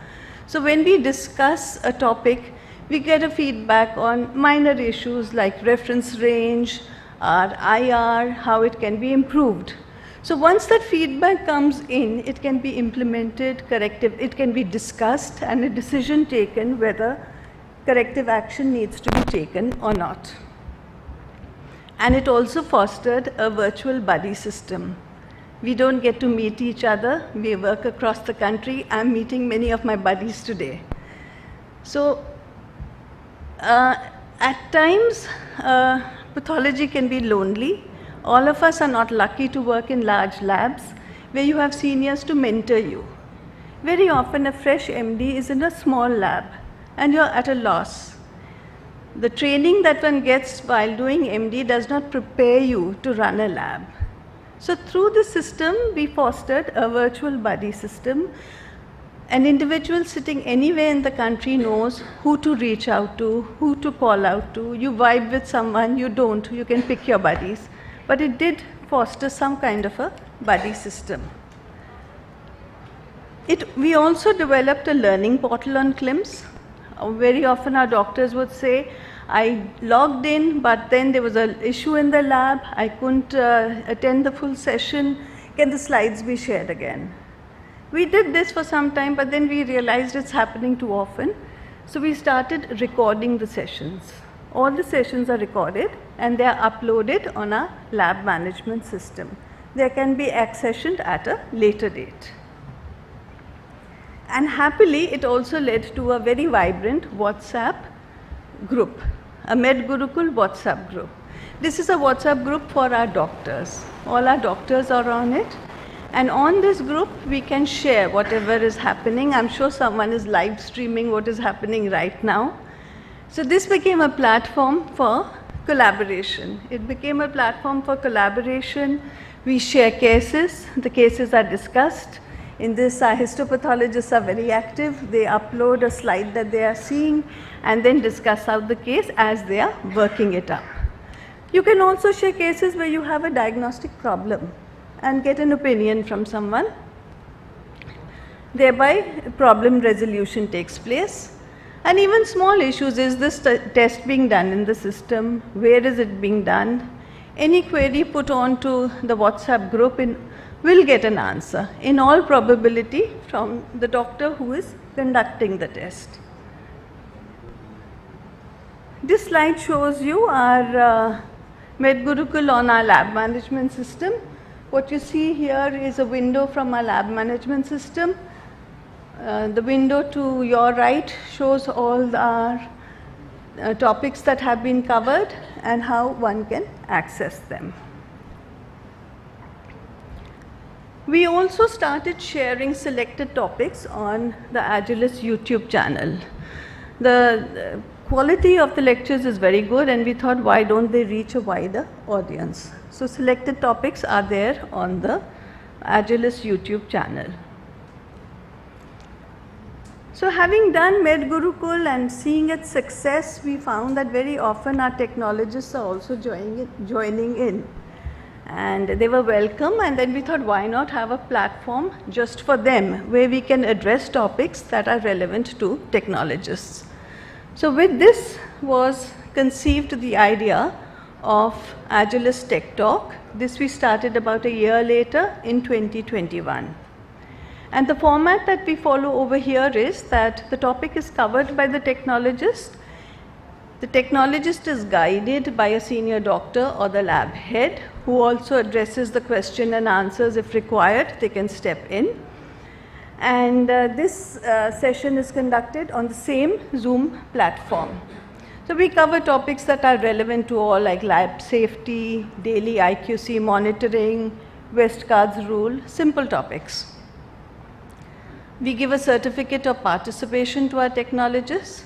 So when we discuss a topic, we get a feedback on minor issues like reference range, our IR, how it can be improved. So once that feedback comes in, it can be implemented, it can be discussed and a decision taken whether corrective action needs to be taken or not. And it also fostered a virtual buddy system. We don't get to meet each other. We work across the country. I'm meeting many of my buddies today. So at times, pathology can be lonely. All of us are not lucky to work in large labs where you have seniors to mentor you. Very often a fresh MD is in a small lab and you're at a loss. The training that one gets while doing MD does not prepare you to run a lab. So through the system, we fostered a virtual buddy system. An individual sitting anywhere in the country knows who to reach out to, who to call out to. You vibe with someone, you don't, you can pick your buddies. But it did foster some kind of a buddy system. We also developed a learning portal on CLIMS. Very often our doctors would say, I logged in, but then there was an issue in the lab. I couldn't attend the full session. Can the slides be shared again? We did this for some time, but then we realized it's happening too often. So we started recording the sessions. All the sessions are recorded and they are uploaded on our lab management system. They can be accessed at a later date. And happily, it also led to a very vibrant WhatsApp group, a Med Gurukul WhatsApp group. This is a WhatsApp group for our doctors. All our doctors are on it. And on this group, we can share whatever is happening. I'm sure someone is live streaming what is happening right now. So this became a platform for collaboration. It became a platform for collaboration. We share cases. The cases are discussed. In this, our histopathologists are very active. They upload a slide that they are seeing and then discuss out the case as they are working it up. You can also share cases where you have a diagnostic problem and get an opinion from someone. Thereby, problem resolution takes place. And even small issues, is this test being done in the system? Where is it being done? Any query put onto the WhatsApp group will get an answer, in all probability from the doctor who is conducting the test. This slide shows you our Med Gurukul on our lab management system. What you see here is a window from our lab management system. The window to your right shows all our topics that have been covered and how one can access them. We also started sharing selected topics on the Agilus YouTube channel. The quality of the lectures is very good and we thought, why don't they reach a wider audience? So selected topics are there on the Agilus YouTube channel. So having done Med Gurukul and seeing its success, we found that very often our technologists are also joining in. And they were welcome, and then we thought, why not have a platform just for them where we can address topics that are relevant to technologists. So with this was conceived the idea of Agilus Tech Talk. This we started about a year later in 2021. And the format that we follow over here is that the topic is covered by the technologist. The technologist is guided by a senior doctor or the lab head who also addresses the question and answers if required. They can step in. And this session is conducted on the same Zoom platform. So we cover topics that are relevant to all, like lab safety, daily IQC monitoring, Westcard's rule, simple topics. We give a certificate of participation to our technologists.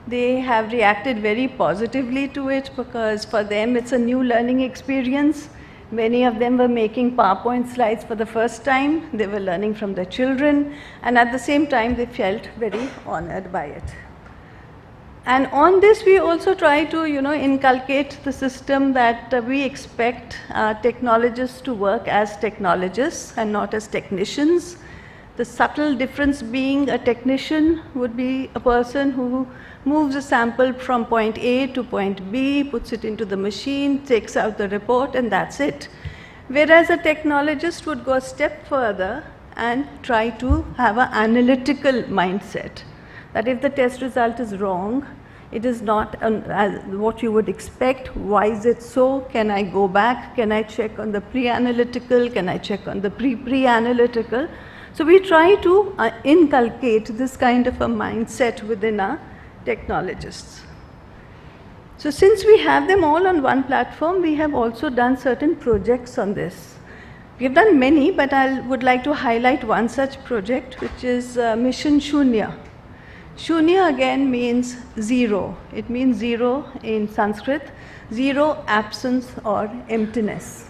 They have reacted very positively to it because for them it's a new learning experience. Many of them were making PowerPoint slides for the first time. They were learning from their children, and at the same time they felt very honored by it. And on this we also try to inculcate the system that we expect technologists to work as technologists and not as technicians. The subtle difference being a technician would be a person who moves a sample from point A to point B, puts it into the machine, takes out the report, and that's it. Whereas a technologist would go a step further and try to have an analytical mindset. That if the test result is wrong, it is not what you would expect. Why is it so? Can I go back? Can I check on the pre-analytical? Can I check on the pre-analytical? So we try to inculcate this kind of a mindset within our technologists. So since we have them all on one platform, we have also done certain projects on this. We have done many, but I would like to highlight one such project, which is Mission Shunya. Shunya again means zero. It means zero in Sanskrit, zero, absence or emptiness.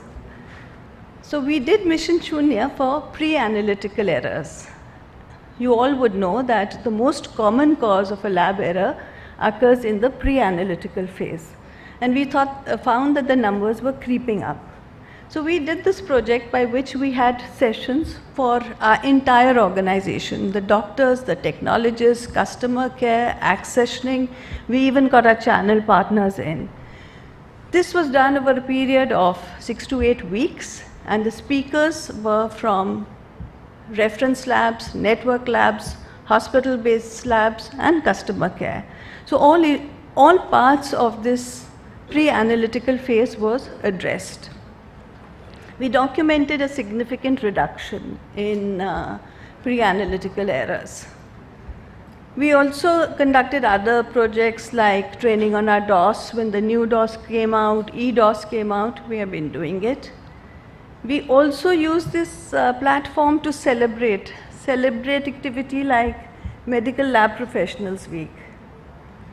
So we did Mission Shunya for pre-analytical errors. You all would know that the most common cause of a lab error occurs in the pre-analytical phase. And we found that the numbers were creeping up. So we did this project by which we had sessions for our entire organization, the doctors, the technologists, customer care, accessioning. We even got our channel partners in. This was done over a period of 6 to 8 weeks, and the speakers were from reference labs, network labs, hospital-based labs, and customer care. So all parts of this pre-analytical phase was addressed. We documented a significant reduction in pre-analytical errors. We also conducted other projects like training on our DOS. When the new DOS came out, eDOS came out, we have been doing it. We also use this platform to celebrate activity like Medical Lab Professionals Week.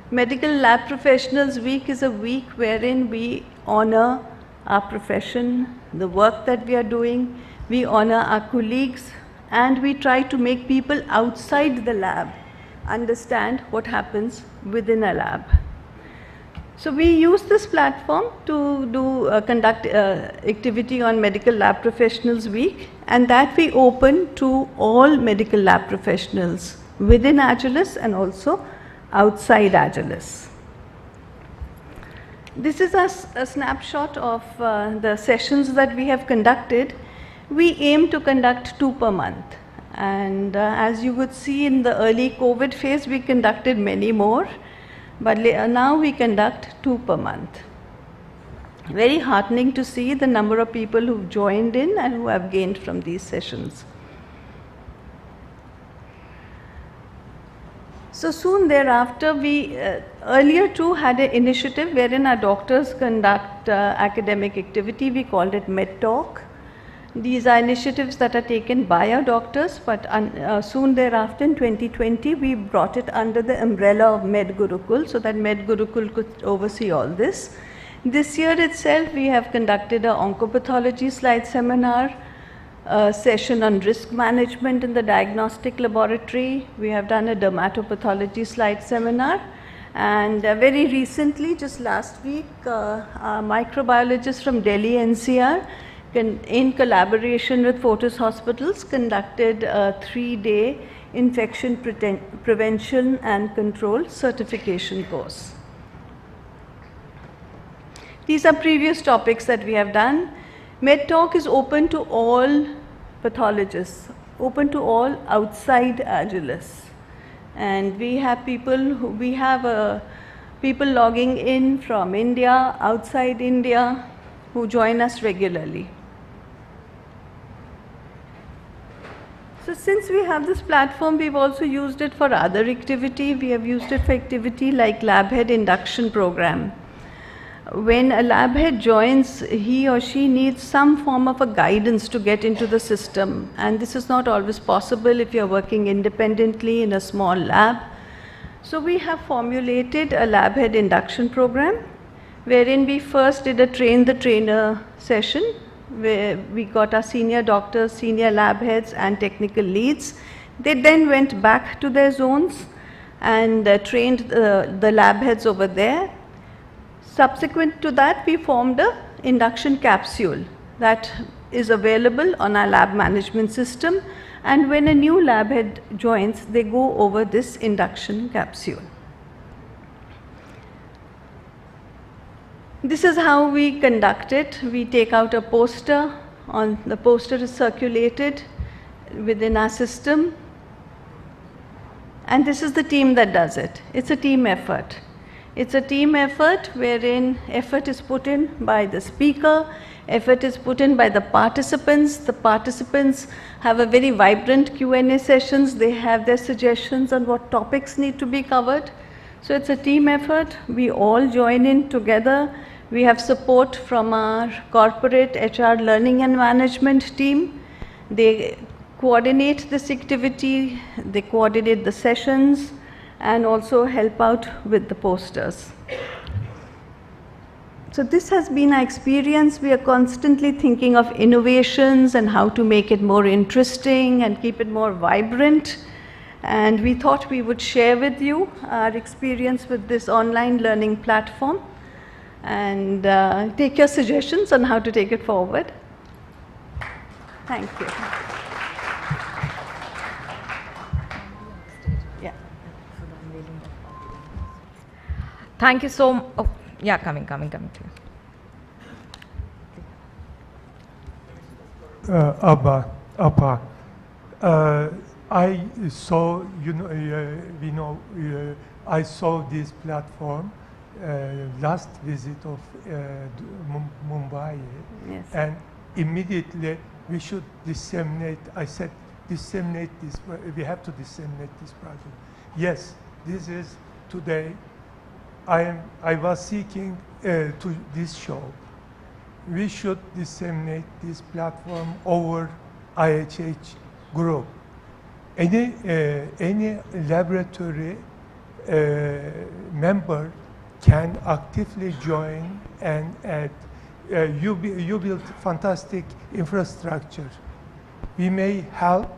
Medical Lab Professionals Week is a week wherein we honor our profession, the work that we are doing, we honor our colleagues, and we try to make people outside the lab understand what happens within a lab. So we use this platform to conduct activity on Medical Lab Professionals Week, and that we open to all medical lab professionals within Agilus and also outside Agilus. This is a snapshot of the sessions that we have conducted. We aim to conduct 2 per month. And as you would see in the early COVID phase, we conducted many more. But now we conduct 2 per month. Very heartening to see the number of people who've joined in and who have gained from these sessions. So soon thereafter, we earlier too had an initiative wherein our doctors conduct academic activity. We called it MedTalk. These are initiatives that are taken by our doctors, but soon thereafter in 2020, we brought it under the umbrella of MedGurukul so that MedGurukul could oversee all this. This year itself, we have conducted an oncopathology slide seminar, a session on risk management in the diagnostic laboratory. We have done a dermatopathology slide seminar. And very recently, just last week, a microbiologist from Delhi NCR in collaboration with Fortis Hospitals conducted a 3-day infection prevention and control certification course. These are previous topics that we have done. MedTalk is open to all pathologists, open to all outside Agilus. And we have people, we have a people logging in from India, outside India, who join us regularly. So since we have this platform, we've also used it for other activity. We have used it for activity like lab head induction program. When a lab head joins, he or she needs some form of a guidance to get into the system. And this is not always possible if you're working independently in a small lab. So we have formulated a lab head induction program, wherein we first did a train the trainer session, where we got our senior doctors, senior lab heads and technical leads. They then went back to their zones and trained the lab heads over there. Subsequent to that, we formed an induction capsule that is available on our lab management system, and when a new lab head joins, they go over this induction capsule. This is how we conduct it. We take out a poster. The poster is circulated within our system. And this is the team that does it. It's a team effort. It's a team effort wherein effort is put in by the speaker, effort is put in by the participants. The participants have a very vibrant Q&A sessions. They have their suggestions on what topics need to be covered. So it's a team effort. We all join in together. We have support from our corporate HR learning and management team. They coordinate this activity, they coordinate the sessions, and also help out with the posters. So this has been our experience. We are constantly thinking of innovations and how to make it more interesting and keep it more vibrant. And we thought we would share with you our experience with this online learning platform and take your suggestions on how to take it forward. Thank you. Yeah.
Thank you so much. Oh, yeah, coming to you.
Abha, I saw, I saw this platform last visit of Mumbai,
Yes.
and immediately we should disseminate. I said, disseminate this. We have to disseminate this project. Yes, this is today. I was seeking to this show. We should disseminate this platform over IHH group. Any laboratory member can actively join and add. You build fantastic infrastructure. We may help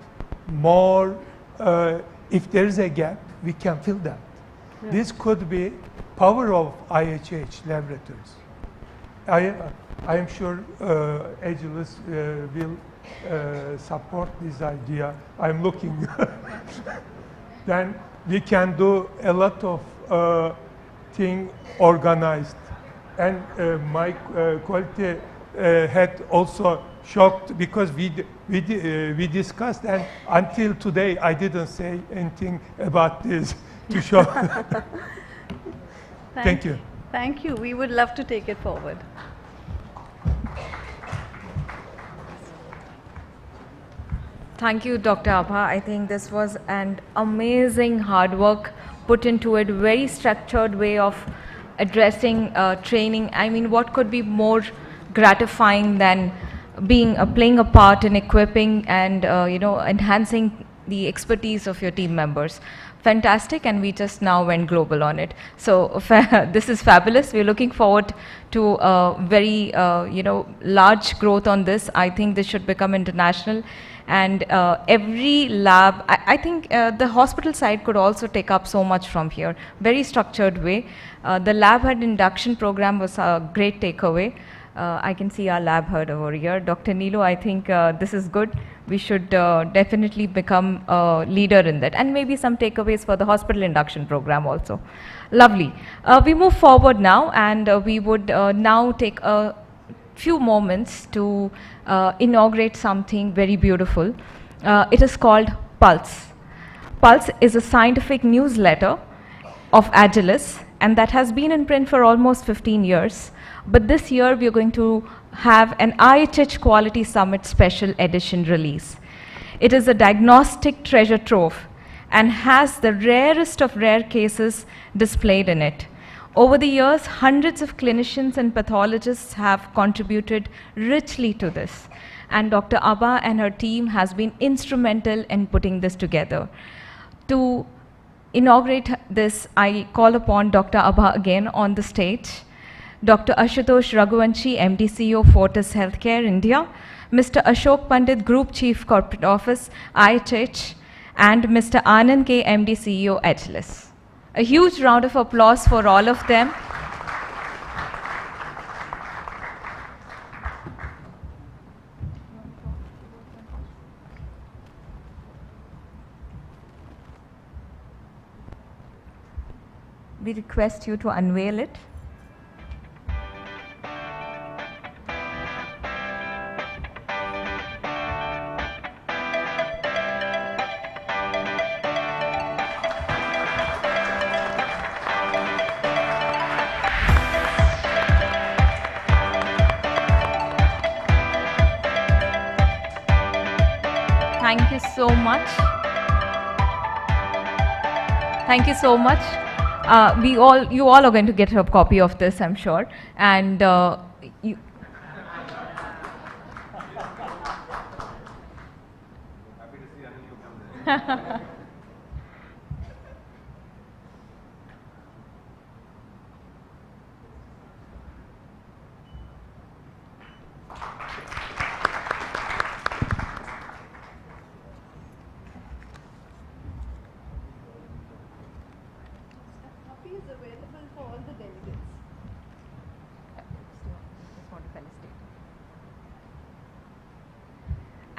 more. If there is a gap, we can fill that. Yeah. This could be power of IHH laboratories. I am sure Agilis will support this idea. I'm looking. Then we can do a lot of thing organized. And my quality had also shocked because we discussed, and until today I didn't say anything about this to show. Thank you.
Thank you. We would love to take it forward.
Thank you, Dr. Abha. I think this was an amazing hard work put into it, very structured way of addressing training. I mean, what could be more gratifying than playing a part in equipping and enhancing the expertise of your team members. Fantastic, and we just now went global on it. So this is fabulous. We're looking forward to very large growth on this. I think this should become international, and every lab, I think the hospital side could also take up so much from here. Very structured way. The lab head induction program was a great takeaway. I can see our lab head over here. Dr. Neelu, I think this is good. We should definitely become a leader in that, and maybe some takeaways for the hospital induction program also. Lovely. We move forward now, and we would now take a few moments to inaugurate something very beautiful. It is called Pulse. Pulse is a scientific newsletter of Agilis, and that has been in print for almost 15 years. But this year, we are going to have an IHH Quality Summit Special Edition release. It is a diagnostic treasure trove and has the rarest of rare cases displayed in it. Over the years, hundreds of clinicians and pathologists have contributed richly to this. And Dr. Abha and her team has been instrumental in putting this together. To inaugurate this, I call upon Dr. Abha again on the stage. Dr. Ashutosh Raghuvanshi, MD CEO, Fortis Healthcare, India. Mr. Ashok Pandit, Group Chief Corporate Office, IHH. And Mr. Anand K, MD CEO, Agilis. A huge round of applause for all of them. We request you to unveil it. Thank you so much. Thank you so much. You all are going to get a copy of this, I'm sure. And you.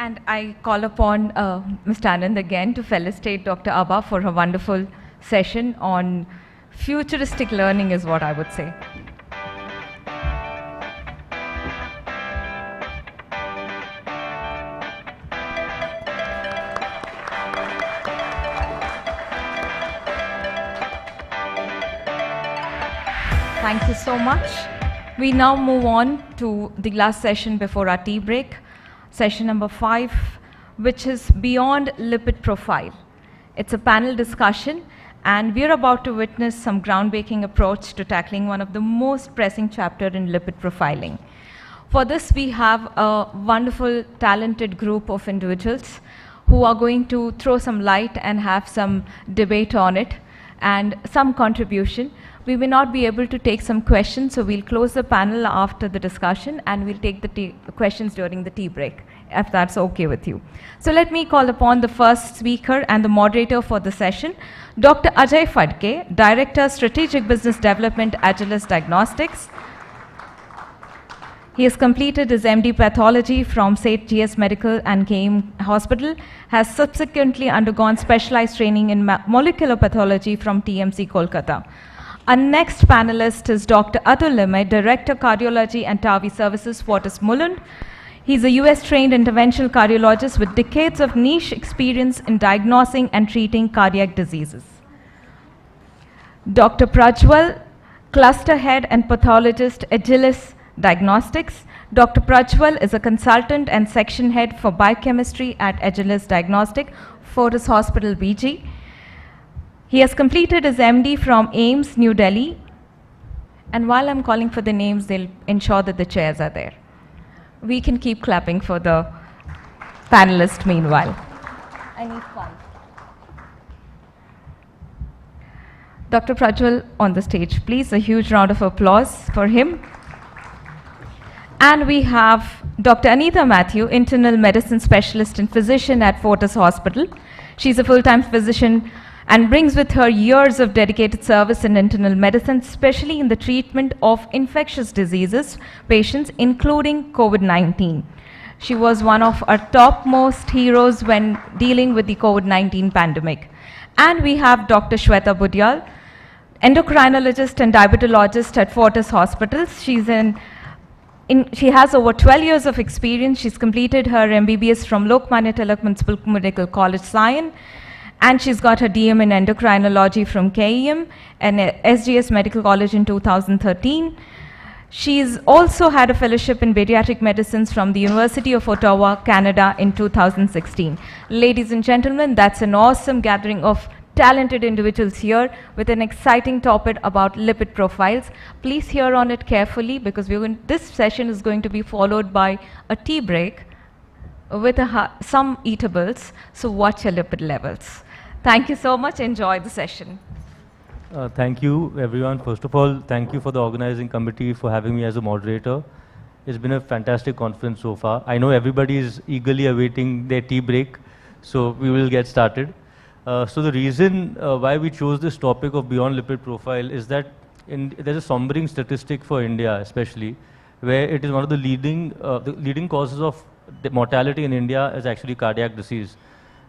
And I call upon Mr. Anand again to felicitate Dr. Abha for her wonderful session on futuristic learning is what I would say. Thank you so much. We now move on to the last session before our tea break. Session number 5, which is Beyond Lipid Profile. It's a panel discussion, and we're about to witness some groundbreaking approach to tackling one of the most pressing chapters in lipid profiling. For this, we have a wonderful, talented group of individuals who are going to throw some light and have some debate on it and some contribution. We may not be able to take some questions, so we'll close the panel after the discussion and we'll take the questions during the tea break, if that's okay with you. So let me call upon the first speaker and the moderator for the session, Dr. Ajay Phadke, Director, Strategic Business Development, Agilis Diagnostics. He has completed his MD Pathology from St. GS Medical and KM Hospital, has subsequently undergone specialized training in molecular pathology from TMC Kolkata. Our next panelist is Dr. Atul Limay, Director, Cardiology and TAVI Services, Fortis Mulund. He's a US-trained interventional cardiologist with decades of niche experience in diagnosing and treating cardiac diseases. Dr. Prajwal, Cluster Head and Pathologist, Agilis Diagnostics. Dr. Prajwal is a consultant and section head for biochemistry at Agilis Diagnostic, Fortis Hospital, BG. He has completed his MD from AIMS, New Delhi. And while I'm calling for the names, they'll ensure that the chairs are there. We can keep clapping for the panelists meanwhile. I need 5. Dr. Prajwal on the stage, please. A huge round of applause for him. And we have Dr. Anita Matthew, internal medicine specialist and physician at Fortis Hospital. She's a full-time physician and brings with her years of dedicated service in internal medicine, especially in the treatment of infectious diseases patients, including COVID-19. She was one of our topmost heroes when dealing with the COVID-19 pandemic. And we have Dr. Shweta Budyal, endocrinologist and diabetologist at Fortis Hospitals. She has over 12 years of experience. She's completed her MBBS from Lokmanya Tilak Municipal Medical College, Sion, And she's got her DM in endocrinology from KEM and SGS Medical College in 2013. She's also had a fellowship in pediatric medicines from the University of Ottawa, Canada in 2016. Ladies and gentlemen, that's an awesome gathering of talented individuals here with an exciting topic about lipid profiles. Please hear on it carefully because this session is going to be followed by a tea break with some eatables, so watch your lipid levels. Thank you so much. Enjoy the session.
Thank you, everyone. First of all, thank you for the organizing committee for having me as a moderator. It's been a fantastic conference so far. I know everybody is eagerly awaiting their tea break, so we will get started. So the reason why we chose this topic of beyond lipid profile is that there's a sombering statistic for India, especially, where it is one of the leading causes of mortality in India is actually cardiac disease.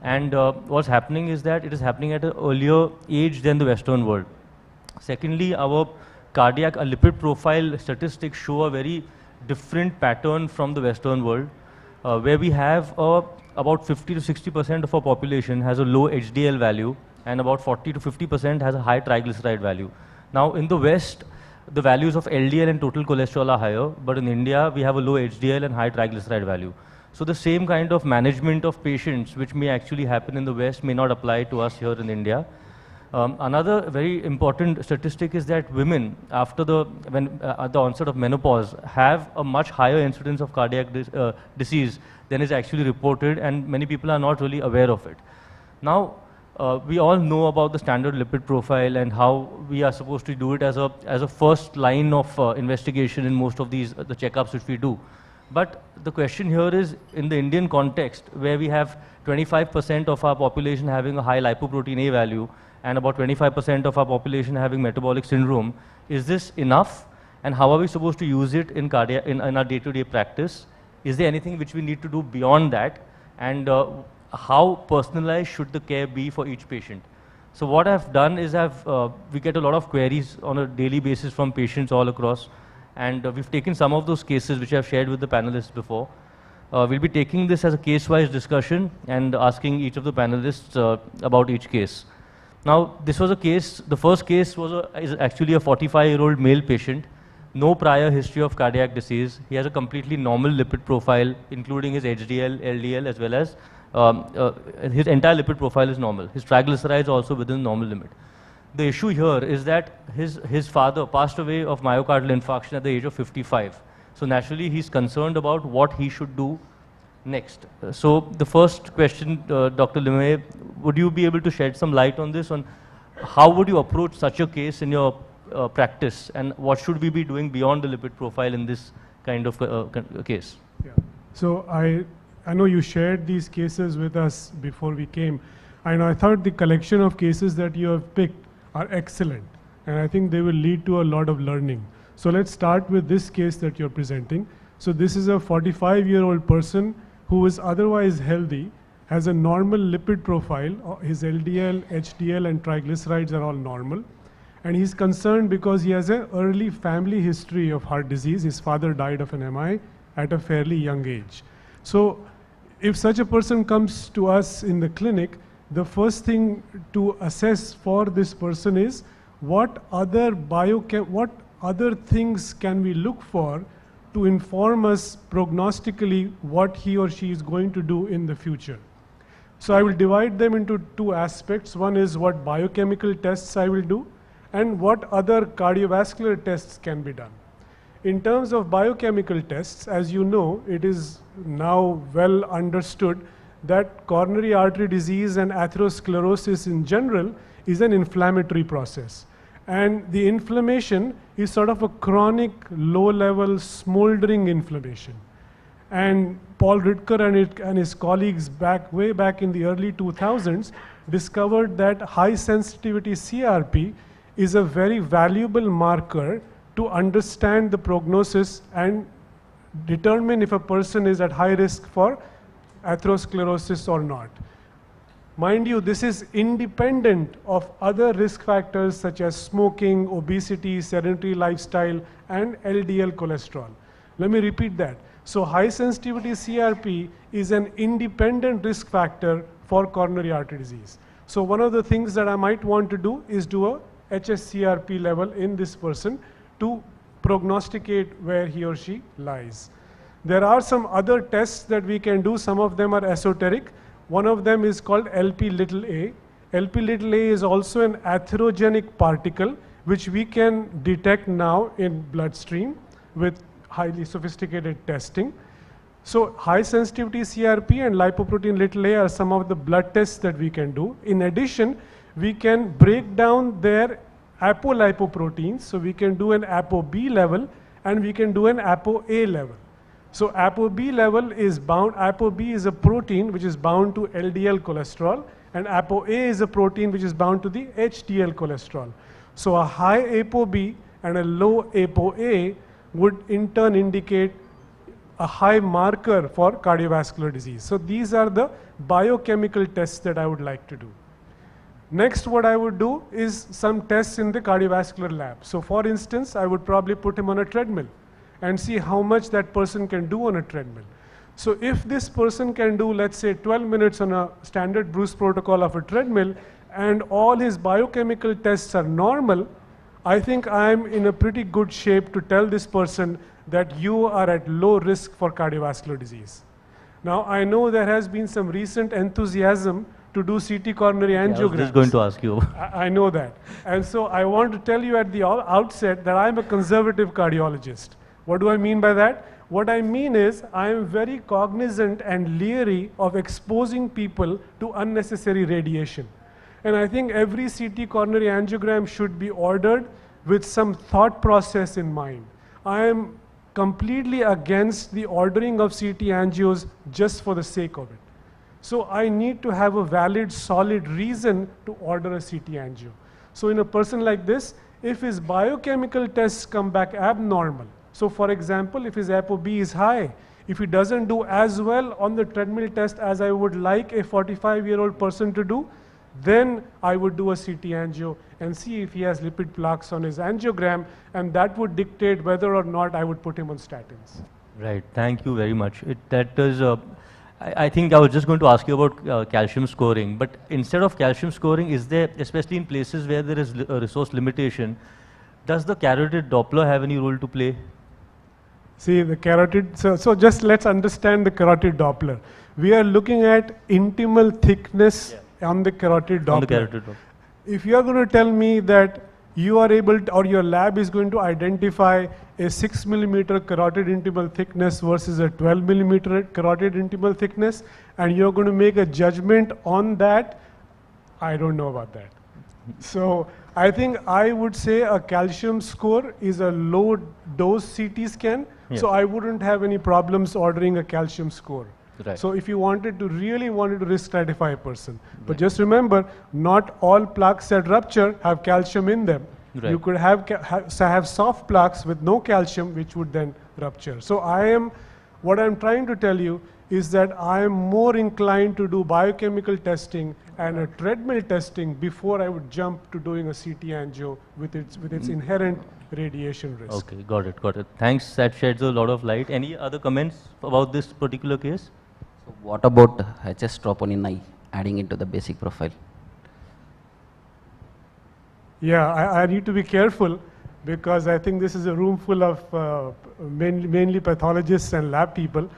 And what's happening is that it is happening at an earlier age than the Western world. Secondly, our cardiac lipid profile statistics show a very different pattern from the Western world, where we have about 50 to 60% of our population has a low HDL value, and about 40 to 50% has a high triglyceride value. Now, in the West, the values of LDL and total cholesterol are higher, but in India, we have a low HDL and high triglyceride value. So the same kind of management of patients, which may actually happen in the West, may not apply to us here in India. Another very important statistic is that women, after at the onset of menopause, have a much higher incidence of cardiac disease than is actually reported, and many people are not really aware of it. Now, we all know about the standard lipid profile and how we are supposed to do it as a first line of investigation in most of the checkups which we do. But the question here is, in the Indian context, where we have 25% of our population having a high lipoprotein A value and about 25% of our population having metabolic syndrome, is this enough? And how are we supposed to use it in our day-to-day practice? Is there anything which we need to do beyond that? And how personalized should the care be for each patient? So what I've done is we get a lot of queries on a daily basis from patients all across. And we've taken some of those cases which I've shared with the panelists before. We'll be taking this as a case-wise discussion and asking each of the panelists about each case. Now, this was a case, the first case is actually a 45-year-old male patient, no prior history of cardiac disease. He has a completely normal lipid profile, including his HDL, LDL, as well as his entire lipid profile is normal. His triglycerides are also within the normal limit. The issue here is that his father passed away of myocardial infarction at the age of 55. So naturally, he's concerned about what he should do next. So the first question, Dr. Limay, would you be able to shed some light on this, on how would you approach such a case in your practice, and what should we be doing beyond the lipid profile in this kind of case?
Yeah. So I know you shared these cases with us before we came, and I thought the collection of cases that you have picked are excellent, and I think they will lead to a lot of learning. So let's start with this case that you're presenting. So this is a 45-year-old person who is otherwise healthy, has a normal lipid profile. His LDL, HDL, and triglycerides are all normal. And he's concerned because he has an early family history of heart disease. His father died of an MI at a fairly young age. So if such a person comes to us in the clinic, the first thing to assess for this person is what other things can we look for to inform us prognostically what he or she is going to do in the future. So I will divide them into two aspects. One is what biochemical tests I will do, and what other cardiovascular tests can be done. In terms of biochemical tests, as you know, it is now well understood that coronary artery disease and atherosclerosis in general is an inflammatory process. And the inflammation is sort of a chronic, low-level, smoldering inflammation. And Paul Ridker and his colleagues way back in the early 2000s discovered that high-sensitivity CRP is a very valuable marker to understand the prognosis and determine if a person is at high risk for atherosclerosis or not. Mind you, this is independent of other risk factors such as smoking, obesity, sedentary lifestyle, and LDL cholesterol. Let me repeat that. So high sensitivity CRP is an independent risk factor for coronary artery disease. So one of the things that I might want to do is do a HSCRP level in this person to prognosticate where he or she lies. There are some other tests that we can do. Some of them are esoteric. One of them is called LP little a. LP little a is also an atherogenic particle which we can detect now in bloodstream with highly sophisticated testing. So high sensitivity CRP and lipoprotein little a are some of the blood tests that we can do. In addition, we can break down their apolipoproteins. So we can do an ApoB level and we can do an ApoA level. So ApoB level is bound, ApoB is a protein which is bound to LDL cholesterol, and ApoA is a protein which is bound to the HDL cholesterol. So a high ApoB and a low ApoA would in turn indicate a high marker for cardiovascular disease. So these are the biochemical tests that I would like to do. Next, what I would do is some tests in the cardiovascular lab. So for instance, I would probably put him on a treadmill and see how much that person can do on a treadmill. So if this person can do, let's say, 12 minutes on a standard Bruce protocol of a treadmill, and all his biochemical tests are normal, I think I'm in a pretty good shape to tell this person that you are at low risk for cardiovascular disease. Now, I know there has been some recent enthusiasm to do CT coronary angiograms.
I was just going to ask you.
I know that. And so I want to tell you at the outset that I'm a conservative cardiologist. What do I mean by that? What I mean is I am very cognizant and leery of exposing people to unnecessary radiation. And I think every CT coronary angiogram should be ordered with some thought process in mind. I am completely against the ordering of CT angios just for the sake of it. So I need to have a valid, solid reason to order a CT angio. So in a person like this, if his biochemical tests come back abnormal, so for example, if his ApoB is high, if he doesn't do as well on the treadmill test as I would like a 45-year-old person to do, then I would do a CT angio and see if he has lipid plaques on his angiogram, and that would dictate whether or not I would put him on statins.
Right, thank you very much. I think I was just going to ask you about calcium scoring, but instead of calcium scoring, is there, especially in places where there is a resource limitation, does the carotid Doppler have any role to play?
See, the carotid, so just let's understand the carotid Doppler. We are looking at intimal thickness on the carotid Doppler.
On the carotid Doppler.
If you are going to tell me that you are able to, or your lab is going to identify a 6 millimeter carotid intimal thickness versus a 12 millimeter carotid intimal thickness, and you're going to make a judgment on that, I don't know about that. So I think I would say a calcium score is a low dose CT scan. So I wouldn't have any problems ordering a calcium score.
Right.
So if you really wanted to risk stratify a person. But just remember, not all plaques that rupture have calcium in them.
Right.
You could have soft plaques with no calcium, which would then rupture. So what I'm trying to tell you is that I am more inclined to do biochemical testing and a treadmill testing before I would jump to doing a CT angio with its inherent radiation risk.
Okay, got it. Thanks, that sheds a lot of light. Any other comments about this particular case?
So what about HS troponin I adding into the basic profile?
Yeah, I need to be careful because I think this is a room full of mainly pathologists and lab people.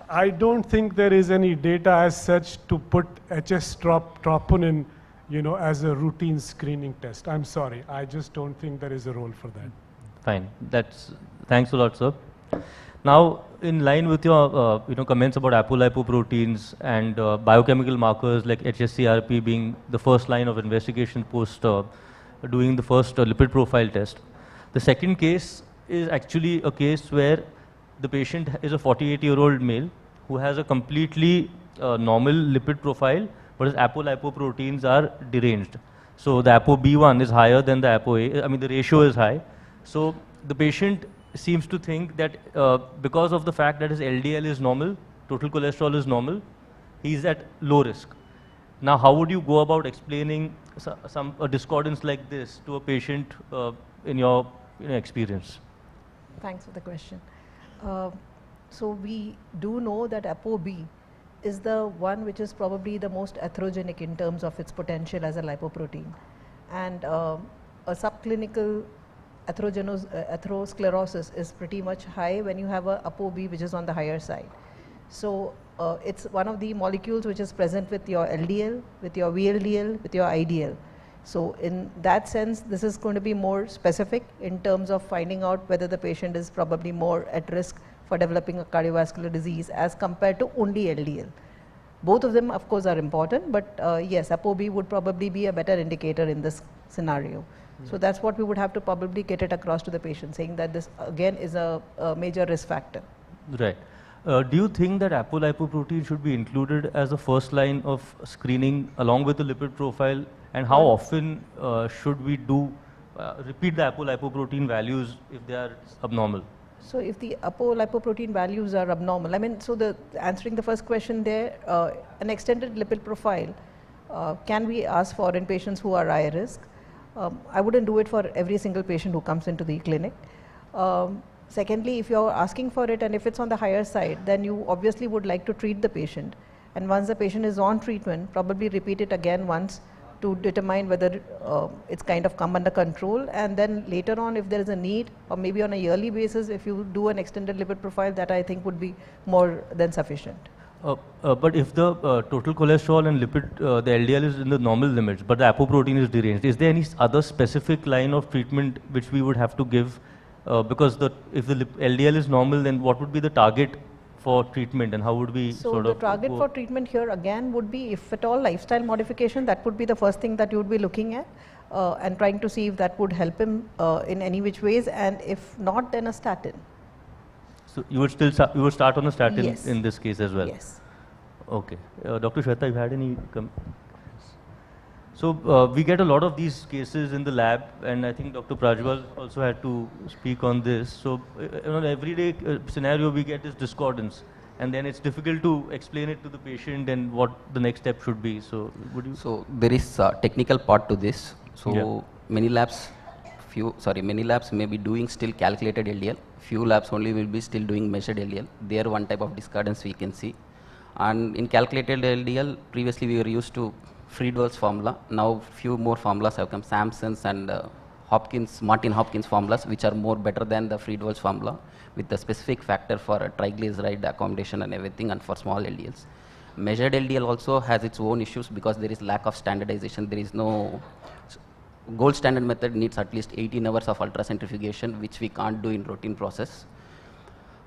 I don't think there is any data as such to put HS troponin, as a routine screening test. I'm sorry, I just don't think there is a role for that.
Fine, thanks a lot, sir. Now, in line with your comments about apolipoproteins and biochemical markers like HSCRP being the first line of investigation post doing the first lipid profile test, the second case is actually a case where the patient is a 48-year-old male who has a completely normal lipid profile, but his apolipoproteins are deranged. So the ApoB1 is higher than the ApoA, I mean the ratio is high. So the patient seems to think that because of the fact that his LDL is normal, total cholesterol is normal, he is at low risk. Now how would you go about explaining a discordance like this to a patient in your experience?
Thanks for the question. So we do know that ApoB is the one which is probably the most atherogenic in terms of its potential as a lipoprotein. And a subclinical atherosclerosis is pretty much high when you have a ApoB which is on the higher side. So it's one of the molecules which is present with your LDL, with your VLDL, with your IDL. So in that sense, this is going to be more specific in terms of finding out whether the patient is probably more at risk for developing a cardiovascular disease as compared to only LDL. Both of them of course are important, but yes, ApoB would probably be a better indicator in this scenario. So that's what we would have to probably get it across to the patient, saying that this again is a major risk factor.
Right. Do you think that apolipoprotein should be included as a first line of screening along with the lipid profile, and how often should we do repeat the apolipoprotein values if they are abnormal?
So if the apolipoprotein values are abnormal, I mean, so answering the first question there, an extended lipid profile can be asked for in patients who are high risk. I wouldn't do it for every single patient who comes into the clinic. Secondly, if you're asking for it and if it's on the higher side, then you obviously would like to treat the patient. And once the patient is on treatment, probably repeat it again once to determine whether it's kind of come under control. And then later on, if there is a need, or maybe on a yearly basis, if you do an extended lipid profile, that I think would be more than sufficient.
But if the total cholesterol and lipid, the LDL is in the normal limits, but the apoprotein is deranged, is there any other specific line of treatment which we would have to give? Because if the LDL is normal, then what would be the target for treatment, and how would we sort of...
So the target for treatment here again would be, if at all, lifestyle modification. That would be the first thing that you would be looking at and trying to see if that would help him in any which ways, and if not, then a statin.
So you would still you would start on a statin
Yes.
in this case as well?
Yes.
Okay. Dr. Shweta, you had any... So we get a lot of these cases in the lab, and I think Dr. Prajwal also had to speak on this. So in an everyday scenario, we get this discordance, and then it's difficult to explain it to the patient and what the next step should be. So would you?
So there is a technical part to this. So many labs may be doing still calculated LDL. Few labs only will be still doing measured LDL. There one type of discordance we can see. And in calculated LDL, previously we were used to Friedwald's formula. Now few more formulas have come, Sampson's and Martin Hopkins formulas, which are more better than the Friedwald's formula, with the specific factor for triglyceride accommodation and everything, and for small LDLs. Measured LDL also has its own issues because there is lack of standardization. There is no gold standard method needs at least 18 hours of ultracentrifugation, which we can't do in routine process.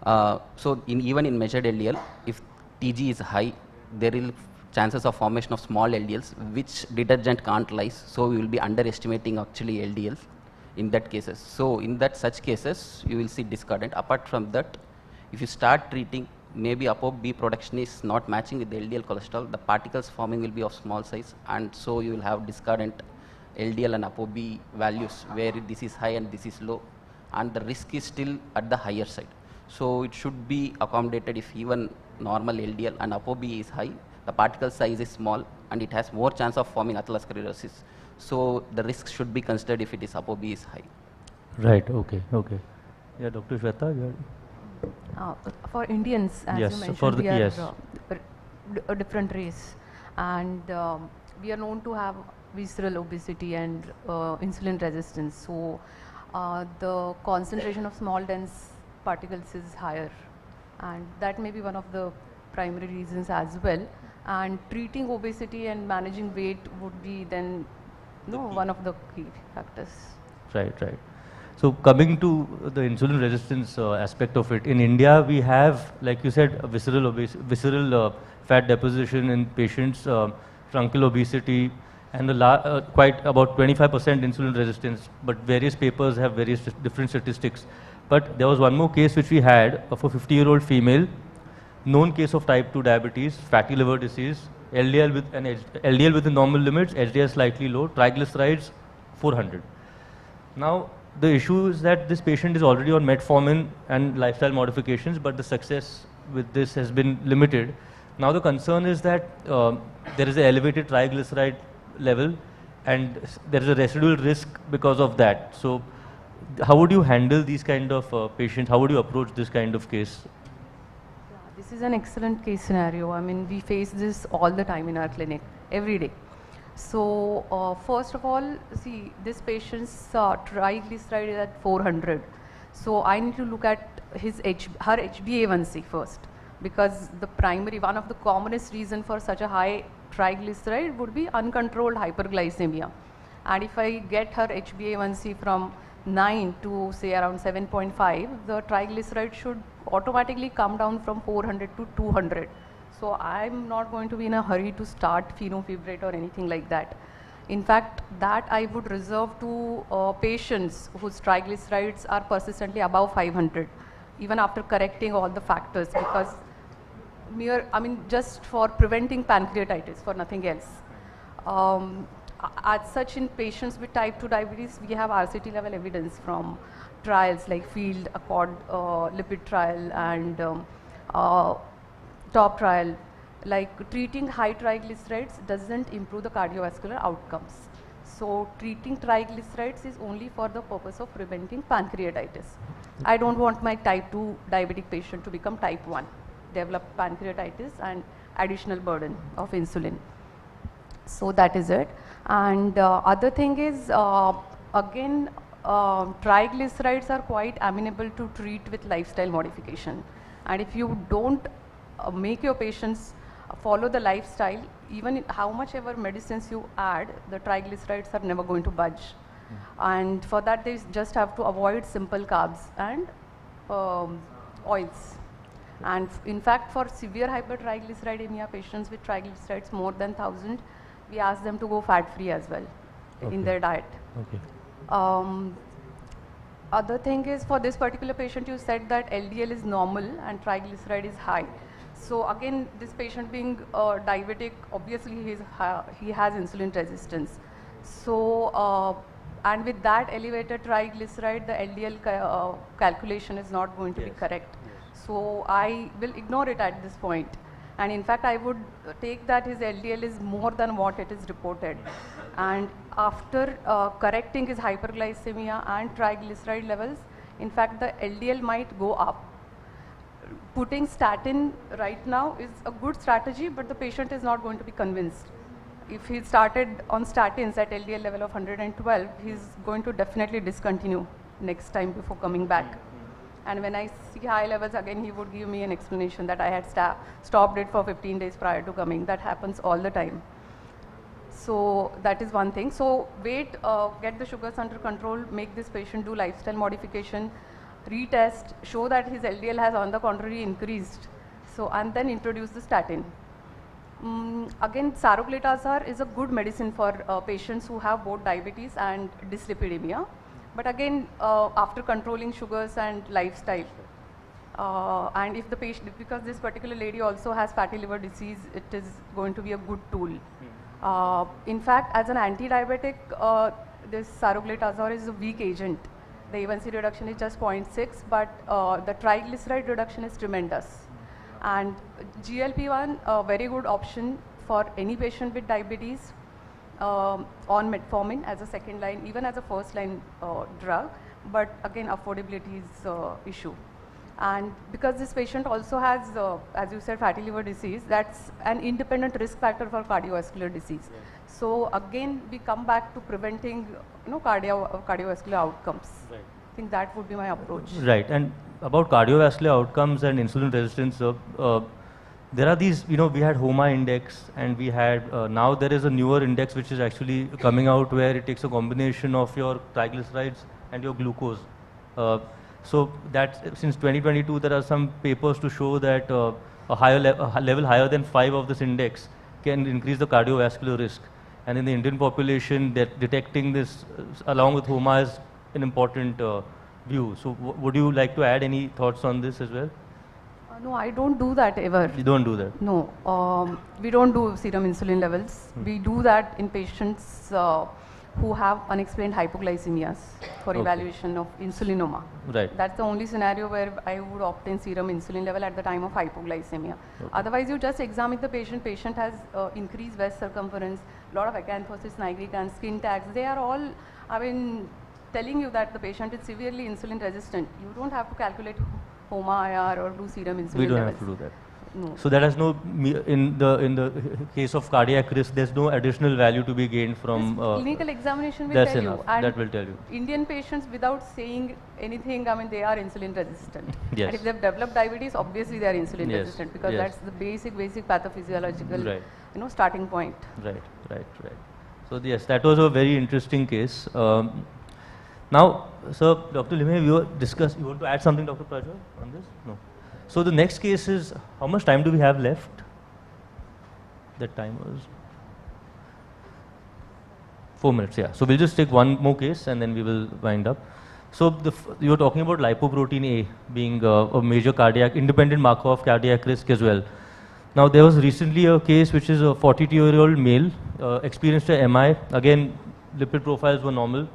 So even in measured LDL, if TG is high, there will chances of formation of small LDLs, which detergent can't lyse. So we will be underestimating actually LDLs in that cases. So in such cases, you will see discordant. Apart from that, if you start treating, maybe ApoB production is not matching with the LDL cholesterol, the particles forming will be of small size, and so you will have discordant LDL and ApoB values where this is high and this is low, and the risk is still at the higher side. So it should be accommodated if even normal LDL and ApoB is high, the particle size is small, and it has more chance of forming atherosclerosis. So the risk should be considered if it is ApoB is high.
Right, okay. Yeah, Dr. Shweta, you
for Indians, as
yes,
you mentioned,
for the,
we are
yes.
a different race, and we are known to have visceral obesity and insulin resistance. So the concentration of small dense particles is higher, and that may be one of the primary reasons as well. And treating obesity and managing weight would be then one of the key factors.
Right. So coming to the insulin resistance aspect of it, in India we have, like you said, visceral fat deposition in patients, truncal obesity, and quite about 25% insulin resistance, but various papers have various different statistics. But there was one more case which we had of a 50-year-old female, known case of type 2 diabetes, fatty liver disease, LDL within normal limits, HDL slightly low, triglycerides 400. Now the issue is that this patient is already on metformin and lifestyle modifications, but the success with this has been limited. Now the concern is that there is an elevated triglyceride level, and there is a residual risk because of that. So how would you handle these kind of patients? How would you approach this kind of case?
This is an excellent case scenario. I mean, we face this all the time in our clinic, every day. So, first of all, see, this patient's triglyceride is at 400. So, I need to look at her HbA1c first, because the primary, one of the commonest reason for such a high triglyceride would be uncontrolled hyperglycemia. And if I get her HbA1c from 9 to say around 7.5, the triglyceride should automatically come down from 400 to 200. So I'm not going to be in a hurry to start fenofibrate or anything like that. In fact, that I would reserve to patients whose triglycerides are persistently above 500, even after correcting all the factors, because just for preventing pancreatitis, for nothing else. As such, in patients with type 2 diabetes, we have RCT level evidence from trials like field accord lipid trial and top trial. Like treating high triglycerides doesn't improve the cardiovascular outcomes. So treating triglycerides is only for the purpose of preventing pancreatitis. I don't want my type 2 diabetic patient to become type 1, develop pancreatitis and additional burden of insulin. So that is it. And other thing is, again, triglycerides are quite amenable to treat with lifestyle modification. And if you don't make your patients follow the lifestyle, even how much ever medicines you add, the triglycerides are never going to budge. And for that, they just have to avoid simple carbs and oils. And in fact, for severe hypertriglyceridemia patients with triglycerides more than 1000, we ask them to go fat-free as well in their diet. Okay. Other thing is, for this particular patient, you said that LDL is normal and triglyceride is high. So again, this patient being diabetic, obviously he has insulin resistance. So, and with that elevated triglyceride, the LDL calculation is not going to be correct. So I will ignore it at this point. And in fact, I would take that his LDL is more than what it is reported. And after correcting his hyperglycemia and triglyceride levels, in fact, the LDL might go up. Putting statin right now is a good strategy, but the patient is not going to be convinced. If he started on statins at LDL level of 112, he's going to definitely discontinue next time before coming back. And when I see high levels, again, he would give me an explanation that I had stopped it for 15 days prior to coming. That happens all the time. So that is one thing. So wait, get the sugars under control, make this patient do lifestyle modification, retest, show that his LDL has on the contrary increased. So, and then introduce the statin. Again, saroglitazar is a good medicine for patients who have both diabetes and dyslipidemia. But again, after controlling sugars and lifestyle, and if the patient, because this particular lady also has fatty liver disease, it is going to be a good tool. In fact, as an anti-diabetic, this saroglitazar is a weak agent. The A1C reduction is just 0.6, but the triglyceride reduction is tremendous. And GLP-1, a very good option for any patient with diabetes, on metformin as a second line, even as a first line drug, but again affordability is issue. And because this patient also has, as you said, fatty liver disease, that's an independent risk factor for cardiovascular disease. So again, we come back to preventing, cardiovascular outcomes. Right. I think that would be my approach.
Right, and about cardiovascular outcomes and insulin resistance, there are these, we had HOMA index, and we had, now there is a newer index which is actually coming out where it takes a combination of your triglycerides and your glucose. So that since 2022, there are some papers to show that a higher level higher than 5 of this index can increase the cardiovascular risk. And in the Indian population, detecting this along with HOMA is an important view. So would you like to add any thoughts on this as well?
No, I don't do that ever.
You don't do that?
No, we don't do serum insulin levels. We do that in patients who have unexplained hypoglycemias for evaluation of insulinoma.
Right.
That's the only scenario where I would obtain serum insulin level at the time of hypoglycemia. Okay. Otherwise, you just examine the patient. Patient has increased waist circumference, lot of acanthosis nigricans, skin tags. They are all, telling you that the patient is severely insulin resistant. You don't have to calculate HOMA IR or do serum insulin levels.
We don't have to do that.
No.
So that has no, in the case of cardiac risk, there's no additional value to be gained from.
Clinical examination will
that's
tell
enough.
you. And
that will tell you.
Indian patients, without saying anything, I mean, they are insulin resistant.
Yes.
And if they've developed diabetes, obviously they are insulin
Yes.
resistant, because
Yes.
that's the basic pathophysiological,
Right.
starting point.
Right. So yes, that was a very interesting case. Now, so Dr. Limay, you want to add something, Dr. Prajwal, on this? No. So the next case is, how much time do we have left? That time was 4 minutes, yeah. So we'll just take one more case and then we will wind up. So you were talking about lipoprotein A being a major independent marker of cardiac risk as well. Now there was recently a case which is a 42-year-old male, experienced a MI. Again, lipid profiles were normal.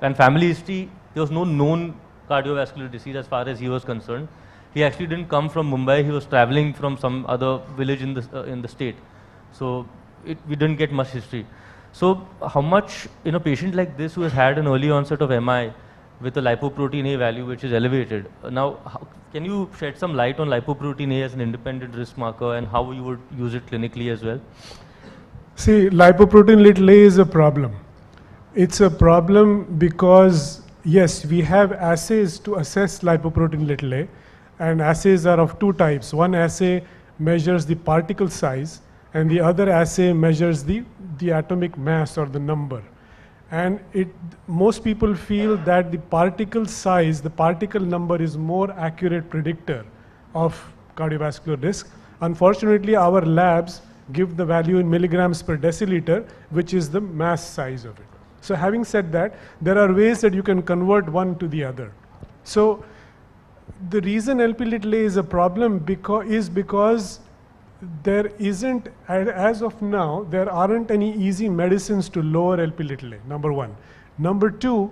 And family history, there was no known cardiovascular disease as far as he was concerned. He actually didn't come from Mumbai. He was traveling from some other village in the state. So we didn't get much history. So how much in a patient like this who has had an early onset of MI with a lipoprotein A value which is elevated, now can you shed some light on lipoprotein A as an independent risk marker and how you would use it clinically as well?
See, lipoprotein little a is a problem. It's a problem because, yes, we have assays to assess lipoprotein little a, and assays are of two types. One assay measures the particle size, and the other assay measures the atomic mass or the number. And most people feel that the particle size, the particle number is more accurate predictor of cardiovascular risk. Unfortunately, our labs give the value in milligrams per deciliter, which is the mass size of it. So having said that, there are ways that you can convert one to the other. So the reason LP little a is a problem is because there isn't, as of now, there aren't any easy medicines to lower LP little a, number one. Number two,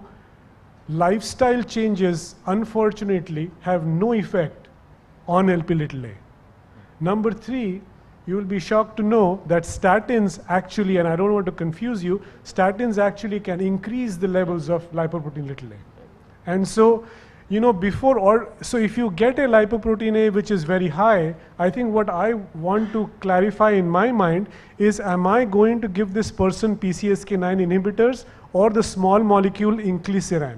lifestyle changes, unfortunately, have no effect on LP little a. Number three, you will be shocked to know that statins actually, and I don't want to confuse you, statins actually can increase the levels of lipoprotein little a. And so, so if you get a lipoprotein A which is very high, I think what I want to clarify in my mind is, am I going to give this person PCSK9 inhibitors or the small molecule inclisiran?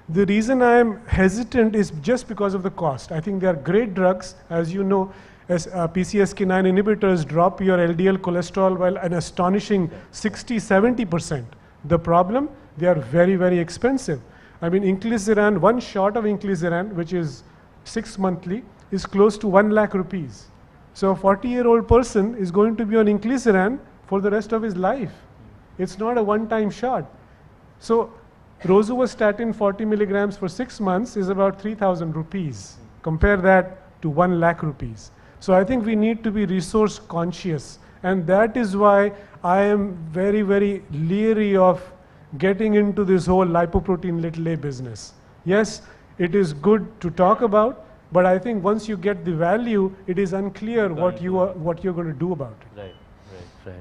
The reason I am hesitant is just because of the cost. I think they are great drugs. As you know, as PCSK9 inhibitors drop your LDL cholesterol by an astonishing 60–70%. The problem, they are very, very expensive. I mean, inclisiran, one shot of inclisiran, which is 6 monthly, is close to 1 lakh rupees. So a 40-year-old person is going to be on inclisiran for the rest of his life. It's not a one-time shot. So rosuvastatin 40 milligrams for 6 months is about 3,000 rupees. Compare that to 1 lakh rupees. So I think we need to be resource conscious. And that is why I am very, very leery of getting into this whole lipoprotein little a business. Yes, it is good to talk about, but I think once you get the value, it is unclear what you're going to do about it.
Right.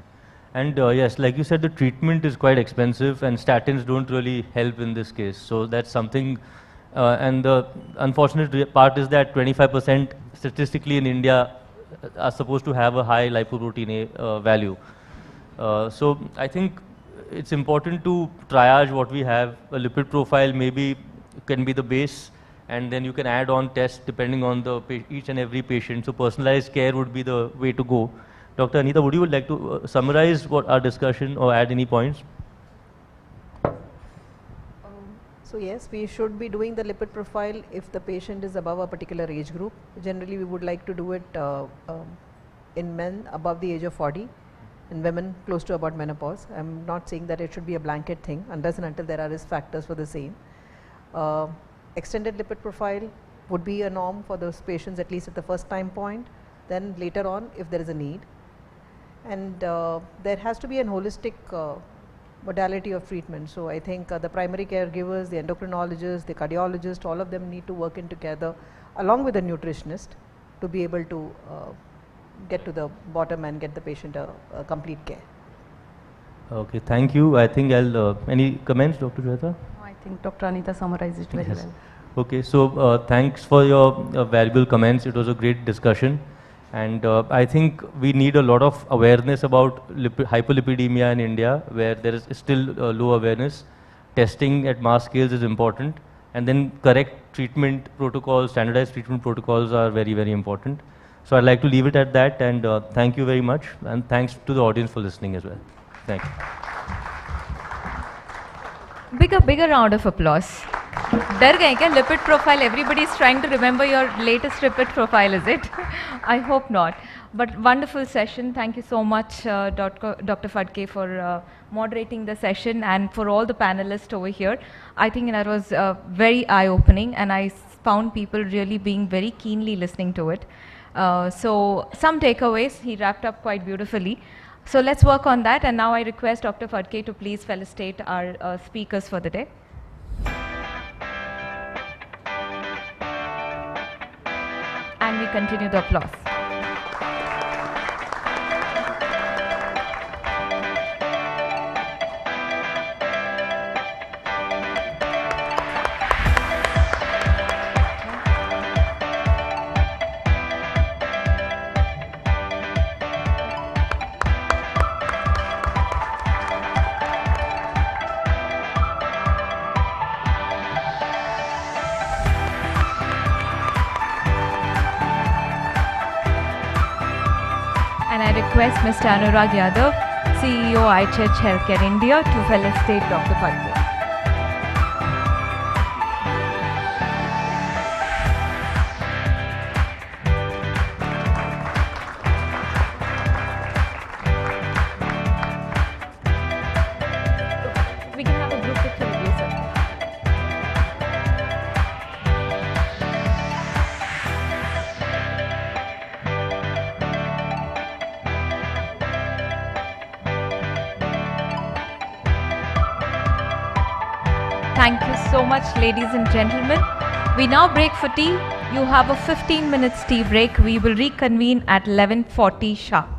And yes, like you said, the treatment is quite expensive and statins don't really help in this case. So that's something, and the unfortunate part is that 25% statistically in India are supposed to have a high lipoprotein A value. So I think it's important to triage what we have. A lipid profile maybe can be the base, and then you can add on tests depending on each and every patient. So personalized care would be the way to go. Dr. Anita, would you like to summarize what our discussion or add any points?
So yes, we should be doing the lipid profile if the patient is above a particular age group. Generally, we would like to do it in men above the age of 40. In women close to about menopause. I'm not saying that it should be a blanket thing unless and until there are risk factors for the same. Extended lipid profile would be a norm for those patients at least at the first time point, then later on if there is a need. And there has to be an holistic modality of treatment. So I think the primary caregivers, the endocrinologist, the cardiologist, all of them need to work in together along with the nutritionist to be able to get to the bottom and get the patient a complete care.
Okay, thank you. I think any comments, Dr. Jweta?
I think Dr. Anita summarized it very well.
Okay, so thanks for your valuable comments. It was a great discussion. And I think we need a lot of awareness about hypolipidemia in India, where there is still low awareness. Testing at mass scales is important. And then correct treatment protocols, standardized treatment protocols are very, very important. So I'd like to leave it at that. And thank you very much. And thanks to the audience for listening as well. Thank you.
Bigger round of applause. डर गए क्या lipid profile? Everybody is trying to remember your latest lipid profile, is it? I hope not. But wonderful session. Thank you so much, Dr. Fadke, for moderating the session, and for all the panelists over here. I think that was very eye-opening, and I found people really being very keenly listening to it. So some takeaways. He wrapped up quite beautifully. So let's work on that. And now I request Dr. Fadke to please felicitate our speakers for the day. And we continue the applause. And I request Mr. Anurag Yadav, CEO IHH Healthcare India, to felicitate Dr. Fadke. We can have a group picture with you, sir. Thank you so much, ladies and gentlemen. We now break for tea. You have a 15 minutes tea break. We will reconvene at 11:40 sharp.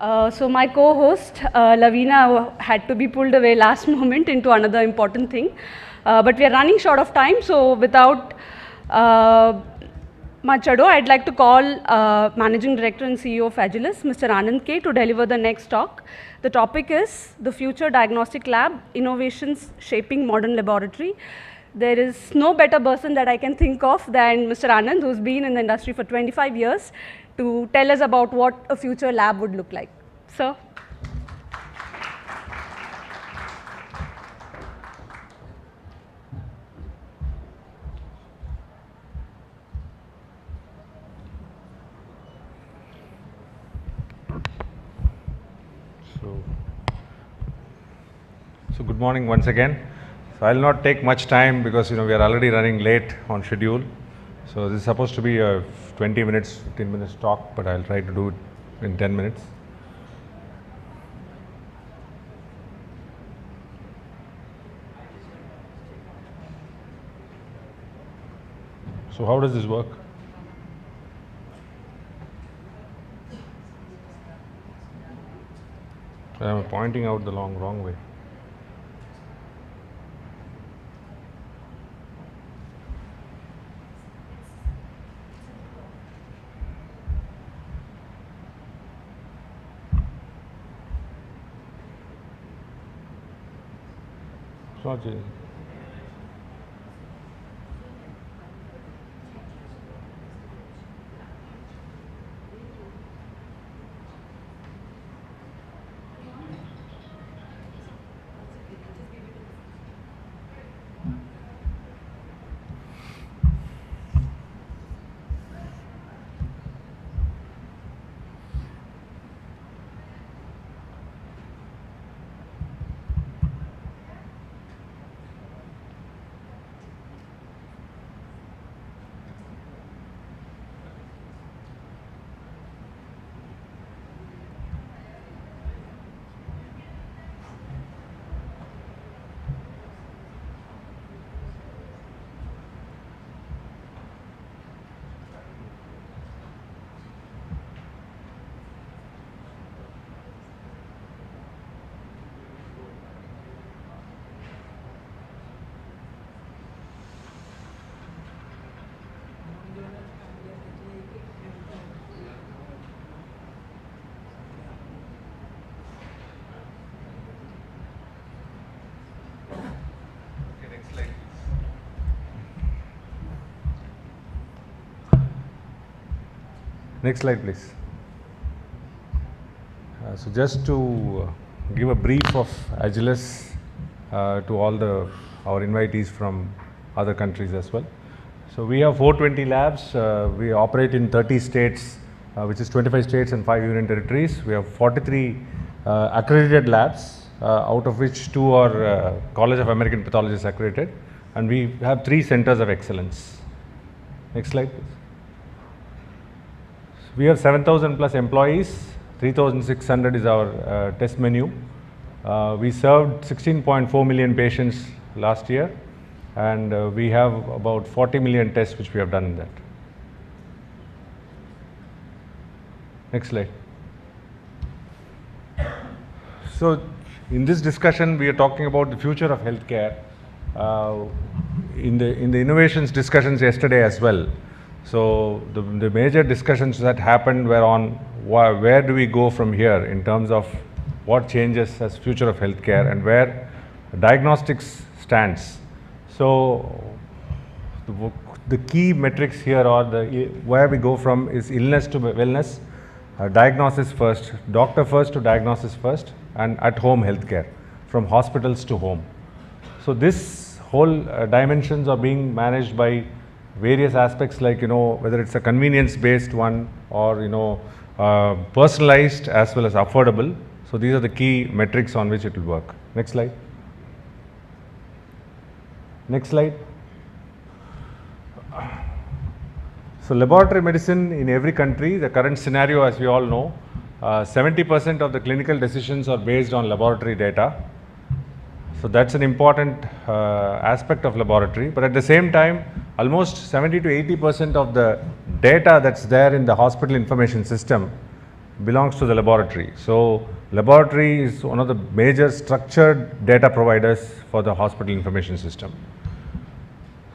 So my co-host, Lavina, had to be pulled away last moment into another important thing. But we are running short of time, so without much ado, I'd like to call Managing Director and CEO of Agilus, Mr. Anand K, to deliver the next talk. The topic is the Future Diagnostic Lab, Innovations Shaping Modern Laboratory. There is no better person that I can think of than Mr. Anand, who's been in the industry for 25 years, to tell us about what a future lab would look like. Sir.
So good morning once again. So I'll not take much time because we are already running late on schedule. So this is supposed to be a 20 minutes, 15 minutes talk, but I'll try to do it in 10 minutes. So how does this work? I'm pointing out the wrong way. It's not changing. Next slide, please. So just to give a brief of Agilus to all our invitees from other countries as well. So we have 420 labs. We operate in 30 states, which is 25 states and 5 union territories. We have 43 accredited labs, out of which 2 are College of American Pathologists accredited, and we have 3 centers of excellence. Next slide, please. We have 7,000 plus employees, 3,600 is our test menu. We served 16.4 million patients last year, and we have about 40 million tests which we have done in that. Next slide. So in this discussion we are talking about the future of healthcare. In the innovations discussions yesterday as well. So the major discussions that happened were on where do we go from here in terms of what changes as future of healthcare and where diagnostics stands. So the key metrics here are where we go from is illness to wellness, diagnosis first, doctor first to diagnosis first, and at home healthcare from hospitals to home. So this whole dimensions are being managed by various aspects like whether it's a convenience based one or personalized as well as affordable. So these are the key metrics on which it will work. Next slide. Next slide. So laboratory medicine in every country, the current scenario as we all know, 70% of the clinical decisions are based on laboratory data. So that's an important aspect of laboratory, but at the same time almost 70 to 80% of the data that's there in the hospital information system belongs to the laboratory. So laboratory is one of the major structured data providers for the hospital information system.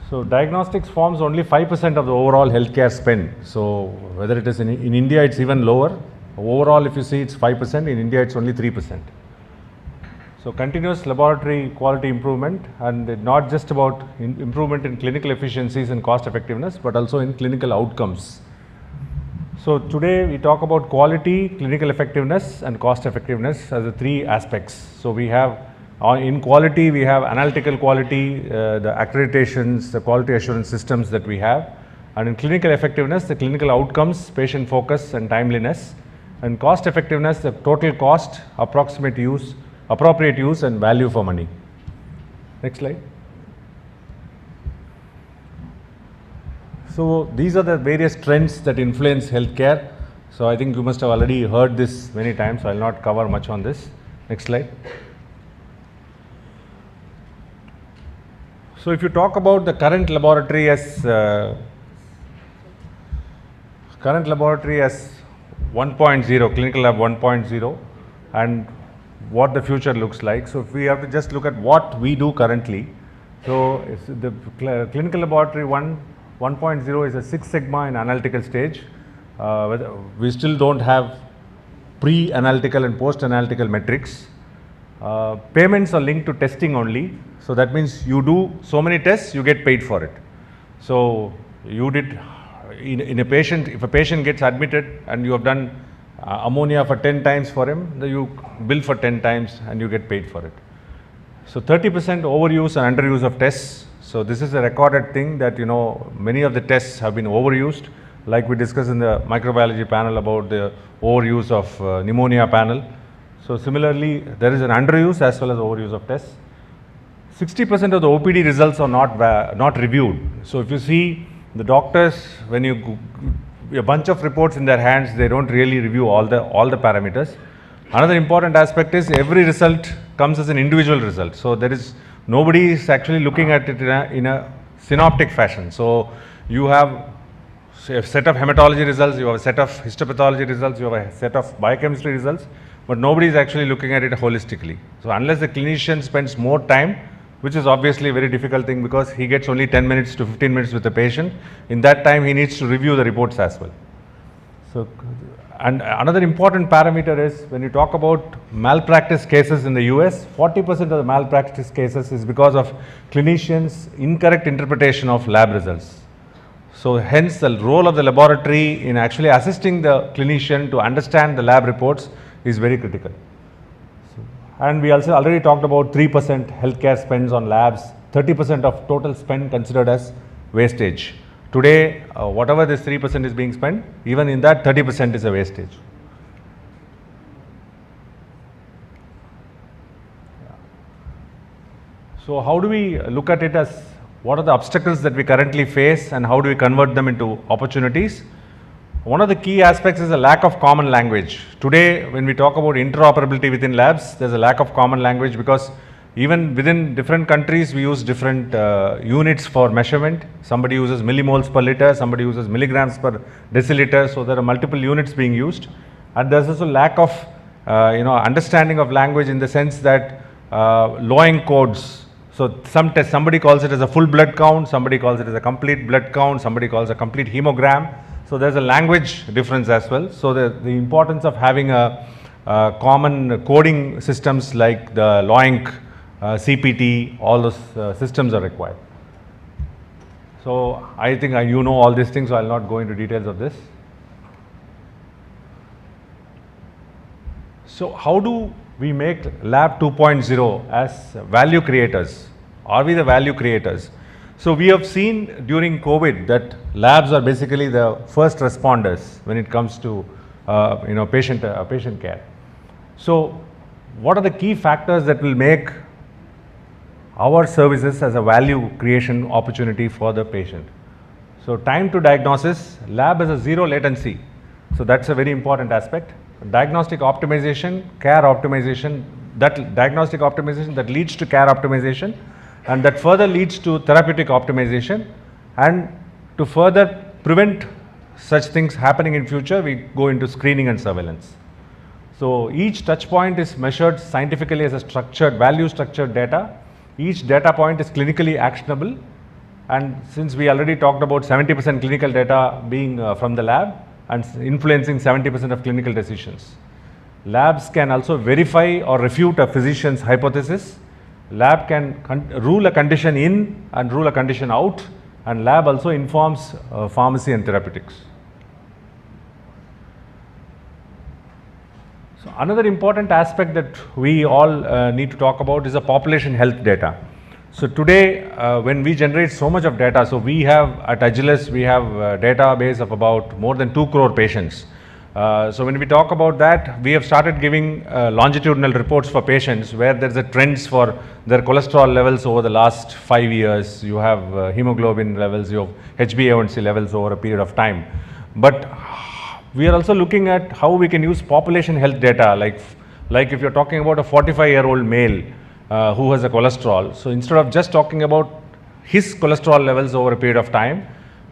So diagnostics forms only 5% of the overall healthcare spend. So whether it is in India, it's even lower. Overall, if you see, it's 5%. In India, it's only 3%. So continuous laboratory quality improvement, and not just about improvement in clinical efficiencies and cost effectiveness, but also in clinical outcomes. So today we talk about quality, clinical effectiveness and cost effectiveness as the three aspects. So we have in quality, we have analytical quality, the accreditations, the quality assurance systems that we have, and in clinical effectiveness, the clinical outcomes, patient focus and timeliness, and cost effectiveness, the total cost, appropriate use and value for money. Next slide. So these are the various trends that influence healthcare. So I think you must have already heard this many times, so I will not cover much on this. Next slide. So if you talk about the current laboratory as 1.0, clinical lab 1.0, and what the future looks like. So if we have to just look at what we do currently, so the clinical laboratory 1.0 is a 6 sigma in analytical stage. We still don't have pre-analytical and post-analytical metrics. Payments are linked to testing only. So that means you do so many tests, you get paid for it. So you did in a patient, if a patient gets admitted and you have done ammonia for 10 times for him, then you bill for 10 times and you get paid for it. So 30% overuse and underuse of tests. So this is a recorded thing that, you know, many of the tests have been overused, like we discussed in the microbiology panel about the overuse of pneumonia panel. So similarly, there is an underuse as well as overuse of tests. 60% of the OPD results are not reviewed. So if you see the doctors, when you a bunch of reports in their hands, they don't really review all the parameters. Another important aspect is every result comes as an individual result. So there is nobody is actually looking at it in a synoptic fashion. So you have a set of hematology results, you have a set of histopathology results, you have a set of biochemistry results, but nobody is actually looking at it holistically. So unless the clinician spends more time, which is obviously a very difficult thing because he gets only 10 minutes to 15 minutes with the patient, in that time he needs to review the reports as well. So, and another important parameter is when you talk about malpractice cases in the US, 40% of the malpractice cases is because of clinicians' incorrect interpretation of lab results. So hence the role of the laboratory in actually assisting the clinician to understand the lab reports is very critical. And we also already talked about 3% healthcare spends on labs, 30% of total spend considered as wastage. Today, whatever this 3% is being spent, even in that 30% is a wastage. So how do we look at it as what are the obstacles that we currently face and how do we convert them into opportunities? One of the key aspects is a lack of common language. Today, when we talk about interoperability within labs, there's a lack of common language because even within different countries, we use different units for measurement. Somebody uses millimoles per liter, somebody uses milligrams per deciliter. So there are multiple units being used. And there's also lack of understanding of language in the sense that Loing codes. So some test, somebody calls it as a full blood count, somebody calls it as a complete blood count, somebody calls it a complete hemogram. So there's a language difference as well. So the importance of having a common coding systems like the Loing, CPT, all those systems are required. So I think you know all these things, so I will not go into details of this. So how do we make Lab 2.0 as value creators? Are we the value creators? So we have seen during COVID that labs are basically the first responders when it comes to patient care. So what are the key factors that will make our services as a value creation opportunity for the patient? So time to diagnosis, lab has a zero latency. So that's a very important aspect. Diagnostic optimization, care optimization, that diagnostic optimization that leads to care optimization, and that further leads to therapeutic optimization, and to further prevent such things happening in future, we go into screening and surveillance. So each touch point is measured scientifically as a structured, value structured data. Each data point is clinically actionable. And since we already talked about 70% clinical data being from the lab and influencing 70% of clinical decisions. Labs can also verify or refute a physician's hypothesis. Lab can rule a condition in and rule a condition out, and lab also informs pharmacy and therapeutics. So another important aspect that we all need to talk about is the population health data. So today, when we generate so much of data, so we have at Agilus, we have a database of about more than 2 crore patients. So when we talk about that, we have started giving longitudinal reports for patients where there's a trends for their cholesterol levels over the last 5 years. You have hemoglobin levels, you have HbA1c levels over a period of time. But we are also looking at how we can use population health data, like if you're talking about a 45-year-old male who has a cholesterol. So instead of just talking about his cholesterol levels over a period of time,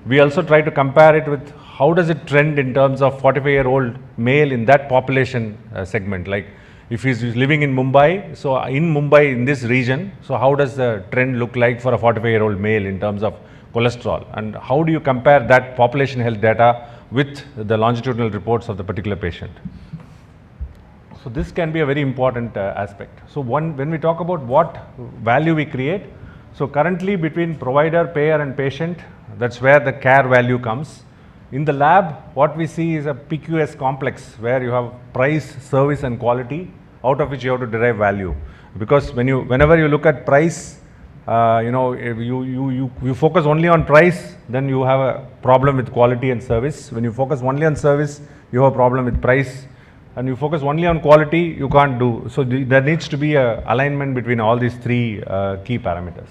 we also try to compare it with how does it trend in terms of 45-year-old male in that population segment. Like if he's living in Mumbai, so in Mumbai, in this region, so how does the trend look like for a 45-year-old male in terms of cholesterol? And how do you compare that population health data with the longitudinal reports of the particular patient? So this can be a very important aspect. So when we talk about what value we create, so currently between provider, payer and patient, that's where the care value comes. In the lab, what we see is a PQS complex where you have price, service and quality, out of which you have to derive value. Because whenever you look at price, if you focus only on price, then you have a problem with quality and service. When you focus only on service, you have a problem with price. And you focus only on quality, you can't do. So there needs to be a alignment between all these 3 key parameters.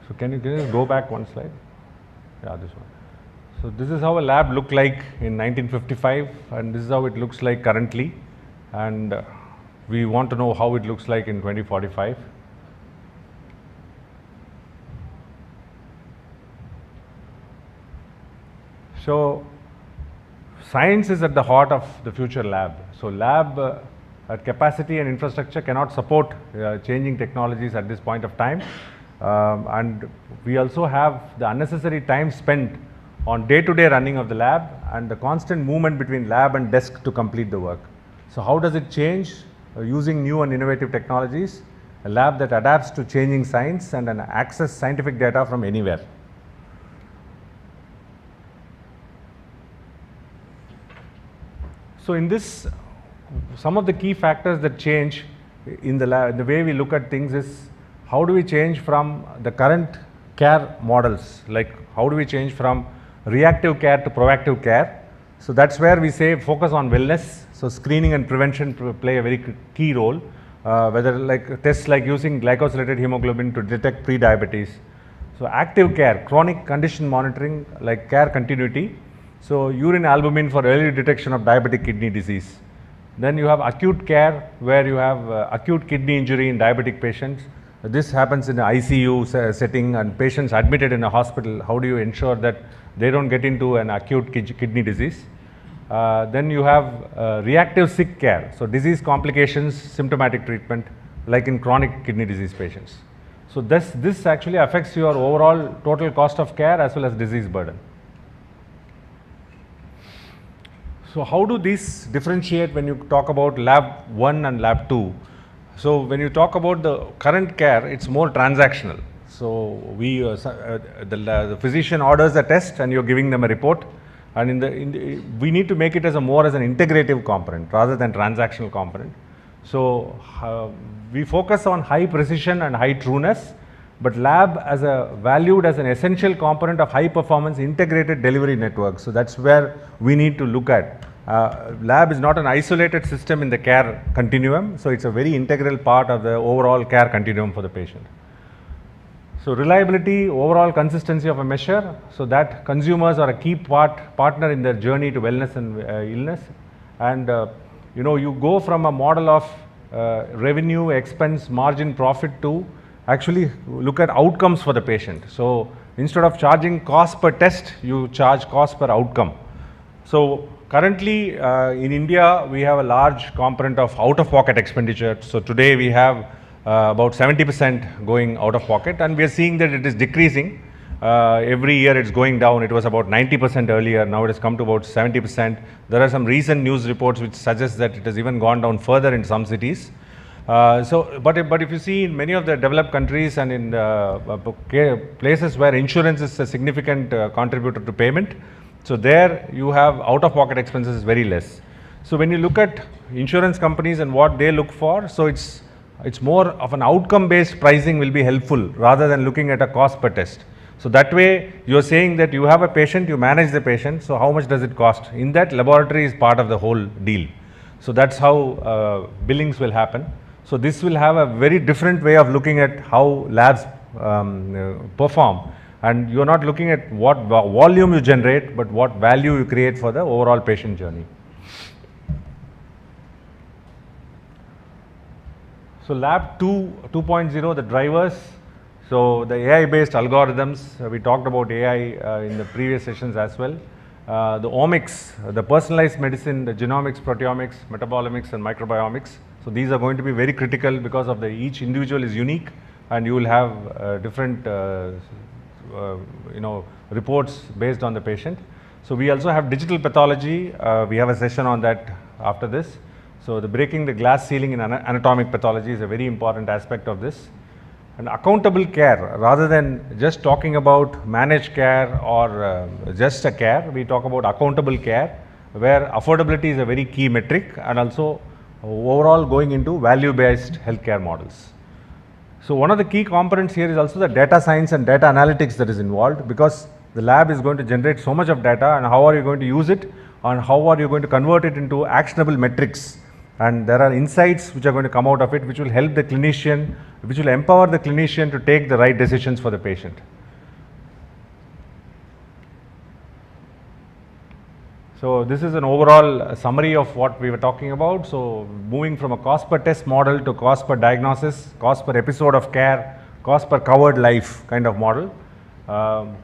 So can you go back one slide? Yeah, this one. So this is how a lab looked like in 1955, and this is how it looks like currently. And we want to know how it looks like in 2045. So science is at the heart of the future lab. So lab at capacity and infrastructure cannot support changing technologies at this point of time. And we also have the unnecessary time spent on day-to-day running of the lab and the constant movement between lab and desk to complete the work. So how does it change? Using new and innovative technologies, a lab that adapts to changing science and access scientific data from anywhere. So in this, some of the key factors that change in the lab, the way we look at things is how do we change from the current care models, like how do we change from reactive care to proactive care. So that's where we say focus on wellness. So screening and prevention play a very key role, whether like tests like using glycosylated hemoglobin to detect pre-diabetes. So active care, chronic condition monitoring like care continuity. So urine albumin for early detection of diabetic kidney disease. Then you have acute care where you have acute kidney injury in diabetic patients. This happens in an ICU setting and patients admitted in a hospital. How do you ensure that they don't get into an acute kidney disease? Then you have reactive sick care. So disease complications, symptomatic treatment like in chronic kidney disease patients. So this actually affects your overall total cost of care as well as disease burden. So how do these differentiate when you talk about lab 1 and lab 2? So when you talk about the current care, it's more transactional. So the physician orders a test and you're giving them a report, and we need to make it as more as an integrative component rather than transactional component. So we focus on high precision and high trueness, but lab valued as an essential component of high performance integrated delivery network. So that's where we need to look at. Lab is not an isolated system in the care continuum, so it's a very integral part of the overall care continuum for the patient. So reliability, overall consistency of a measure, so that consumers are a key partner in their journey to wellness and illness. And you go from a model of revenue, expense, margin, profit to actually look at outcomes for the patient. So instead of charging cost per test, you charge cost per outcome. So currently in India, we have a large component of out-of-pocket expenditure. So today we have about 70% going out of pocket, and we are seeing that it is decreasing. Every year it's going down. It was about 90% earlier. Now it has come to about 70%. There are some recent news reports which suggest that it has even gone down further in some cities. But if you see in many of the developed countries and in places where insurance is a significant contributor to payment, so there you have out-of-pocket expenses very less. So when you look at insurance companies and what they look for, so it's more of an outcome-based pricing will be helpful rather than looking at a cost per test. So that way you are saying that you have a patient, you manage the patient, so how much does it cost? In that, laboratory is part of the whole deal. So that's how billings will happen. So this will have a very different way of looking at how labs perform, and you are not looking at what volume you generate, but what value you create for the overall patient journey. So Lab 2.0, the drivers. So the AI-based algorithms, we talked about AI in the previous sessions as well. The omics, the personalized medicine, the genomics, proteomics, metabolomics, and microbiomics. So these are going to be very critical because of each individual is unique, and you will have different reports based on the patient. So we also have digital pathology. We have a session on that after this. So the breaking the glass ceiling in anatomic pathology is a very important aspect of this. And accountable care, rather than just talking about managed care or just a care, we talk about accountable care, where affordability is a very key metric, and also overall going into value-based healthcare models. So one of the key components here is also the data science and data analytics that is involved, because the lab is going to generate so much of data, and how are you going to use it, and how are you going to convert it into actionable metrics. And there are insights which are going to come out of it, which will help the clinician, which will empower the clinician to take the right decisions for the patient. So this is an overall summary of what we were talking about. So moving from a cost per test model to cost per diagnosis, cost per episode of care, cost per covered life kind of model.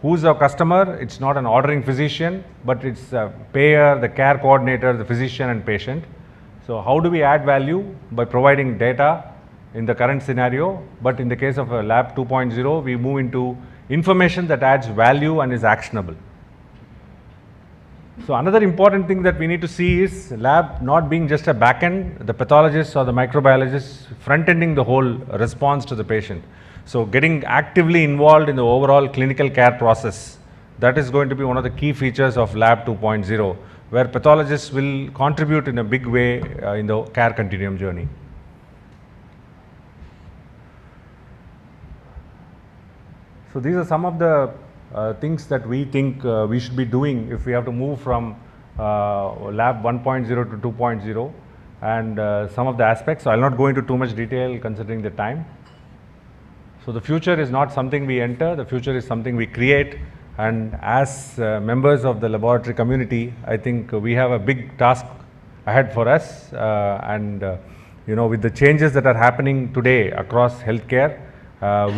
Who's our customer? It's not an ordering physician, but it's a payer, the care coordinator, the physician and patient. So how do we add value? By providing data in the current scenario, but in the case of a Lab 2.0, we move into information that adds value and is actionable. So another important thing that we need to see is lab not being just a back end, the pathologist or the microbiologist front-ending the whole response to the patient. So getting actively involved in the overall clinical care process, that is going to be one of the key features of Lab 2.0, where pathologists will contribute in a big way in the care continuum journey. So these are some of the things that we think we should be doing if we have to move from Lab 1.0 to 2.0, and some of the aspects. So I will not go into too much detail considering the time. So the future is not something we enter, the future is something we create, and as members of the laboratory community, I think we have a big task ahead for us, and with the changes that are happening today across healthcare,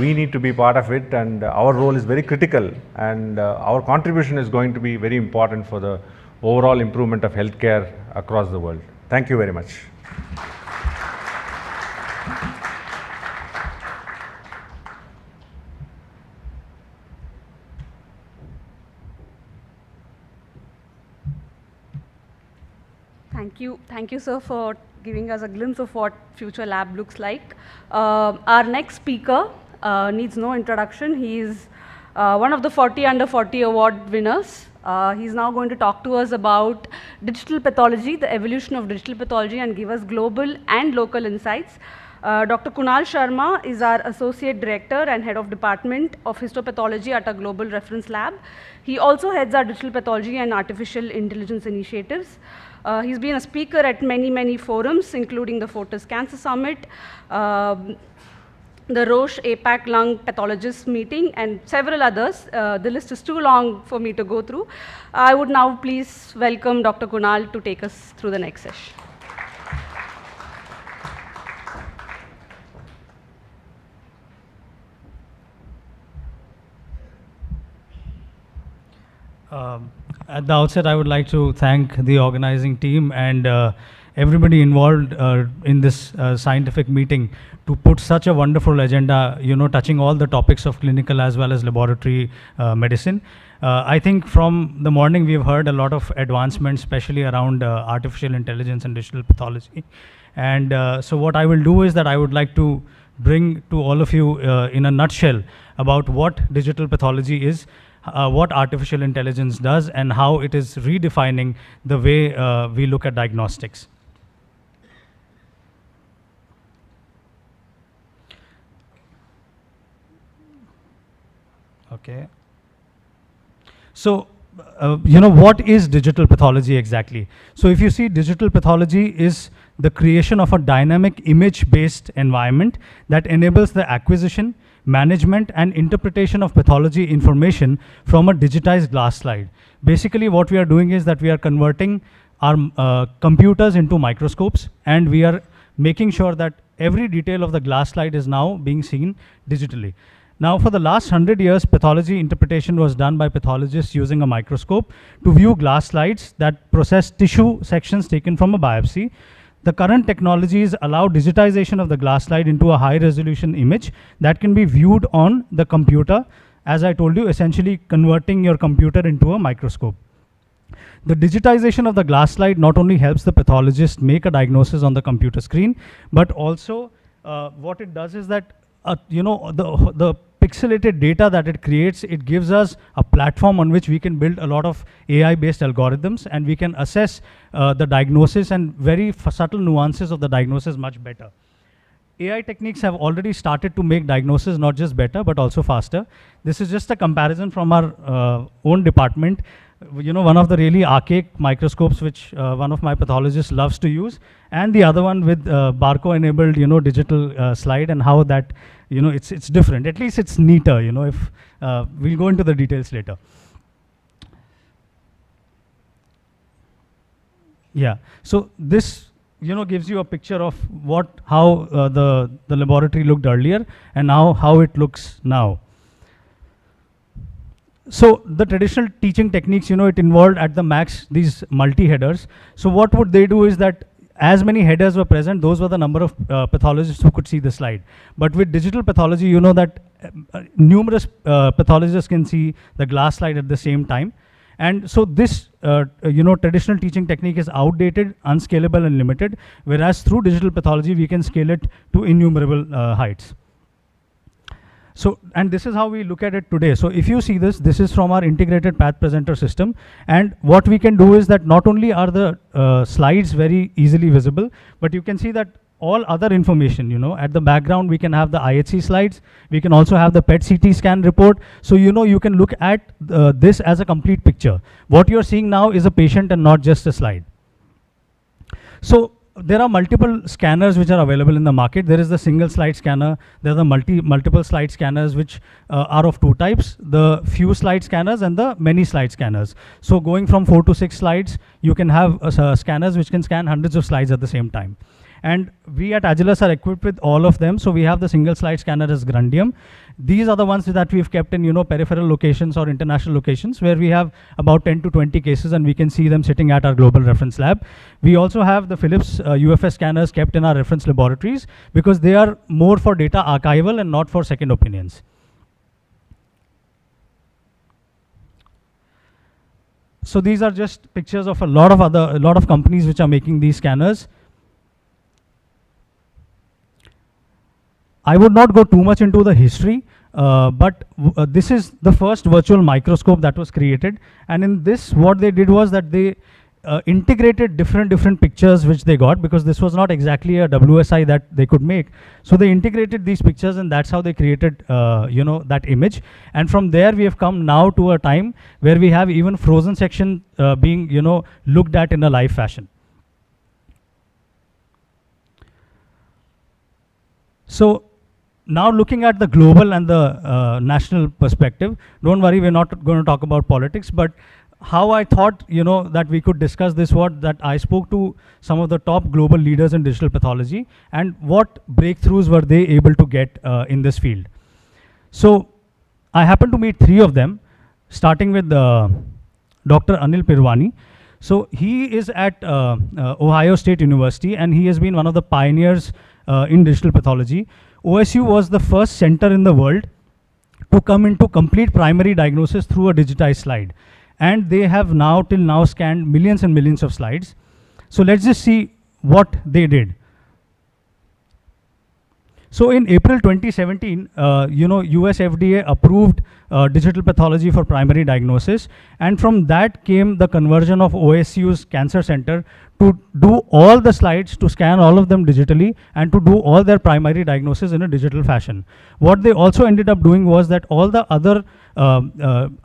we need to be part of it, and our role is very critical, and our contribution is going to be very important for the overall improvement of healthcare across the world. Thank you very much.
Thank you, sir, for giving us a glimpse of what future lab looks like. Our next speaker needs no introduction. He is one of the 40 under 40 award winners. He's now going to talk to us about digital pathology, the evolution of digital pathology, and give us global and local insights. Dr. Kunal Sharma is our Associate Director and Head of Department of Histopathology at our Global Reference Lab. He also heads our digital pathology and artificial intelligence initiatives. He's been a speaker at many forums, including the Fortis Cancer Summit, the Roche APAC Lung Pathologists Meeting, and several others. The list is too long for me to go through. I would now please welcome Dr. Kunal to take us through the next session.
At the outset, I would like to thank the organizing team and everybody involved in this scientific meeting to put such a wonderful agenda, touching all the topics of clinical as well as laboratory medicine. I think from the morning we've heard a lot of advancements, especially around artificial intelligence and digital pathology. And so what I will do is that I would like to bring to all of you in a nutshell about what digital pathology is, what artificial intelligence does, and how it is redefining the way we look at diagnostics. Okay. So, what is digital pathology exactly? So if you see, digital pathology is the creation of a dynamic image-based environment that enables the acquisition, management, and interpretation of pathology information from a digitized glass slide. Basically, what we are doing is that we are converting our computers into microscopes, and we are making sure that every detail of the glass slide is now being seen digitally. Now, for the last 100 years, pathology interpretation was done by pathologists using a microscope to view glass slides that process tissue sections taken from a biopsy. The current technologies allow digitization of the glass slide into a high-resolution image that can be viewed on the computer, as I told you, essentially converting your computer into a microscope. The digitization of the glass slide not only helps the pathologist make a diagnosis on the computer screen, but also what it does is that the pixelated data that it creates, it gives us a platform on which we can build a lot of AI-based algorithms, and we can assess the diagnosis and very subtle nuances of the diagnosis much better. AI techniques have already started to make diagnosis not just better, but also faster. This is just a comparison from our own department. One of the really archaic microscopes which one of my pathologists loves to use, and the other one with barcode-enabled, digital slide, and how that, it's different. At least it's neater, if we'll go into the details later. Yeah, so this, gives you a picture of how the laboratory looked earlier and now how it looks now. So the traditional teaching techniques, it involved at the max these multi-headers. So what would they do is that as many headers were present, those were the number of pathologists who could see the slide. But with digital pathology, you know that numerous pathologists can see the glass slide at the same time. And so this, traditional teaching technique is outdated, unscalable, and limited, whereas through digital pathology, we can scale it to innumerable heights. So, and this is how we look at it today. So if you see this, this is from our integrated path presenter system. And what we can do is that not only are the slides very easily visible, but you can see that all other information, at the background, we can have the IHC slides. We can also have the PET-CT scan report. So, you can look at this as a complete picture. What you're seeing now is a patient and not just a slide. So, there are multiple scanners which are available in the market. There is the single slide scanner. There are the multiple slide scanners which are of two types, the few slide scanners and the many slide scanners. So going from 4 to 6 slides, you can have scanners which can scan hundreds of slides at the same time. And we at Agilus are equipped with all of them. So we have the single slide scanner as Grundium. These are the ones that we've kept in peripheral locations or international locations where we have about 10 to 20 cases and we can see them sitting at our global reference lab. We also have the Philips UFS scanners kept in our reference laboratories because they are more for data archival and not for second opinions. So these are just pictures of a lot of companies which are making these scanners. I would not go too much into the history, but this is the first virtual microscope that was created. And in this, what they did was that they integrated different pictures which they got, because this was not exactly a WSI that they could make. So they integrated these pictures, and that's how they created that image. And from there, we have come now to a time where we have even frozen section being looked at in a live fashion. So now looking at the global and the national perspective, don't worry, we're not going to talk about politics, but how I thought, that we could discuss this was that I spoke to some of the top global leaders in digital pathology and what breakthroughs were they able to get in this field. So I happened to meet 3 of them, starting with Dr. Anil Pirwani. So he is at Ohio State University, and he has been one of the pioneers in digital pathology. OSU was the first center in the world to come into complete primary diagnosis through a digitized slide. And they have now, till now, scanned millions and millions of slides. So let's just see what they did. So in April 2017, US FDA approved digital pathology for primary diagnosis, and from that came the conversion of OSU's Cancer Center to do all the slides, to scan all of them digitally, and to do all their primary diagnosis in a digital fashion. What they also ended up doing was that all the other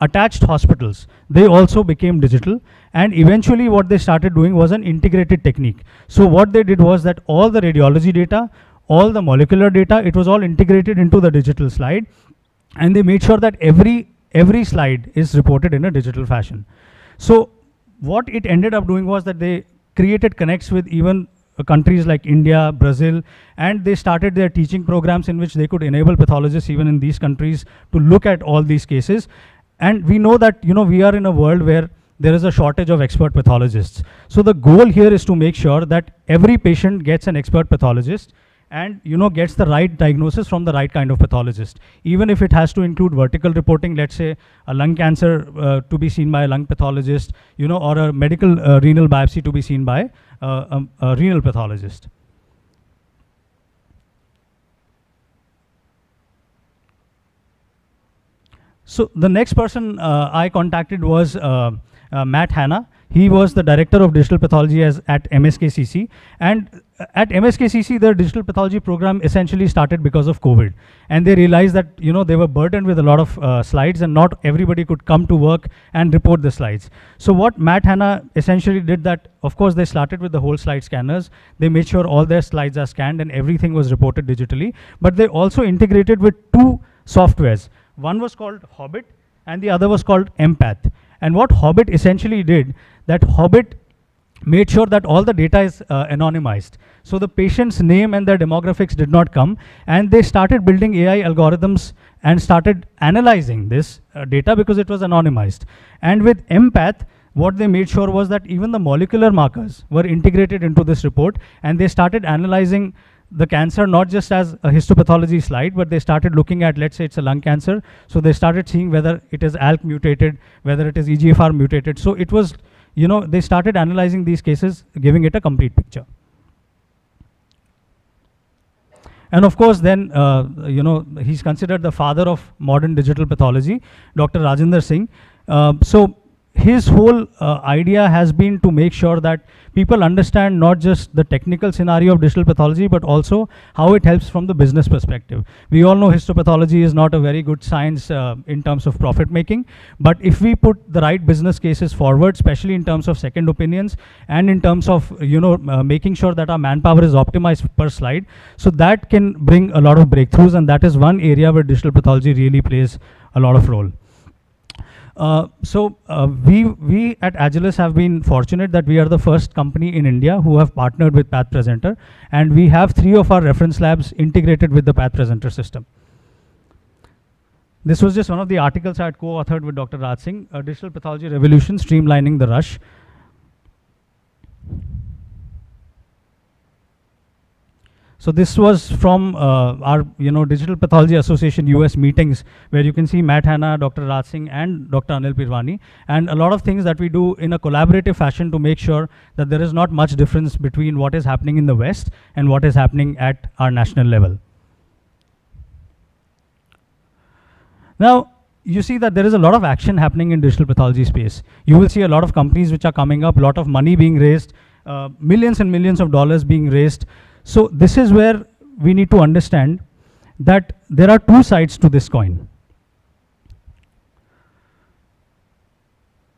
attached hospitals, they also became digital, and eventually what they started doing was an integrated technique. So what they did was that all the radiology data, all the molecular data, it was all integrated into the digital slide, and they made sure that every slide is reported in a digital fashion. So what it ended up doing was that they created connects with even countries like India, Brazil, and they started their teaching programs in which they could enable pathologists even in these countries to look at all these cases. And we know that we are in a world where there is a shortage of expert pathologists. So the goal here is to make sure that every patient gets an expert pathologist, and gets the right diagnosis from the right kind of pathologist. Even if it has to include vertical reporting, let's say a lung cancer to be seen by a lung pathologist, or a medical renal biopsy to be seen by a renal pathologist. So the next person I contacted was Matt Hanna. He was the director of digital pathology at MSKCC, and at MSKCC, their digital pathology program essentially started because of COVID, and they realized that they were burdened with a lot of slides, and not everybody could come to work and report the slides. So what Matt Hanna essentially did, that of course they started with the whole slide scanners. They made sure all their slides are scanned and everything was reported digitally, but they also integrated with two softwares. One was called Hobbit and the other was called Empath. And what Hobbit essentially did, that Hobbit made sure that all the data is anonymized. So the patient's name and their demographics did not come, and they started building AI algorithms and started analyzing this data because it was anonymized. And with Empath, what they made sure was that even the molecular markers were integrated into this report, and they started analyzing the cancer not just as a histopathology slide, but they started looking at, let's say it's a lung cancer, so they started seeing whether it is ALK mutated, whether it is EGFR mutated. So it was, they started analyzing these cases, giving it a complete picture. And of course then, he's considered the father of modern digital pathology, Dr. Rajinder Singh. So his whole idea has been to make sure that people understand not just the technical scenario of digital pathology, but also how it helps from the business perspective. We all know histopathology is not a very good science in terms of profit making, but if we put the right business cases forward, especially in terms of second opinions and in terms of making sure that our manpower is optimized per slide, so that can bring a lot of breakthroughs, and that is one area where digital pathology really plays a lot of role. We at Agilus have been fortunate that we are the first company in India who have partnered with Path Presenter, and we have 3 of our reference labs integrated with the Path Presenter system. This was just one of the articles I had co-authored with Dr. Raj Singh, A Digital Pathology Revolution, Streamlining the Rush. So this was from our Digital Pathology Association US meetings, where you can see Matt Hanna, Dr. Raj Singh and Dr. Anil Pirwani, and a lot of things that we do in a collaborative fashion to make sure that there is not much difference between what is happening in the West and what is happening at our national level. Now, you see that there is a lot of action happening in digital pathology space. You will see a lot of companies which are coming up, a lot of money being raised, millions and millions of dollars being raised. So this is where we need to understand that there are two sides to this coin.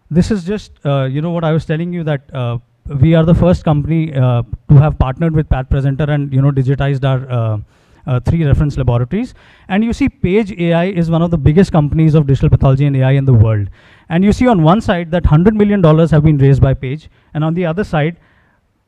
This is just, what I was telling you, that we are the first company to have partnered with Path Presenter and, digitized our 3 reference laboratories. And you see Page AI is one of the biggest companies of digital pathology and AI in the world. And you see on one side that $100 million have been raised by Page, and on the other side,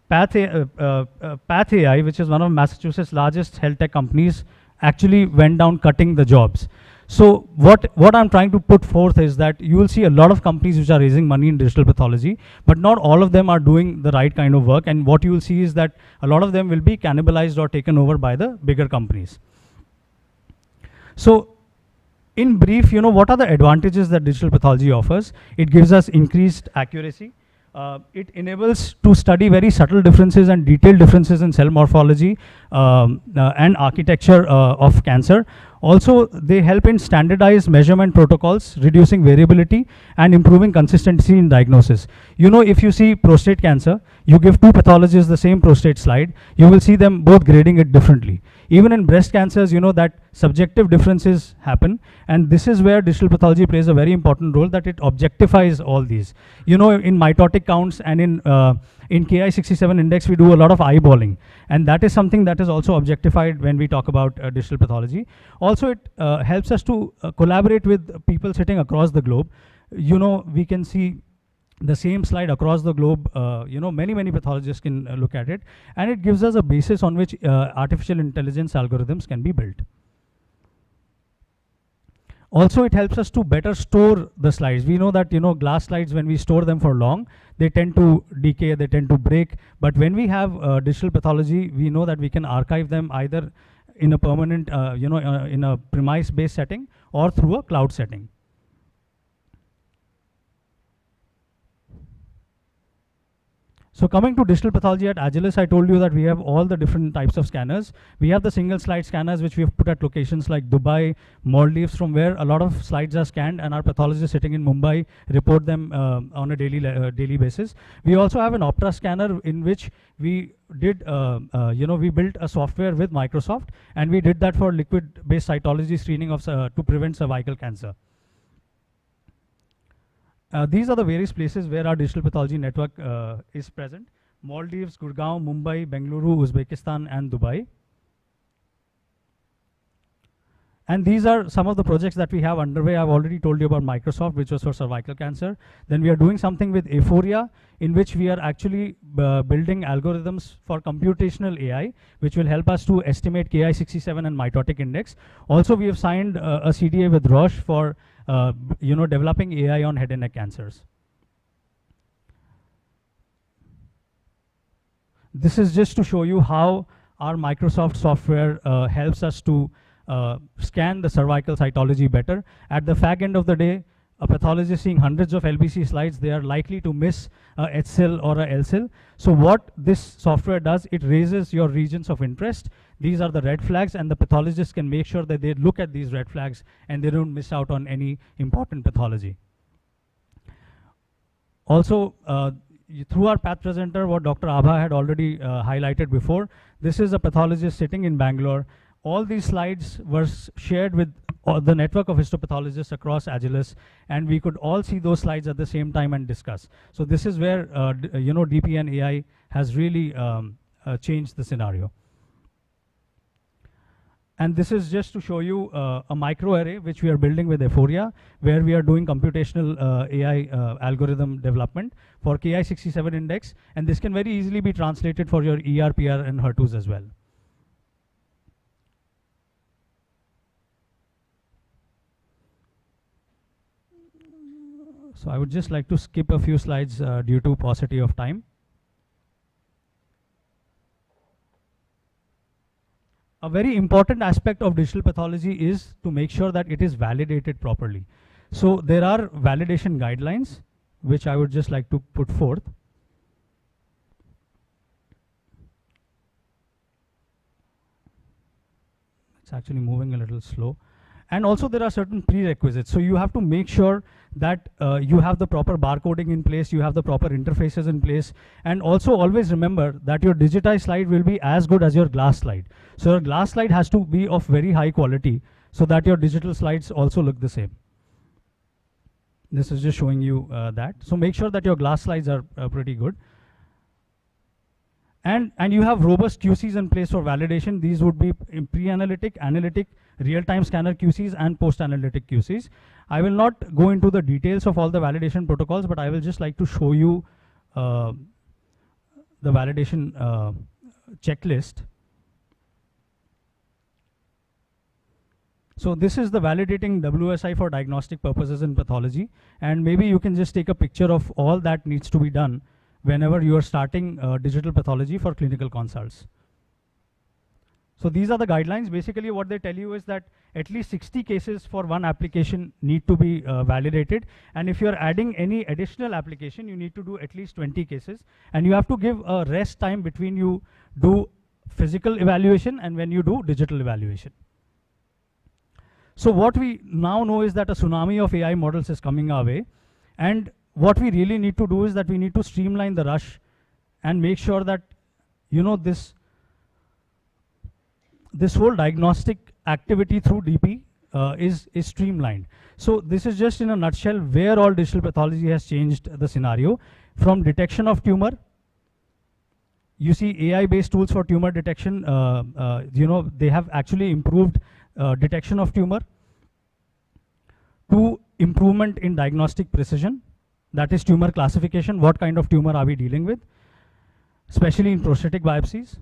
Path AI, which is one of Massachusetts' largest health tech companies, actually went down cutting the jobs. So what I'm trying to put forth is that you will see a lot of companies which are raising money in digital pathology, but not all of them are doing the right kind of work. And what you will see is that a lot of them will be cannibalized or taken over by the bigger companies. So in brief, what are the advantages that digital pathology offers? It gives us increased accuracy. It enables to study very subtle differences and detailed differences in cell morphology and architecture of cancer. Also, they help in standardized measurement protocols, reducing variability and improving consistency in diagnosis. If you see prostate cancer, you give two pathologists the same prostate slide, you will see them both grading it differently. Even in breast cancers, that subjective differences happen, and this is where digital pathology plays a very important role, that it objectifies all these. In mitotic counts and in Ki-67 index, we do a lot of eyeballing, and that is something that is also objectified when we talk about digital pathology. Also, it helps us to collaborate with people sitting across the globe. We can see the same slide across the globe. Many pathologists can look at it, and it gives us a basis on which artificial intelligence algorithms can be built. Also, it helps us to better store the slides. We know that glass slides, when we store them for long, they tend to decay, they tend to break. But when we have digital pathology, we know that we can archive them either in a permanent, in a premise-based setting or through a cloud setting. So coming to digital pathology at Agilus, I told you that we have all the different types of scanners. We have the single slide scanners, which we have put at locations like Dubai, Maldives, from where a lot of slides are scanned, and our pathologists sitting in Mumbai report them on a daily basis. We also have an Opera scanner, in which we did, we built a software with Microsoft, and we did that for liquid-based cytology screening of to prevent cervical cancer. These are the various places where our digital pathology network is present: Maldives, Gurgaon, Mumbai, Bengaluru, Uzbekistan, and Dubai. And these are some of the projects that we have underway. I've already told you about Microsoft, which was for cervical cancer. Then we are doing something with Aphoria, in which we are actually building algorithms for computational AI, which will help us to estimate Ki-67 and mitotic index. Also, we have signed a CDA with Roche for developing AI on head and neck cancers. This is just to show you how our Microsoft software helps us to scan the cervical cytology better. At the fag end of the day, a pathologist seeing hundreds of LBC slides, they are likely to miss a H-cell or a L-cell. So what this software does, it raises your regions of interest. These are the red flags, and the pathologist can make sure that they look at these red flags and they don't miss out on any important pathology. Also, through our path presenter, what Dr. Abha had already highlighted before, this is a pathologist sitting in Bangalore. All these slides were shared with the network of histopathologists across Agilus, and we could all see those slides at the same time and discuss. So this is where DP and AI has really changed the scenario. And this is just to show you a microarray which we are building with Aphoria, where we are doing computational AI algorithm development for Ki-67 index, and this can very easily be translated for your ER, PR, and HER2s as well. So I would just like to skip a few slides due to paucity of time. A very important aspect of digital pathology is to make sure that it is validated properly. So there are validation guidelines, which I would just like to put forth. It's actually moving a little slow. And also there are certain prerequisites. So you have to make sure that you have the proper barcoding in place, you have the proper interfaces in place, and also always remember that your digitized slide will be as good as your glass slide. So your glass slide has to be of very high quality so that your digital slides also look the same. This is just showing you that. So make sure that your glass slides are pretty good. And you have robust QCs in place for validation. These would be pre-analytic, analytic, real-time scanner QCs, and post-analytic QCs. I will not go into the details of all the validation protocols, but I will just like to show you the validation checklist. So this is the validating WSI for diagnostic purposes in pathology, and maybe you can just take a picture of all that needs to be done whenever you are starting digital pathology for clinical consults. So these are the guidelines. Basically what they tell you is that at least 60 cases for one application need to be validated, and if you're adding any additional application, you need to do at least 20 cases, and you have to give a rest time between you do physical evaluation and when you do digital evaluation. So what we now know is that a tsunami of AI models is coming our way, and what we really need to do is that we need to streamline the rush and make sure that, you know, this whole diagnostic activity through DP is streamlined. So this is just in a nutshell where all digital pathology has changed the scenario. From detection of tumor, you see AI-based tools for tumor detection, you know, they have actually improved detection of tumor, to improvement in diagnostic precision, that is tumor classification, what kind of tumor are we dealing with, especially in prostatic biopsies,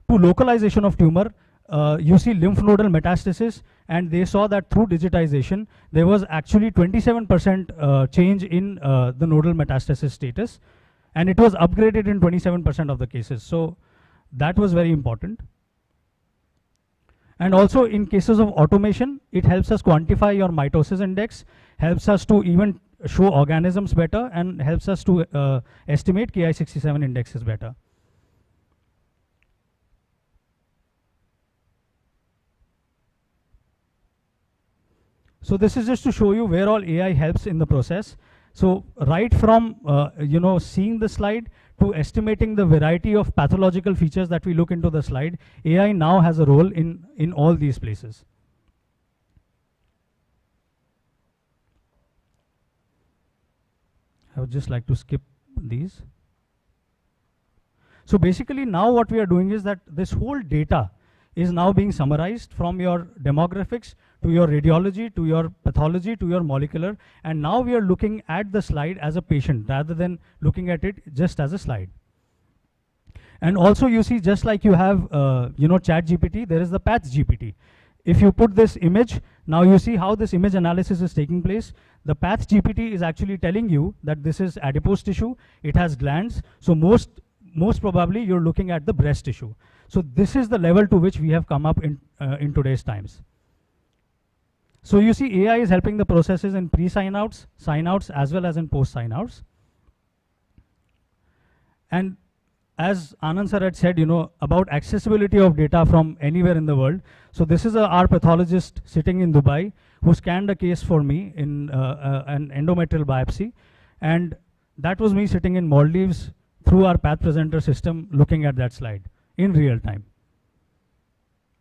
to localization of tumor. You see lymph nodal metastasis, and they saw that through digitization there was actually 27% change in the nodal metastasis status, and it was upgraded in 27% of the cases. So that was very important. And also in cases of automation, it helps us quantify your mitosis index, helps us to even show organisms better, and helps us to estimate Ki67 indexes better. So this is just to show you where all AI helps in the process. So right from you know, seeing the slide to estimating the variety of pathological features that we look into the slide, AI now has a role in all these places. I would just like to skip these. So basically now what we are doing is that this whole data is now being summarized from your demographics to your radiology, to your pathology, to your molecular, and now we are looking at the slide as a patient rather than looking at it just as a slide. And also you see, just like you have you know, ChatGPT, there is the PathGPT. If you put this image, now you see how this image analysis is taking place. The PathGPT is actually telling you that this is adipose tissue, it has glands, so most probably you're looking at the breast tissue. So this is the level to which we have come up in today's times. So you see, AI is helping the processes in pre-sign-outs, sign-outs, as well as in post-sign-outs. And as Anand sir had said, you know, about accessibility of data from anywhere in the world. So this is our pathologist sitting in Dubai who scanned a case for me in an endometrial biopsy. And that was me sitting in Maldives through our Path Presenter system looking at that slide in real time.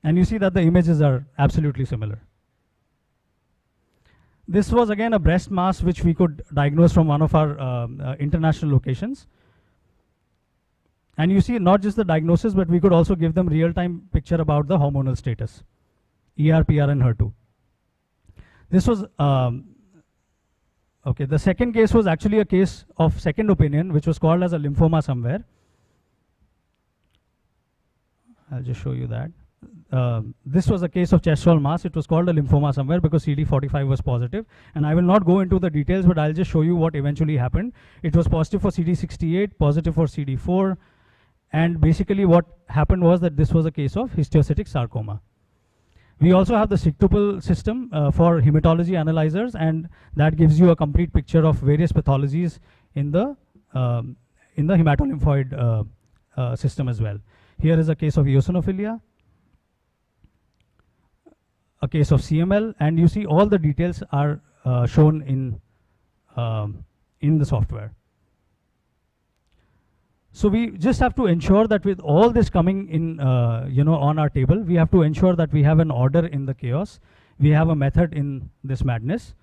And you see that the images are absolutely similar. This was again a breast mass which we could diagnose from one of our international locations. And you see not just the diagnosis, but we could also give them real-time picture about the hormonal status, ER, PR, and HER2. This was, okay, the second case was actually a case of second opinion, which was called as a lymphoma somewhere. I'll just show you that. This was a case of chest wall mass. It was called a lymphoma somewhere because CD45 was positive. And I will not go into the details, but I'll just show you what eventually happened. It was positive for CD68, positive for CD4. And basically what happened was that this was a case of histiocytic sarcoma. We also have the SIGTUPL system for hematology analyzers, and that gives you a complete picture of various pathologies in the hematolymphoid system as well. Here is a case of eosinophilia, a case of CML, and you see all the details are shown in the software. So we just have to ensure that with all this coming in, you know, on our table, we have to ensure that we have an order in the chaos. We have a method in this madness.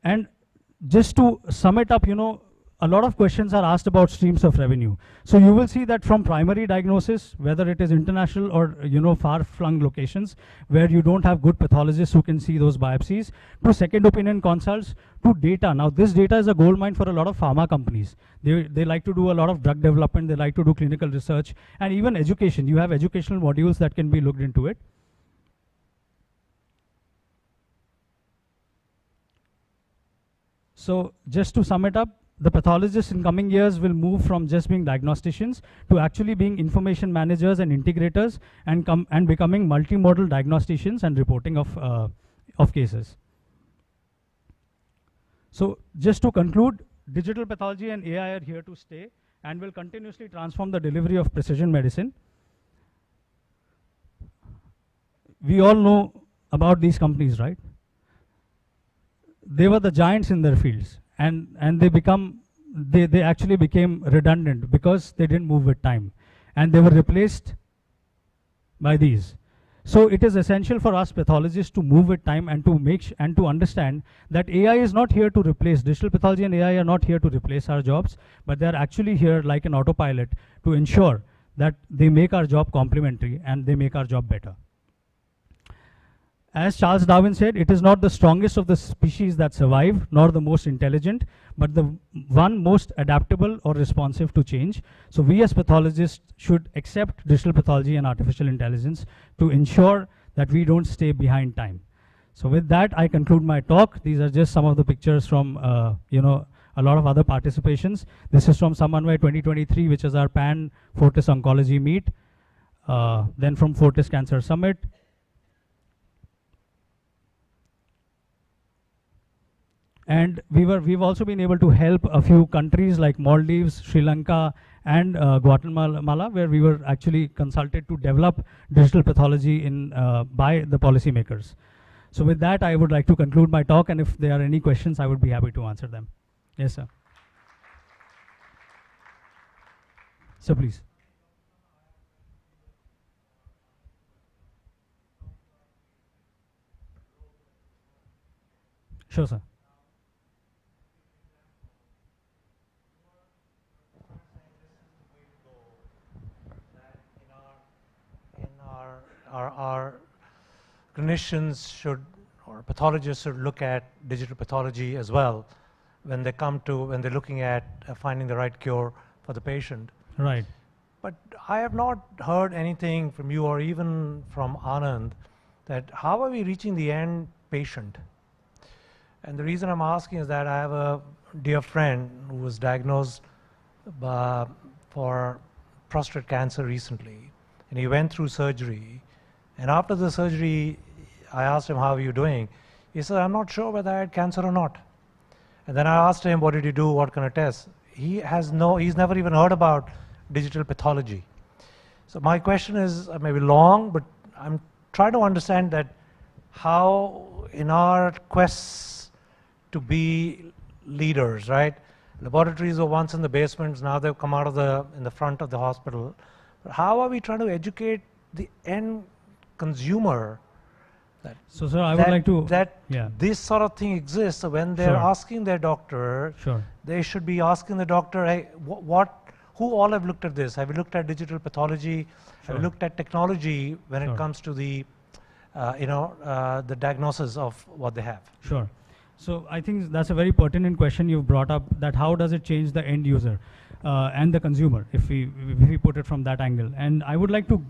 And just to sum it up, you know, a lot of questions are asked about streams of revenue. So you will see that from primary diagnosis, whether it is international or far-flung locations where you don't have good pathologists who can see those biopsies, to second opinion consults, to data. Now this data is a gold mine for a lot of pharma companies. They like to do a lot of drug development, they like to do clinical research, and even education. You have educational modules that can be looked into it. So just to sum it up, the pathologists in coming years will move from just being diagnosticians to actually being information managers and integrators, and becoming multimodal diagnosticians and reporting of cases. So just to conclude, digital pathology and AI are here to stay and will continuously transform the delivery of precision medicine. We all know about these companies, right? They were the giants in their fields, and they actually became redundant because they didn't move with time, and they were replaced by these. So it is essential for us pathologists to move with time and to understand that AI is not here to replace, digital pathology and AI are not here to replace our jobs, but they are actually here like an autopilot to ensure that they make our job complementary and they make our job better. As Charles Darwin said, it is not the strongest of the species that survive, nor the most intelligent, but the one most adaptable or responsive to change. So we as pathologists should accept digital pathology and artificial intelligence to ensure that we don't stay behind time. So with that, I conclude my talk. These are just some of the pictures from, a lot of other participations. This is from Samanvay 2023, which is our Pan Fortis Oncology Meet. Then from Fortis Cancer Summit. And we've also been able to help a few countries like Maldives, Sri Lanka, and Guatemala, where we were actually consulted to develop digital pathology by the policymakers. So with that, I would like to conclude my talk, and if there are any questions, I would be happy to answer them. Yes, sir. So please. Sure, sir.
Our clinicians should, or pathologists should look at digital pathology as well when they're looking at finding the right cure for the patient.
Right.
But I have not heard anything from you or even from Anand that how are we reaching the end patient? And the reason I'm asking is that I have a dear friend who was diagnosed for prostate cancer recently, and he went through surgery. And after the surgery, I asked him, how are you doing? He said, I'm not sure whether I had cancer or not. And then I asked him, what did you do? What kind of tests? He's never even heard about digital pathology. So my question is maybe long, but I'm trying to understand that how in our quests to be leaders, right? Laboratories were once in the basements, now they've come out in the front of the hospital. How are we trying to educate the end consumer that,
so sir, I would like to
this sort of thing exists? So when they're asking their doctor, they should be asking the doctor, hey, who all have looked at this? Have you looked at digital pathology? Have you looked at technology when it comes to the diagnosis of what they have?
Sure. So I think that's a very pertinent question you've brought up, that how does it change the end user and the consumer, if we put it from that angle. And I would like to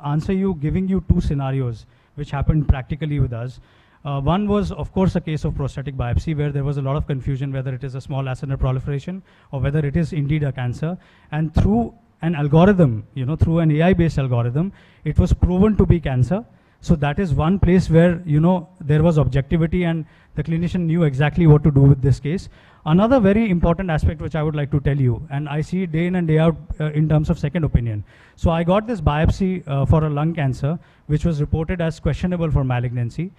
answer you giving you two scenarios which happened practically with us. One was, of course, a case of prostatic biopsy where there was a lot of confusion whether it is a small acinar proliferation or whether it is indeed a cancer. And through an algorithm, through an AI-based algorithm, it was proven to be cancer. So that is one place where, there was objectivity and the clinician knew exactly what to do with this case. Another very important aspect which I would like to tell you, and I see day in and day out in terms of second opinion. So I got this biopsy for a lung cancer, which was reported as questionable for malignancy.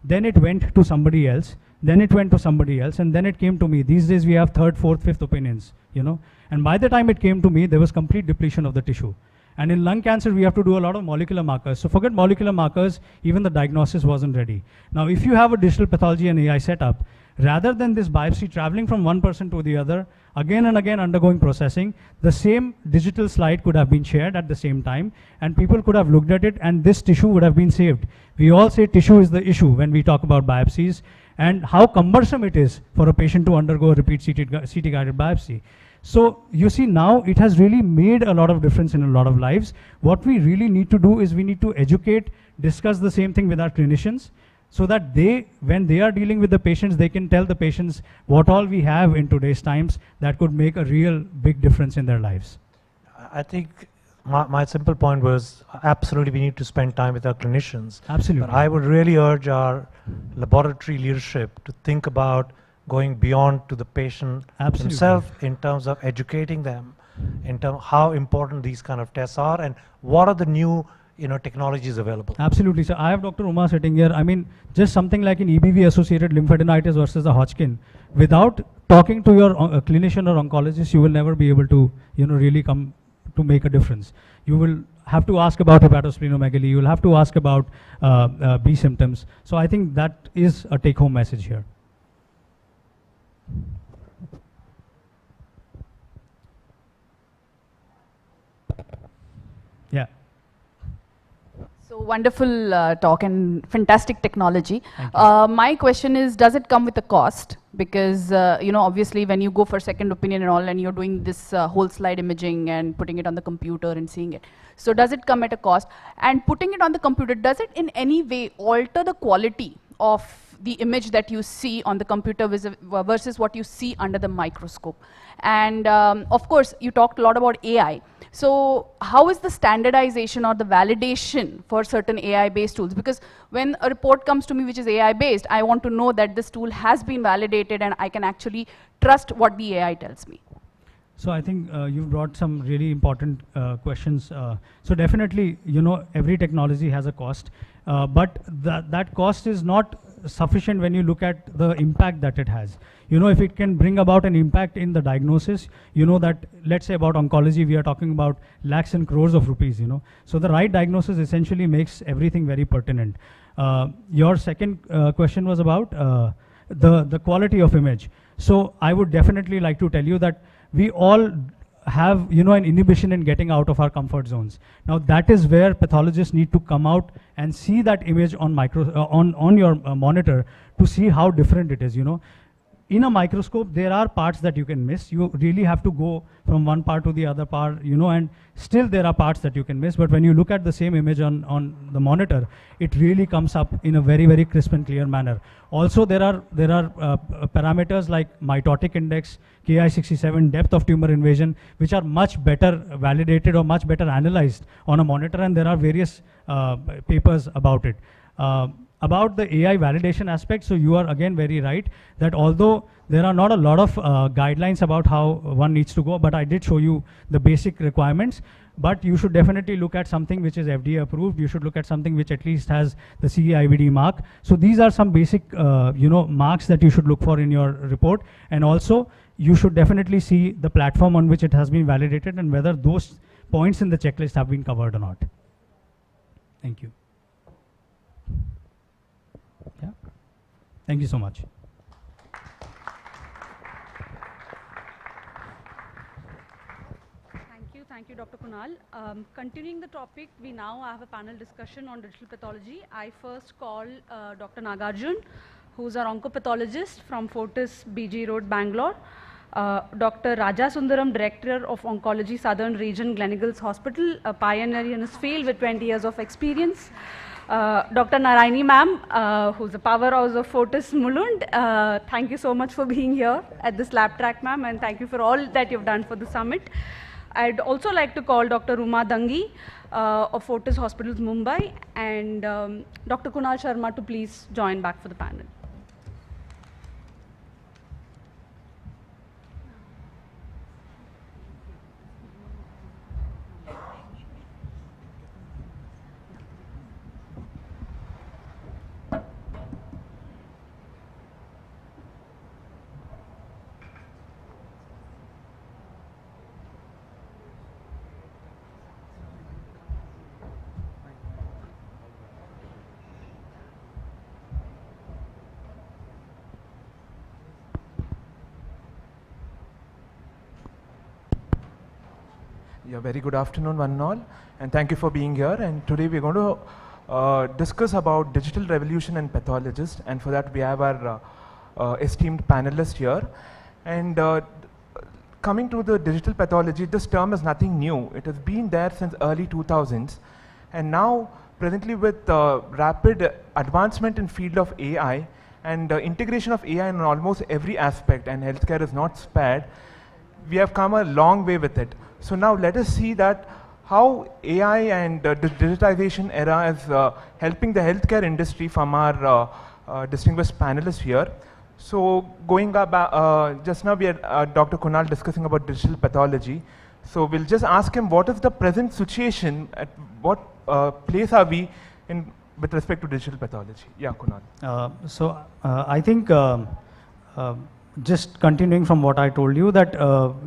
Then it went to somebody else. Then it went to somebody else. And then it came to me. These days we have third, fourth, fifth opinions, And by the time it came to me, there was complete depletion of the tissue. And in lung cancer, we have to do a lot of molecular markers. So forget molecular markers, even the diagnosis wasn't ready. Now, if you have a digital pathology and AI setup, Rather than this biopsy traveling from one person to the other, again and again undergoing processing, the same digital slide could have been shared at the same time, and people could have looked at it, and this tissue would have been saved. We all say tissue is the issue when we talk about biopsies, and how cumbersome it is for a patient to undergo a repeat CT-guided biopsy. So you see, now it has really made a lot of difference in a lot of lives. What we really need to do is we need to educate, discuss the same thing with our clinicians, so that they, when they are dealing with the patients, they can tell the patients what all we have in today's times that could make a real big difference in their lives.
I think my simple point was absolutely we need to spend time with our clinicians.
Absolutely.
But I would really urge our laboratory leadership to think about going beyond to the patient themselves in terms of educating them, in terms of how important these kind of tests are and what are the new technologies available.
Absolutely. So I have Dr. Uma sitting here. I mean, just something like an EBV-associated lymphadenitis versus the Hodgkin. Without talking to your clinician or oncologist, you will never be able to, really come to make a difference. You will have to ask about hepatosplenomegaly. You will have to ask about B symptoms. So I think that is a take-home message here. Yeah.
So wonderful talk and fantastic technology. My question is, does it come with a cost? Because, obviously when you go for second opinion and all, and you're doing this whole slide imaging and putting it on the computer and seeing it. So does it come at a cost? And putting it on the computer, does it in any way alter the quality of the image that you see on the computer versus what you see under the microscope? And of course, you talked a lot about AI. So how is the standardization or the validation for certain AI-based tools? Because when a report comes to me which is AI-based, I want to know that this tool has been validated and I can actually trust what the AI tells me.
So I think you've brought some really important questions. So definitely, every technology has a cost, but that cost is not sufficient when you look at the impact that it has. If it can bring about an impact in the diagnosis, that, let's say about oncology, we are talking about lakhs and crores of rupees, So the right diagnosis essentially makes everything very pertinent. Your second question was about the quality of image. So I would definitely like to tell you that we all have, an inhibition in getting out of our comfort zones. Now that is where pathologists need to come out and see that image on on your monitor to see how different it is, In a microscope, there are parts that you can miss. You really have to go from one part to the other part, and still there are parts that you can miss. But when you look at the same image on the monitor, it really comes up in a very, very crisp and clear manner. Also, there are parameters like mitotic index, Ki67, depth of tumor invasion, which are much better validated or much better analyzed on a monitor, and there are various papers about it. About the AI validation aspect, so you are again very right that although there are not a lot of guidelines about how one needs to go, but I did show you the basic requirements. But you should definitely look at something which is FDA approved. You should look at something which at least has the CE-IVD mark. So these are some basic, marks that you should look for in your report. And also, you should definitely see the platform on which it has been validated and whether those points in the checklist have been covered or not. Thank you. Yeah. Thank you so much.
Thank you, Dr. Kunal. Continuing the topic, we now have a panel discussion on digital pathology. I first call Dr. Nagarjun, who's our oncopathologist from Fortis BG Road, Bangalore. Dr. Raja Sundaram, Director of Oncology Southern Region, Gleneagles Hospital, a pioneer in his field with 20 years of experience. Dr. Narayani ma'am, who's a powerhouse of Fortis Mulund. Thank you so much for being here at this lab track, ma'am, and thank you for all that you've done for the summit. I'd also like to call Dr. Uma Dangi of Fortis Hospitals, Mumbai, and Dr. Kunal Sharma to please join back for the panel.
Yeah, very good afternoon, one and all, and thank you for being here. And today we're going to discuss about digital revolution and pathologist, and for that we have our esteemed panelist here. And coming to the digital pathology, this term is nothing new. It has been there since early 2000s, and now presently with rapid advancement in field of AI and integration of AI in almost every aspect, and healthcare is not spared, we have come a long way with it. So now let us see that how AI and the digitization era is helping the healthcare industry from our distinguished panelists here. So going up, just now we had Dr. Kunal discussing about digital pathology. So we'll just ask him what is the present situation, at what place are we in with respect to digital pathology? Yeah, Kunal.
I think just continuing from what I told you, that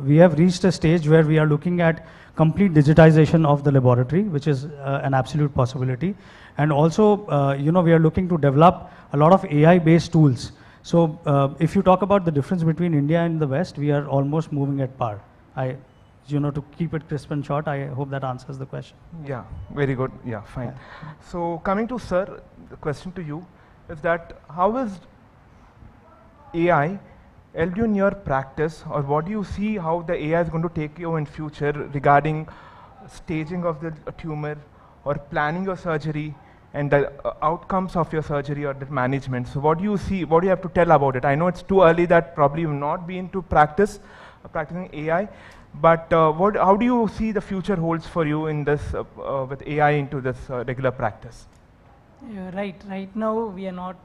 we have reached a stage where we are looking at complete digitization of the laboratory, which is an absolute possibility. And also, we are looking to develop a lot of AI-based tools. So if you talk about the difference between India and the West, we are almost moving at par. To keep it crisp and short, I hope that answers the question.
Yeah, very good. Yeah, fine.
Yeah.
So coming to sir, the question to you is that how is AI helped you in your practice, or what do you see how the AI is going to take you in future regarding staging of the tumor or planning your surgery and the outcomes of your surgery or the management? So what do you see, what do you have to tell about it? I know it's too early, that probably you will not be into practicing AI, but how do you see the future holds for you in this, with AI into this regular practice?
You're right. Right now we are not,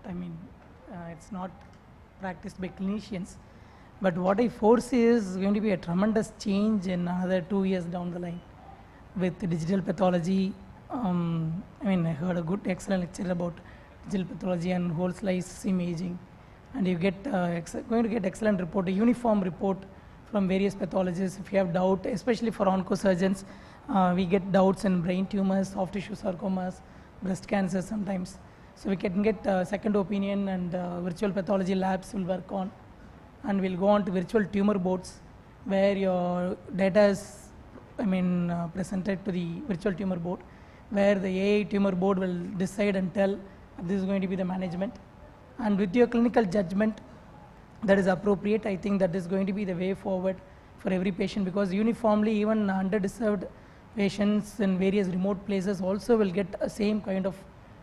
it's not practiced by clinicians. But what I foresee is going to be a tremendous change in another 2 years down the line with digital pathology. I heard a excellent lecture about digital pathology and whole slice imaging, and you get going to get excellent report, a uniform report from various pathologists. If you have doubt, especially for oncosurgeons, we get doubts in brain tumors, soft tissue sarcomas, breast cancer sometimes. So we can get second opinion, and virtual pathology labs will work on, and we'll go on to virtual tumor boards where your data is presented to the virtual tumor board, where the AI tumor board will decide and tell this is going to be the management. And with your clinical judgment that is appropriate, I think that is going to be the way forward for every patient, because uniformly even underserved patients in various remote places also will get a same kind of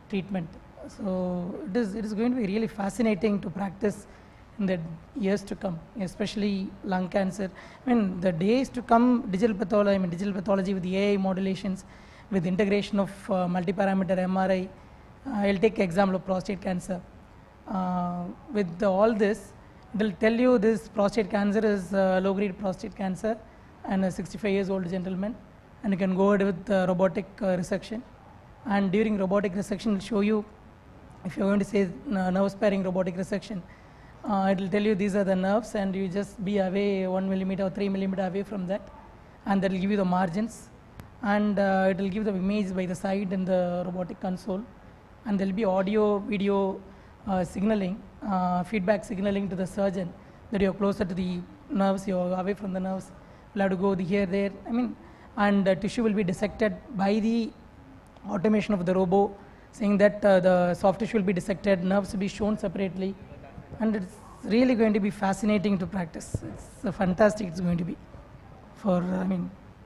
treatment. So it is going to be really fascinating to practice in the years to come, especially lung cancer. The days to come, digital pathology with the AI modulations, with integration of multi-parameter MRI. I'll take example of prostate cancer. With all this, they'll tell you this prostate cancer is low-grade prostate cancer and a 65 years old gentleman, and you can go ahead with robotic resection. And during robotic resection, it'll show you, if you're going to say nerve sparing robotic resection, it will tell you these are the nerves, and you just be away 1 millimeter or 3 millimeter away from that, and that will give you the margins, and it will give the image by the side in the robotic console, and there will be audio, video signaling, feedback signaling to the surgeon that you're closer to the nerves, you're away from the nerves, you'll have to go here, there. And tissue will be dissected by the automation of the robo, saying that the soft tissue will be dissected, nerves will be shown separately, and it's really going to be fascinating to practice. It's fantastic. It's going to be for,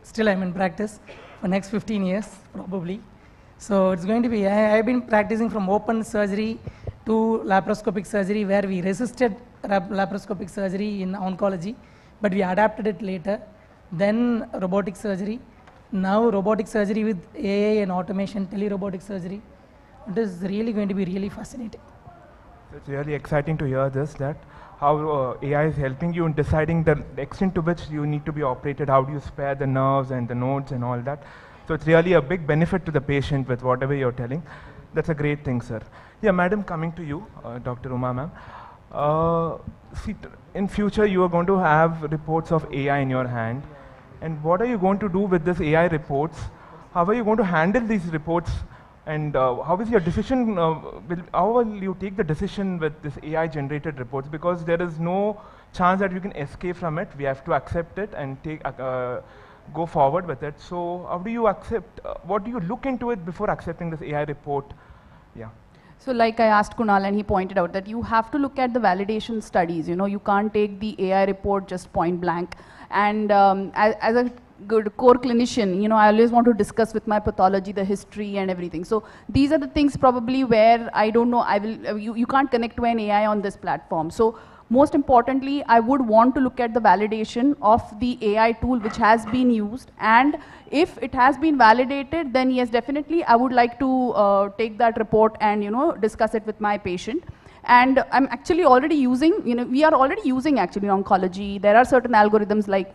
still I'm in practice for next 15 years probably. So it's going to be, I've been practicing from open surgery to laparoscopic surgery, where we resisted laparoscopic surgery in oncology, but we adapted it later. Then robotic surgery. Now robotic surgery with AI and automation, telerobotic surgery. It is really going to be really fascinating.
It's really exciting to hear this, that how AI is helping you in deciding the extent to which you need to be operated, how do you spare the nerves and the nodes and all that. So it's really a big benefit to the patient with whatever you're telling. That's a great thing, sir. Yeah, madam, coming to you, Dr. Uma ma'am. See, in future you are going to have reports of AI in your hand. And what are you going to do with this AI reports? How are you going to handle these reports? And how is your decision, how will you take the decision with this AI generated reports? Because there is no chance that you can escape from it. We have to accept it and take, go forward with it. So how do you accept, what do you look into it before accepting this AI report? Yeah.
So like I asked Kunal and he pointed out that you have to look at the validation studies, you know, you can't take the AI report just point blank. And as a good core clinician, you know, I always want to discuss with my pathology the history and everything. So these are the things probably where I don't know, you can't connect to an AI on this platform. So most importantly, I would want to look at the validation of the AI tool which has been used, and if it has been validated, then yes, definitely I would like to take that report and, you know, discuss it with my patient. And I'm actually already using, you know, we are already using actually in oncology. There are certain algorithms like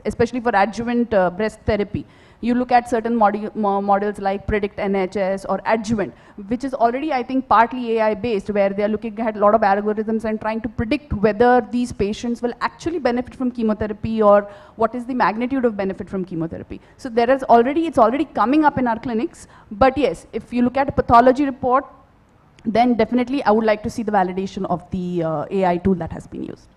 especially for adjuvant breast therapy. You look at certain models like Predict NHS or Adjuvant, which is already, I think, partly AI based, where they are looking at a lot of algorithms and trying to predict whether these patients will actually benefit from chemotherapy or what is the magnitude of benefit from chemotherapy. So there is already, it's already coming up in our clinics. But yes, if you look at a pathology report, then definitely I would like to see the validation of the AI tool that has been used.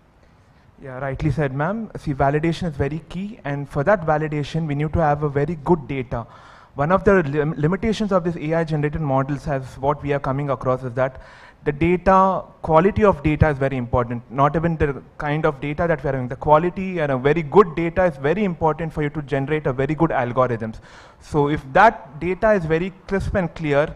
Yeah, rightly said, ma'am. See, validation is very key, and for that validation, we need to have a very good data. One of the limitations of this AI-generated models, as what we are coming across, is that the data, quality of data is very important. Not even the kind of data that we are having. The quality and a very good data is very important for you to generate a very good algorithms. So if that data is very crisp and clear,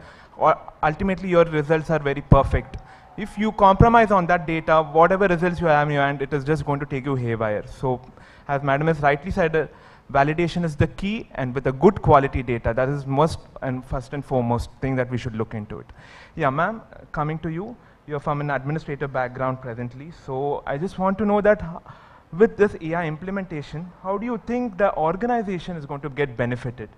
ultimately your results are very perfect. If you compromise on that data, whatever results you have in your hand, it is just going to take you haywire. So, as Madam has rightly said, validation is the key, and with a good quality data, that is most and first and foremost thing that we should look into it. Yeah, ma'am, coming to you, you're from an administrative background presently, so I just want to know that with this AI implementation, how do you think the organization is going to get benefited?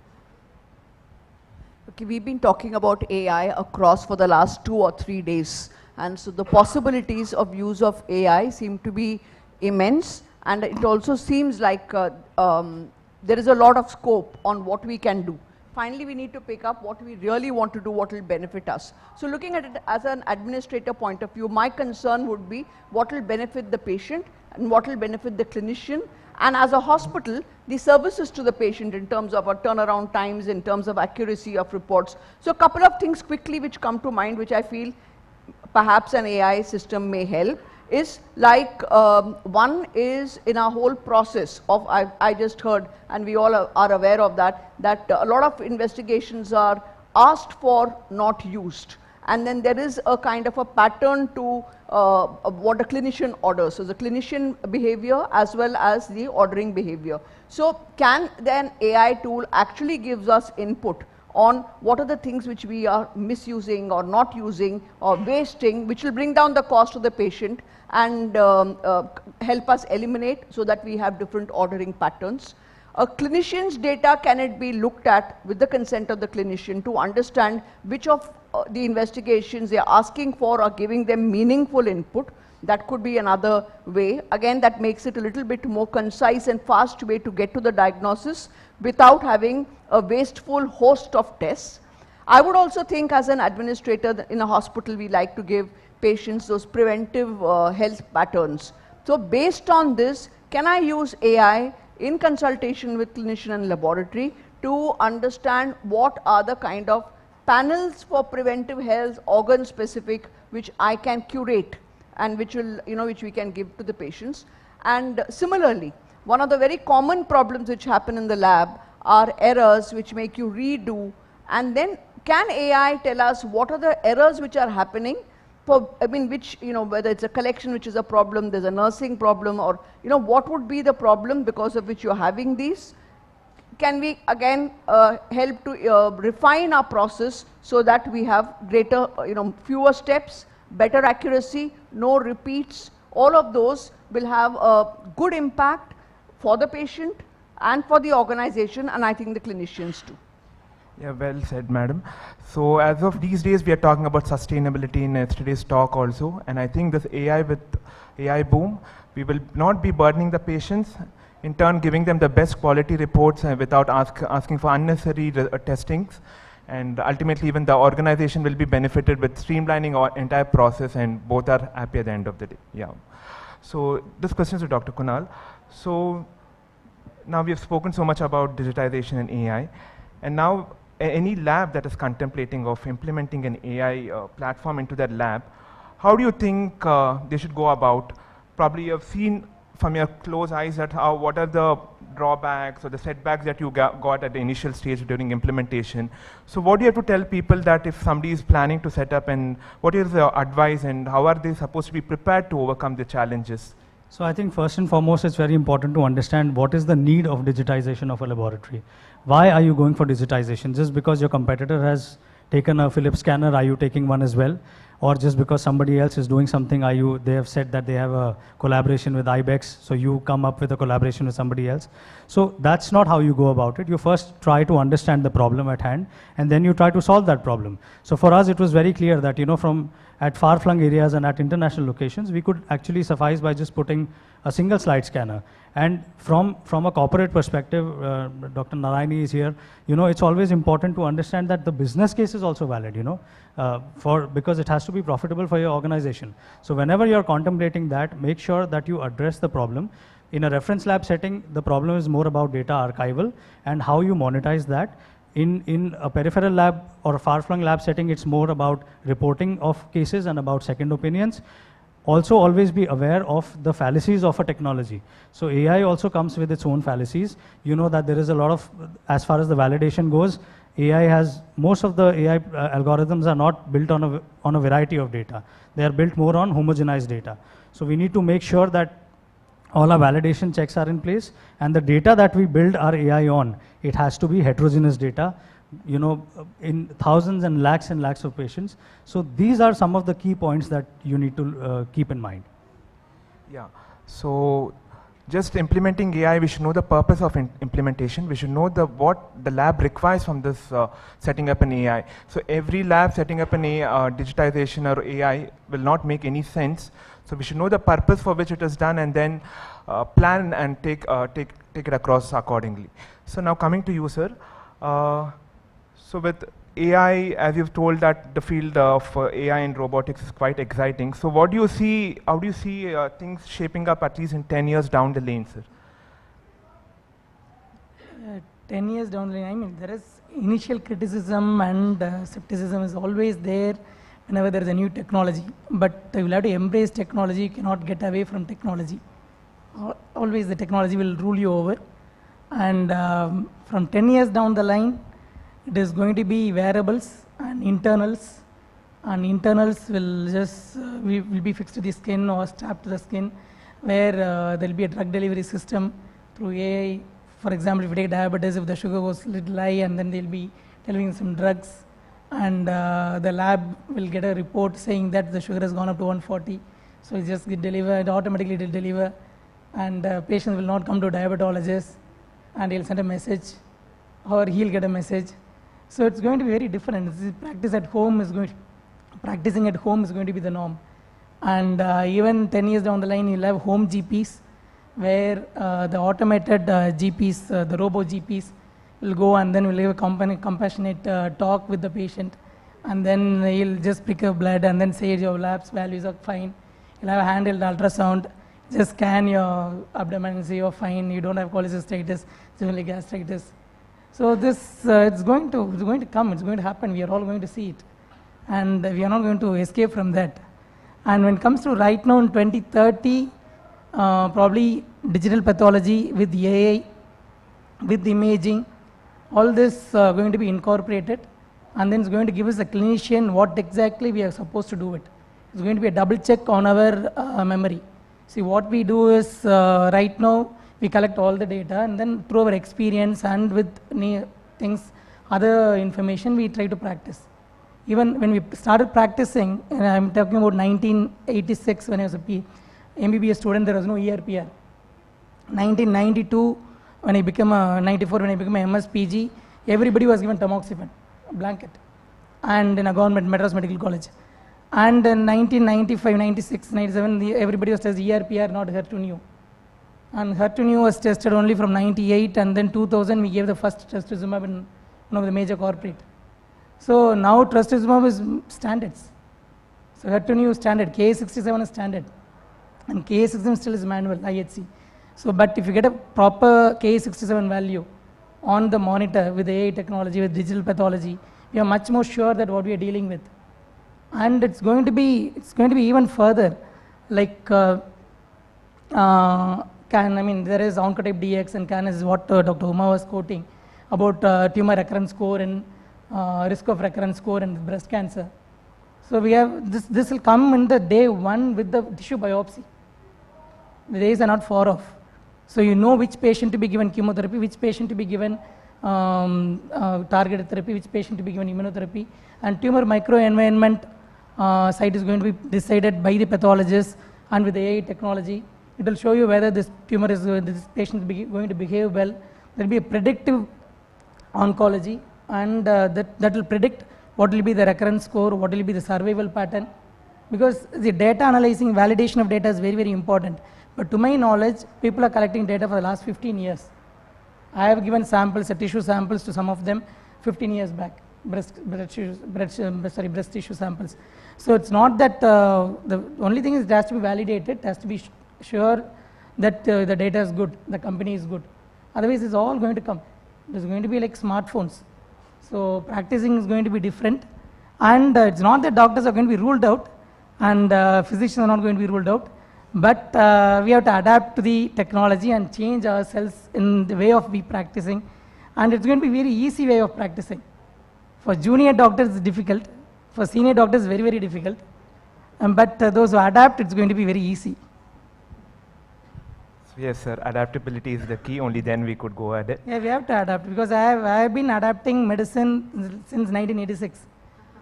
Okay, we've been talking about AI across for the last 2 or 3 days. And so the possibilities of use of AI seem to be immense, and it also seems like there is a lot of scope on what we can do. Finally, we need to pick up what we really want to do, what will benefit us. So looking at it as an administrator point of view, my concern would be what will benefit the patient and what will benefit the clinician, and as a hospital, the services to the patient in terms of our turnaround times, in terms of accuracy of reports. So a couple of things quickly which come to mind, which I feel perhaps an AI system may help, is like one is in our whole process of, I just heard, and we all are aware of that a lot of investigations are asked for, not used. And then there is a kind of a pattern to what a clinician orders. So the clinician behavior as well as the ordering behavior. So can then AI tool actually gives us input on what are the things which we are misusing or not using or wasting, which will bring down the cost to the patient and help us eliminate so that we have different ordering patterns. A clinician's data, can it be looked at with the consent of the clinician to understand which of the investigations they are asking for are giving them meaningful input? That could be another way. Again, that makes it a little bit more concise and fast way to get to the diagnosis without having a wasteful host of tests. I would also think as an administrator in a hospital, we like to give patients those preventive health patterns. So based on this, can I use AI in consultation with clinician and laboratory to understand what are the kind of panels for preventive health, organ specific, which I can curate and which will, which we can give to the patients. And similarly, one of the very common problems which happen in the lab are errors which make you redo, and then can AI tell us what are the errors which are happening for, which, whether it's a collection which is a problem, there's a nursing problem, or, what would be the problem because of which you're having these? Can we again help to refine our process so that we have greater, fewer steps, better accuracy, no repeats? All of those will have a good impact for the patient and for the organization, and I think the clinicians too.
Yeah, well said, madam. So as of these days, we are talking about sustainability in yesterday's talk also, and I think this AI with AI boom, we will not be burdening the patients, in turn giving them the best quality reports without asking for unnecessary testings, and ultimately even the organization will be benefited with streamlining our entire process, and both are happy at the end of the day. Yeah. So this question is to Dr. Kunal. So now we have spoken so much about digitization and AI, and now any lab that is contemplating of implementing an AI platform into their lab, how do you think they should go about? Probably you have seen from your close eyes that what are the drawbacks or the setbacks that you got at the initial stage during implementation. So what do you have to tell people that if somebody is planning to set up, and what is the advice and how are they supposed to be prepared to overcome the challenges?
So I think first and foremost, it's very important to understand what is the need of digitization of a laboratory. Why are you going for digitization? Just because your competitor has taken a Philips scanner, are you taking one as well? Or just because somebody else is doing something, they have said that they have a collaboration with IBEX, so you come up with a collaboration with somebody else. So that's not how you go about it. You first try to understand the problem at hand, and then you try to solve that problem. So for us, it was very clear that, from at far-flung areas and at international locations, we could actually suffice by just putting a single slide scanner. And from a corporate perspective, Dr. Narayani is here, it's always important to understand that the business case is also valid, because it has to be profitable for your organization. So whenever you're contemplating that, make sure that you address the problem. In a reference lab setting, the problem is more about data archival and how you monetize that. In a peripheral lab or a far-flung lab setting, it's more about reporting of cases and about second opinions. Also, always be aware of the fallacies of a technology. So AI also comes with its own fallacies. You know that there is a lot of, as far as the validation goes, most of the AI algorithms are not built on a variety of data. They are built more on homogenized data. So we need to make sure that all our validation checks are in place, and the data that we build our AI on, it has to be heterogeneous data, in thousands and lakhs of patients. So these are some of the key points that you need to keep in mind.
Yeah, so just implementing AI, we should know the purpose of implementation. We should know what the lab requires from this setting up an AI. So every lab setting up an AI, digitization or AI will not make any sense. So we should know the purpose for which it is done, and then plan and take it across accordingly. So now coming to you, sir. So with AI, as you've told that the field of AI and robotics is quite exciting. So what do you see, how do you see things shaping up at least in 10 years down the lane, sir?
10 years down the line, there is initial criticism and skepticism is always there whenever there is a new technology. But you will have to embrace technology, you cannot get away from technology. Always the technology will rule you over. And from 10 years down the line, it is going to be wearables and internals will just will be fixed to the skin or strapped to the skin, where there will be a drug delivery system through AI. For example, if you take diabetes, if the sugar goes little high, and then they'll be delivering some drugs, and the lab will get a report saying that the sugar has gone up to 140. So it just get delivered, automatically it will deliver, and patient will not come to a diabetologist, and he'll send a message, or he'll get a message. So it's going to be very different. Practicing at home is going to be the norm. And even 10 years down the line, you'll have home GPs, where the automated GPs, the robo GPs, will go and then will have a compassionate talk with the patient, and then he'll just prick your blood and then say your labs values are fine. He'll have a handheld ultrasound, just scan your abdomen and say you're fine, you don't have cholecystitis, it's only gastritis. So this, it's going to come, it's going to happen, we are all going to see it. And we are not going to escape from that. And when it comes to right now in 2030, probably digital pathology with AI, with imaging, all this going to be incorporated, and then it's going to give us a clinician what exactly we are supposed to do it. It's going to be a double check on our memory. See, what we do is right now we collect all the data, and then through our experience and with things, other information, we try to practice. Even when we started practicing, and I'm talking about 1986 when I was a MBBS student, there was no ERPR. 1992, when I became a 94, when I became a MSPG, everybody was given tamoxifen, a blanket, and in a government Madras Medical College. And in 1995, 96, 97, everybody was tested ERPR, not HER2/neu. And HER2/neu was tested only from 98, and then 2000 we gave the first trastuzumab in one of the major corporate. So now trastuzumab is standards. So HER2/neu is standard, Ka67 is standard, and Ka67 still is manual, IHC. So, but if you get a proper Ki-67 value on the monitor with AI technology, with digital pathology, we are much more sure that what we are dealing with. And it's going to be even further, like there is Oncotype DX and CAN is what Dr. Uma was quoting about tumor recurrence score and risk of recurrence score and breast cancer. So we have this will come in the day one with the tissue biopsy. The days are not far off. So you know which patient to be given chemotherapy, which patient to be given targeted therapy, which patient to be given immunotherapy, and tumor microenvironment site is going to be decided by the pathologist, and with AI technology, it will show you whether this tumor is this patient is going to behave well. There will be a predictive oncology, and that will predict what will be the recurrence score, what will be the survival pattern, because the data analyzing, validation of data is very, very important. But to my knowledge, people are collecting data for the last 15 years. I have given samples, tissue samples to some of them 15 years back, breast tissue samples. So it's not that the only thing is it has to be validated, it has to be sure that the data is good, the company is good. Otherwise, it's all going to come. It's going to be like smartphones. So practicing is going to be different, and it's not that doctors are going to be ruled out and physicians are not going to be ruled out, but we have to adapt to the technology and change ourselves in the way of practicing, and it's going to be a very easy way of practicing. For junior doctors it's difficult, for senior doctors it's very, very difficult, but those who adapt, it's going to be very easy.
Yes, sir. Adaptability is the key. Only then we could go at it.
Yeah, we have to adapt, because I have been adapting medicine since 1986.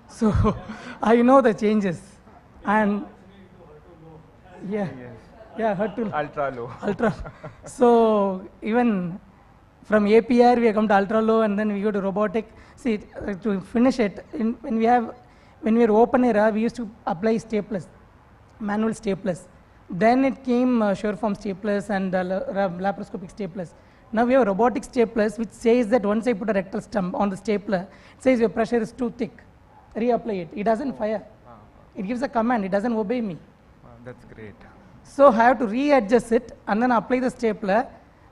So I know the changes. And yeah, HER2
ultra low.
Ultra. So even from APR we have come to ultra low, and then we go to robotic. See, to finish it, when we were open era, we used to apply staplers, manual staplers. Then it came Sureform staplers and laparoscopic staplers. Now we have robotic staplers, which says that once I put a rectal stump on the stapler, it says your pressure is too thick. Reapply it. It doesn't fire. It gives a command. It doesn't obey me.
Wow, that's great.
So I have to readjust it and then apply the stapler.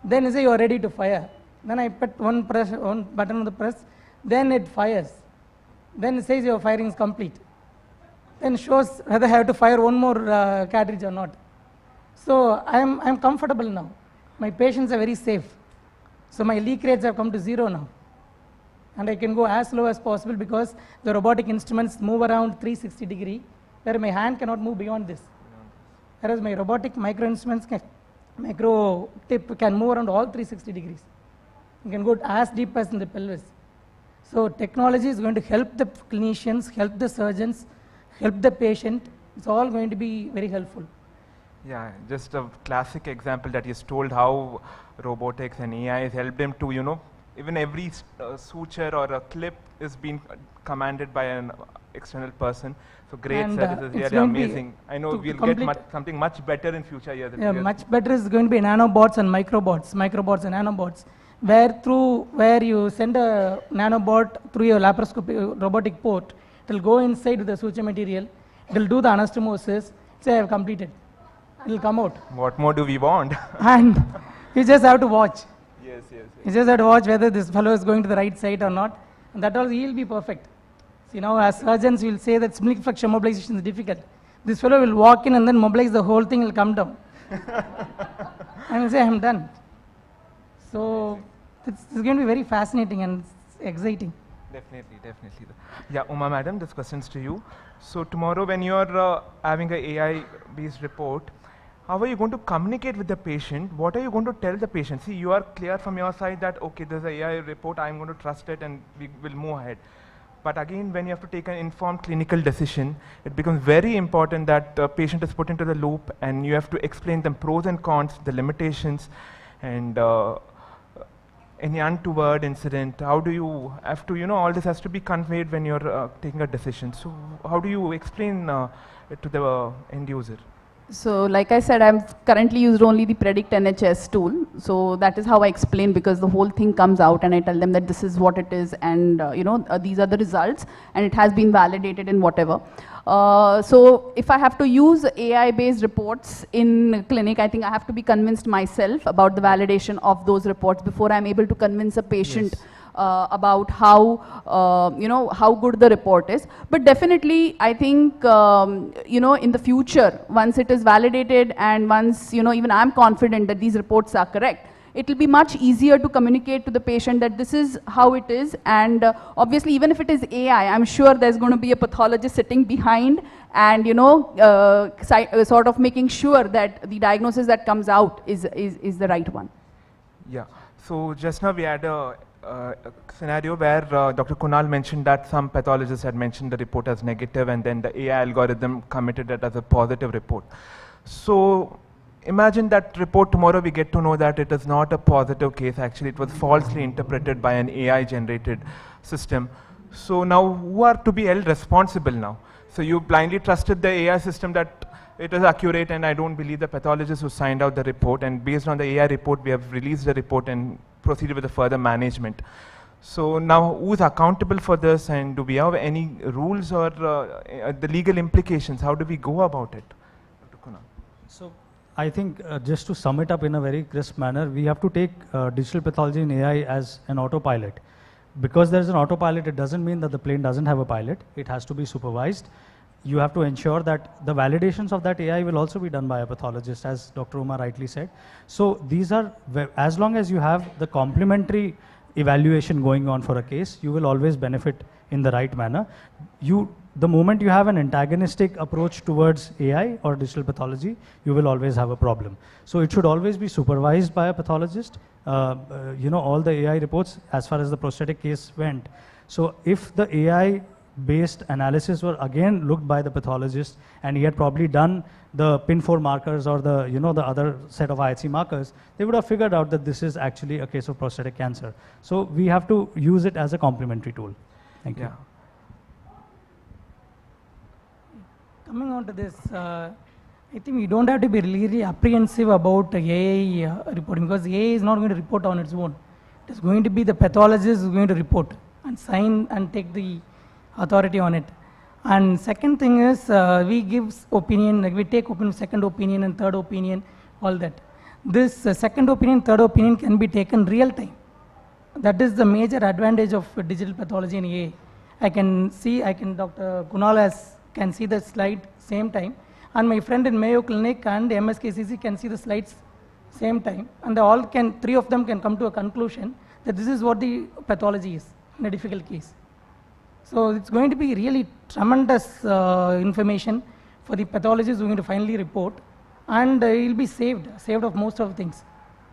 Then it says you are ready to fire. Then I put one button on the press. Then it fires. Then it says your firing is complete. Then shows whether I have to fire one more cartridge or not. So I'm comfortable now. My patients are very safe. So my leak rates have come to 0 now. And I can go as low as possible, because the robotic instruments move around 360 degree, where my hand cannot move beyond this. Whereas my robotic micro instruments, micro tip can move around all 360 degrees. You can go as deep as in the pelvis. So technology is going to help the clinicians, help the surgeons, help the patient. It's all going to be very helpful.
Yeah, just a classic example that he's told how robotics and AI has helped him to, even every suture or a clip is being commanded by an external person. So great,
and,
sir. This is really amazing. I know we'll get something much better in future years.
Yeah, much better is going to be nanobots and microbots and nanobots, where you send a nanobot through your laparoscopic robotic port. It will go inside with the suture material. It will do the anastomosis. Say I have completed. It will come out.
What more do we want?
And you just have to watch.
Yes.
You just have to watch whether this fellow is going to the right side or not. And that also he will be perfect. See, now as surgeons we will say that spinal flexion mobilization is difficult. This fellow will walk in and then mobilize the whole thing, will come down. And will say I am done. So it's going to be very fascinating and exciting.
Definitely. Yeah, Uma madam, this question's to you. So tomorrow when you're having an AI-based report, how are you going to communicate with the patient? What are you going to tell the patient? See, you are clear from your side that, okay, there's an AI report, I'm going to trust it and we will move ahead. But again, when you have to take an informed clinical decision, it becomes very important that the patient is put into the loop and you have to explain them pros and cons, the limitations, and any untoward incident. How do you have to, all this has to be conveyed when you're taking a decision. So how do you explain it to the end user?
So like I said, I've currently used only the Predict NHS tool. So that is how I explain, because the whole thing comes out and I tell them that this is what it is, and these are the results, and it has been validated in whatever. So if I have to use AI-based reports in clinic, I think I have to be convinced myself about the validation of those reports before I'm able to convince a patient. Yes. About how how good the report is. But definitely I think in the future, once it is validated and once even I'm confident that these reports are correct, it will be much easier to communicate to the patient that this is how it is. And obviously, even if it is AI, I'm sure there's going to be a pathologist sitting behind and sort of making sure that the diagnosis that comes out is the right one.
Yeah. So just now we had a scenario where Dr. Kunal mentioned that some pathologists had mentioned the report as negative, and then the AI algorithm committed it as a positive report. So imagine that report tomorrow we get to know that it is not a positive case, actually it was falsely interpreted by an AI generated system. So now who are to be held responsible now? So you blindly trusted the AI system that it is accurate, and I don't believe the pathologist who signed out the report, and based on the AI report we have released the report and proceeded with the further management. So now who's accountable for this, and do we have any rules or the legal implications? How do we go about it? Dr. Kunal.
So I think just to sum it up in a very crisp manner, we have to take digital pathology and AI as an autopilot. Because there's an autopilot, it doesn't mean that the plane doesn't have a pilot. It has to be supervised. You have to ensure that the validations of that AI will also be done by a pathologist, as Dr. Uma rightly said. So these are, as long as you have the complementary evaluation going on for a case, you will always benefit in the right manner. The moment you have an antagonistic approach towards AI or digital pathology, you will always have a problem. So it should always be supervised by a pathologist. All the AI reports, as far as the prosthetic case went. So if the AI based analysis were again looked by the pathologist, and he had probably done the PIN4 markers or the the other set of IHC markers, they would have figured out that this is actually a case of prostatic cancer. So we have to use it as a complementary tool. Thank you.
Coming on to this, I think we don't have to be really apprehensive about AI reporting, because AI is not going to report on its own. It is going to be the pathologist who is going to report and sign and take the authority on it. And second thing is, we give opinion, like we take opinion, second opinion and third opinion, all that. This second opinion, third opinion can be taken real time. That is the major advantage of digital pathology and AI. Dr. Kunal can see the slide same time, and my friend in Mayo Clinic and MSKCC can see the slides same time, and three of them can come to a conclusion that this is what the pathology is in a difficult case. So it's going to be really tremendous information for the pathologist who are going to finally report, and he'll be saved of most of the things.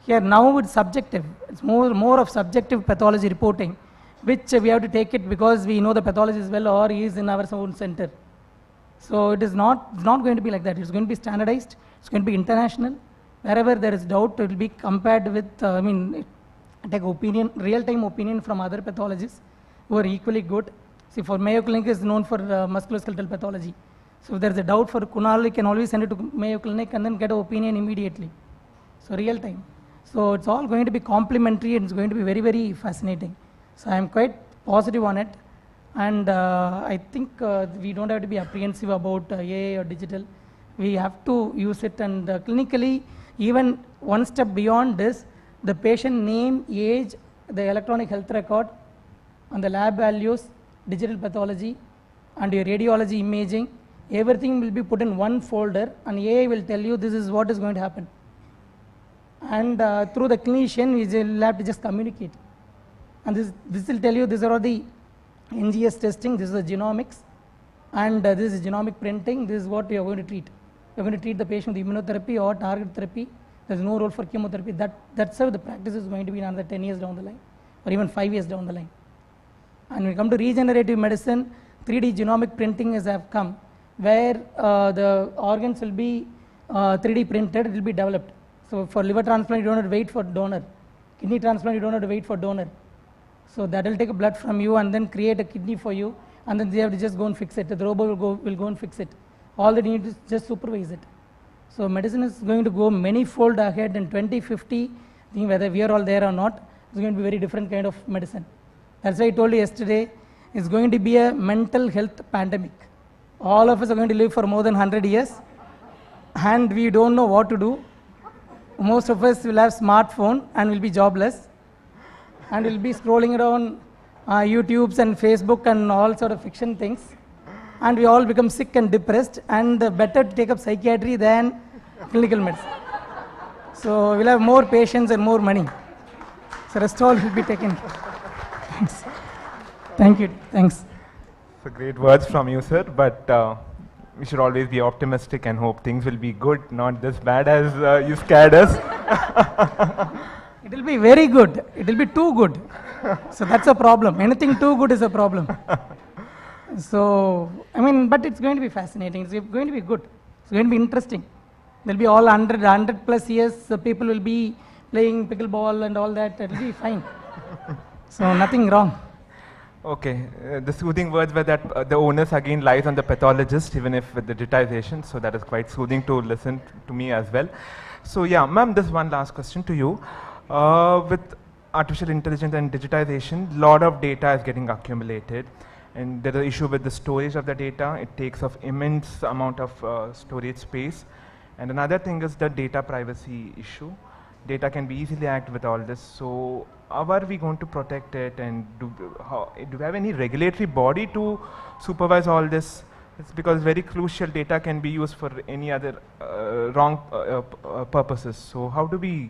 Here now it's subjective. It's more of subjective pathology reporting, which we have to take it because we know the pathologist well, or he is in our own center. So it's not going to be like that. It's going to be standardized. It's going to be international. Wherever there is doubt, it will be compared with, take opinion, real-time opinion from other pathologists who are equally good. See, for Mayo Clinic is known for musculoskeletal pathology. So if there is a doubt for Kunal, he can always send it to Mayo Clinic and then get an opinion immediately. So real time. So it's all going to be complementary, and it's going to be very, very fascinating. So I'm quite positive on it. And I think we don't have to be apprehensive about AI or digital. We have to use it, and clinically, even one step beyond this, the patient name, age, the electronic health record, and the lab values, digital pathology, and your radiology imaging, everything will be put in one folder, and AI will tell you this is what is going to happen. And through the clinician, we will have to just communicate. And this will tell you these are all the NGS testing, this is the genomics, and this is genomic printing, this is what you are going to treat. You are going to treat the patient with immunotherapy or target therapy. There is no role for chemotherapy. That's how the practice is going to be in another 10 years down the line, or even 5 years down the line. And when we come to regenerative medicine, 3D genomic printing has come, where the organs will be 3D printed, it will be developed. So for liver transplant, you don't have to wait for donor. Kidney transplant, you don't have to wait for donor. So that will take a blood from you and then create a kidney for you, and then they have to just go and fix it. The robot will go and fix it. All that you need is just supervise it. So medicine is going to go many-fold ahead in 2050. I think whether we are all there or not, it's going to be very different kind of medicine. That's why I told you yesterday, it's going to be a mental health pandemic. All of us are going to live for more than 100 years, and we don't know what to do. Most of us will have smartphone and will be jobless, and will be scrolling around YouTubes and Facebook and all sort of fiction things, and we all become sick and depressed, and better to take up psychiatry than clinical medicine. So we'll have more patients and more money. So rest all will be taken care. Thanks. Thank you. Thanks.
So great words from you, sir. But we should always be optimistic and hope things will be good, not this bad as you scared us.
It will be very good. It will be too good. So that's a problem. Anything too good is a problem. So, I mean, but it's going to be fascinating. It's going to be good. It's going to be interesting. There will be all 100 plus years, people will be playing pickleball and all that. It will be fine. So nothing wrong.
Okay, the soothing words were that the onus again lies on the pathologist, even if with the digitization. So that is quite soothing to listen to me as well. So yeah, ma'am, this one last question to you. With artificial intelligence and digitization, lot of data is getting accumulated, and there is an issue with the storage of the data. It takes up immense amount of storage space. And another thing is the data privacy issue. Data can be easily hacked with all this. So how are we going to protect it, and do we have any regulatory body to supervise all this? It's because very crucial data can be used for any other wrong purposes. So how do we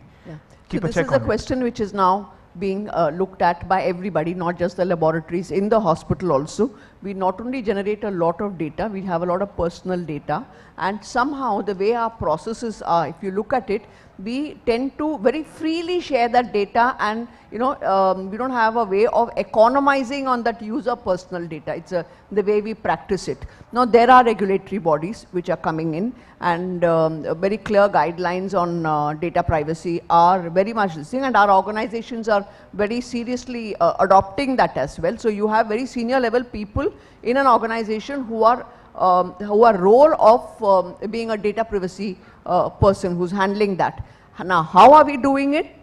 keep a check on it?
This is a question which is now being looked at by everybody, not just the laboratories, in the hospital also. We not only generate a lot of data, we have a lot of personal data, and somehow the way our processes are, if you look at it, we tend to very freely share that data, and we don't have a way of economizing on that user personal data. It's the way we practice it. Now there are regulatory bodies which are coming in, and very clear guidelines on data privacy are very much listening, and our organizations are very seriously adopting that as well. So you have very senior level people in an organization who are role of being a data privacy person who's handling that. Now, how are we doing it?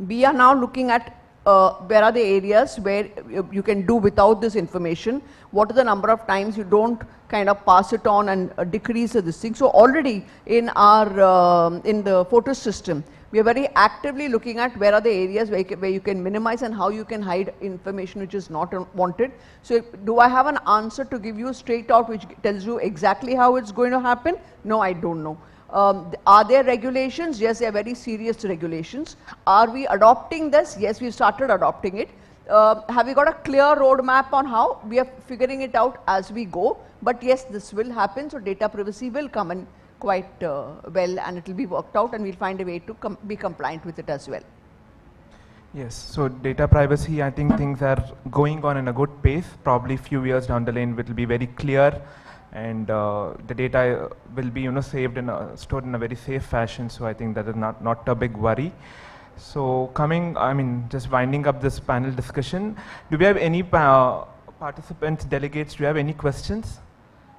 We are now looking at where are the areas where you can do without this information, what are the number of times you don't kind of pass it on and decrease this thing. So already in our in the photo system, we are very actively looking at where are the areas where you can minimize and how you can hide information which is not wanted. So do I have an answer to give you straight out which tells you exactly how it's going to happen? No, I don't know. Are there regulations? Yes, they are very serious regulations. Are we adopting this? Yes, we started adopting it. Have we got a clear roadmap on how? We are figuring it out as we go. But yes, this will happen. So data privacy will come in quite well, and it will be worked out, and we'll find a way to be compliant with it as well.
Yes, so data privacy, I think things are going on in a good pace. Probably few years down the lane, it will be very clear, and the data will be saved and stored in a very safe fashion. So I think that is not a big worry. So just winding up this panel discussion, do we have any participants, delegates, do you have any questions?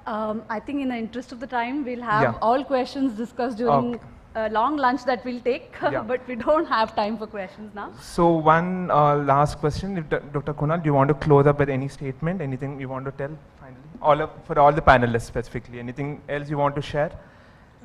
I think in the interest of the time, we'll have all questions discussed during a long lunch that we'll take, but we don't have time for questions now.
So one last question, if Dr. Kunal, do you want to close up with any statement, anything you want to tell finally? For all the panelists specifically, anything else you want to share?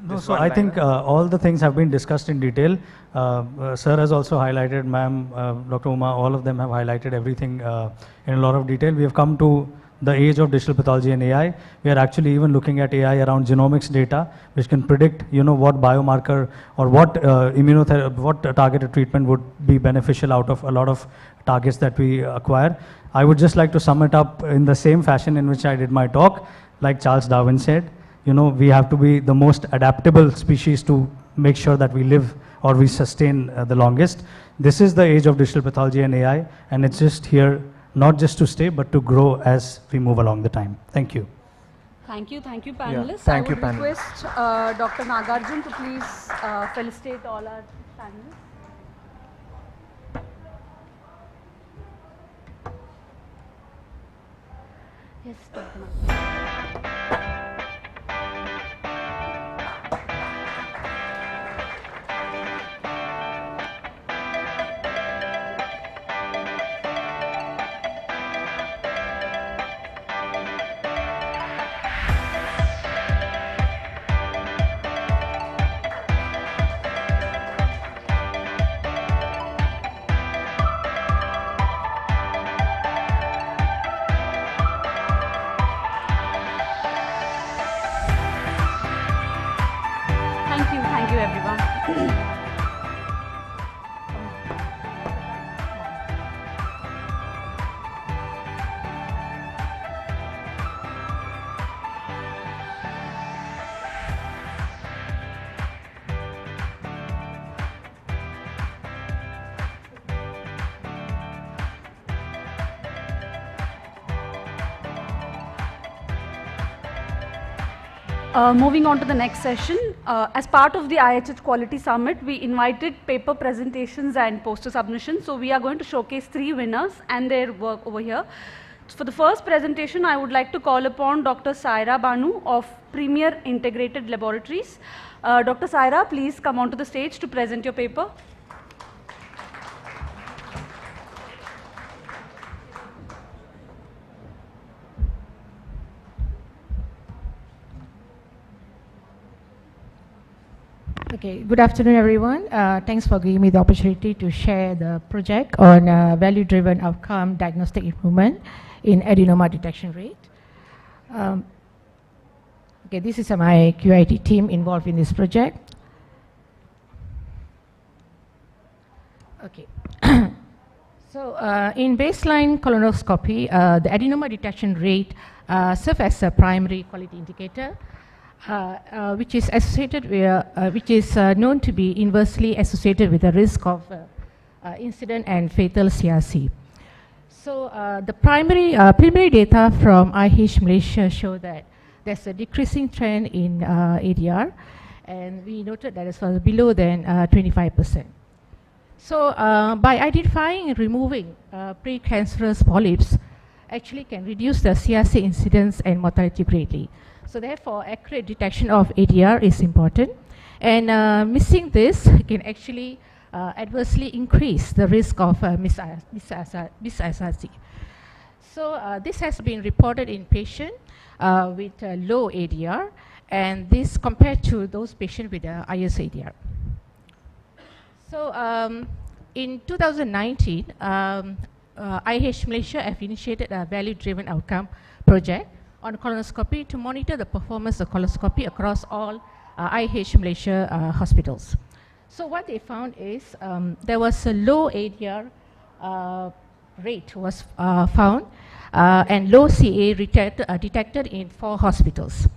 No, so I think all the things have been discussed in detail. Sir has also highlighted, ma'am, Dr. Uma, all of them have highlighted everything in a lot of detail. We have come to the age of digital pathology and AI. We are actually even looking at AI around genomics data, which can predict, what biomarker or what immunotherapy, what targeted treatment would be beneficial out of a lot of targets that we acquire. I would just like to sum it up in the same fashion in which I did my talk. Like Charles Darwin said, we have to be the most adaptable species to make sure that we live or we sustain the longest. This is the age of digital pathology and AI, and it's just here not just to stay, but to grow as we move along the time. Thank you.
Thank you, panelists.
Yeah, thank you,
I would request Dr. Nagarjun to please felicitate all our panelists. Yes, Dr. Nagarjun. Moving on to the next session, as part of the IHH Quality Summit, we invited paper presentations and poster submissions. So we are going to showcase 3 winners and their work over here. For the first presentation, I would like to call upon Dr. Saira Banu of Premier Integrated Laboratories. Dr. Saira, please come onto the stage to present your paper.
Okay, good afternoon everyone. Thanks for giving me the opportunity to share the project on value-driven outcome diagnostic improvement in adenoma detection rate. Okay, this is my QIT team involved in this project. Okay. So in baseline colonoscopy, the adenoma detection rate serves as a primary quality indicator, which is associated with, which is known to be inversely associated with the risk of incident and fatal CRC. So the preliminary data from IH Malaysia show that there's a decreasing trend in ADR, and we noted that it was below than 25%. So by identifying and removing precancerous polyps, actually can reduce the CRC incidence and mortality greatly. So therefore, accurate detection of ADR is important, and missing this can actually adversely increase the risk of mis-SRC. So this has been reported in patients with low ADR, and this compared to those patients with the highest ADR. So in 2019, IH Malaysia have initiated a value-driven outcome project on colonoscopy to monitor the performance of colonoscopy across all IH Malaysia hospitals. So what they found is there was a low ADR rate was found and low CA detected in 4 hospitals.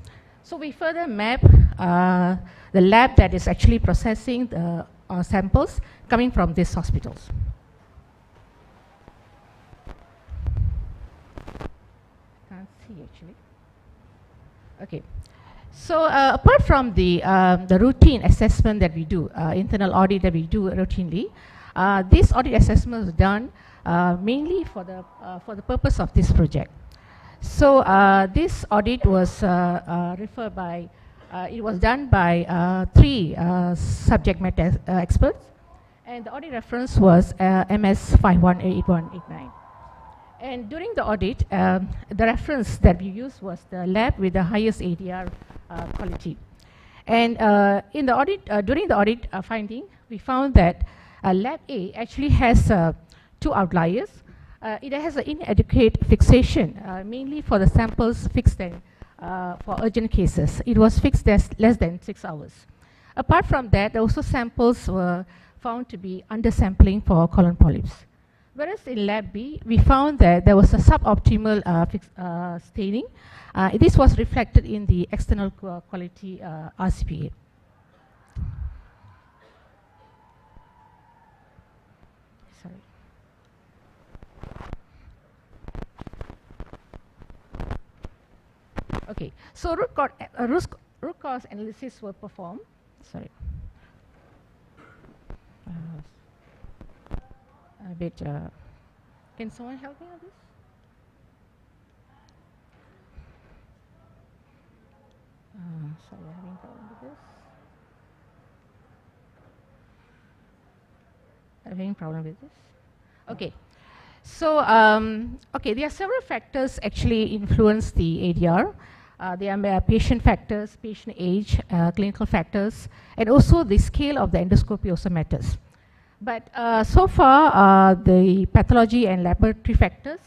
So we further map the lab that is actually processing the samples coming from these hospitals. Actually. Okay, so apart from the routine assessment that we do, internal audit that we do routinely, this audit assessment was done mainly for the purpose of this project. So this audit was referred by, it was done by 3 subject matter experts, and the audit reference was MS 518189. And during the audit, the reference that we used was the lab with the highest ADR quality. And in the audit, during the audit finding, we found that lab A actually has 2 outliers. It has an inadequate fixation, mainly for the samples fixed in, for urgent cases. It was fixed as less than 6 hours. Apart from that, also samples were found to be undersampling for colon polyps. Whereas in lab B, we found that there was a suboptimal staining. This was reflected in the external quality RCPA. Sorry. Okay, so root cause analysis were performed. Sorry. A bit, can someone help me on this? Sorry, I'm having problem with this. I'm having problem with this. Okay, so okay, there are several factors actually influence the ADR. There are patient factors, patient age, clinical factors, and also the scale of the endoscopy also matters. But so far, the pathology and laboratory factors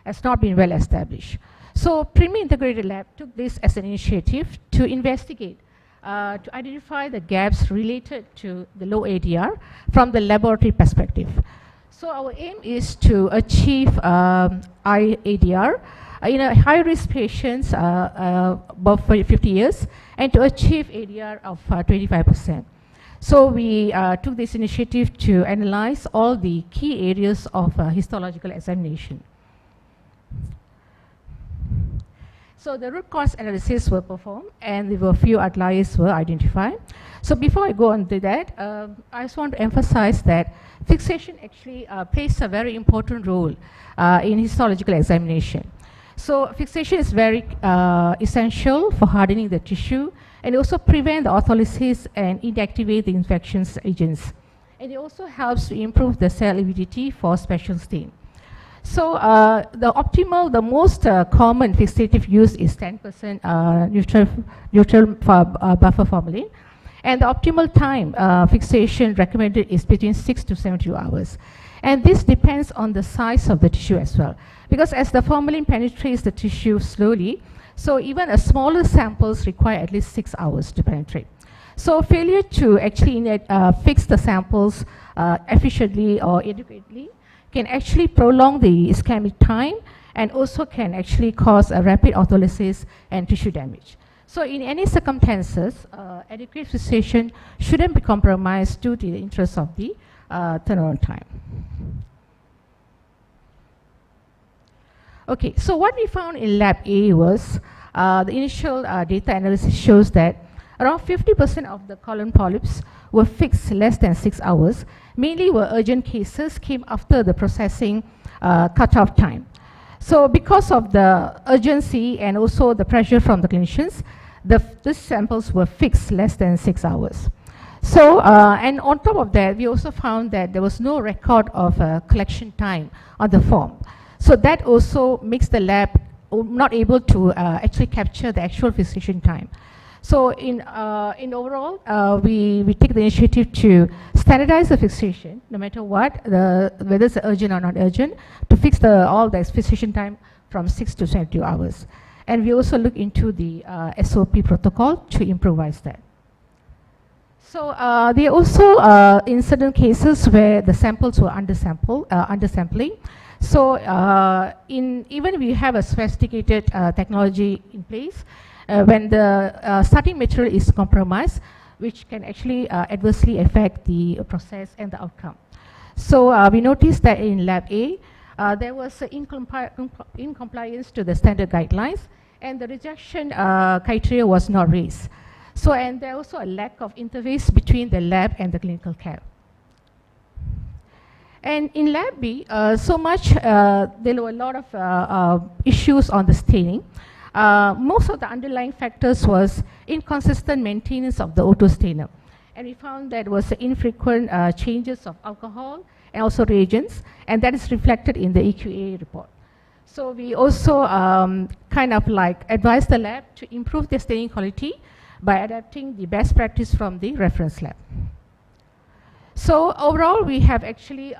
has not been well established. So Premier Integrated Lab took this as an initiative to investigate, to identify the gaps related to the low ADR from the laboratory perspective. So our aim is to achieve high ADR in a high-risk patients above 50 years, and to achieve ADR of 25%. So we took this initiative to analyze all the key areas of histological examination. So the root cause analysis were performed, and there were few outliers were identified. So before I go on to that, I just want to emphasize that fixation actually plays a very important role in histological examination. So fixation is very essential for hardening the tissue and also prevent the autolysis and inactivate the infectious agents. And it also helps to improve the cell avidity for special stain. So the most common fixative use is 10% neutral buffer formalin. And the optimal time fixation recommended is between 6 to 72 hours. And this depends on the size of the tissue as well. Because as the formalin penetrates the tissue slowly, so even a smaller samples require at least 6 hours to penetrate. So failure to actually fix the samples efficiently or adequately can actually prolong the ischemic time and also can actually cause a rapid autolysis and tissue damage. So in any circumstances, adequate fixation shouldn't be compromised due to the interest of the turnaround time. Okay, so what we found in lab A was the initial data analysis shows that around 50% of the colon polyps were fixed less than 6 hours, mainly were urgent cases came after the processing cutoff time. So because of the urgency and also the pressure from the clinicians, these samples were fixed less than 6 hours. So, and on top of that, we also found that there was no record of collection time on the form. So that also makes the lab not able to actually capture the actual fixation time. So in overall, we take the initiative to standardize the fixation, no matter what, whether it's urgent or not urgent, to fix all the fixation time from 6 to 72 hours. And we also look into the SOP protocol to improvise that. So there are also in certain cases where the samples were undersampling. So even we have a sophisticated technology in place, when the starting material is compromised, which can actually adversely affect the process and the outcome. So we noticed that in lab A, there was incompliance to the standard guidelines, and the rejection criteria was not raised. So, and there was also a lack of interface between the lab and the clinical care. And in lab B, there were a lot of issues on the staining. Most of the underlying factors was inconsistent maintenance of the auto stainer. And we found that was infrequent changes of alcohol and also reagents, and that is reflected in the EQA report. So we also kind of like advised the lab to improve the staining quality by adapting the best practice from the reference lab. So overall, we have actually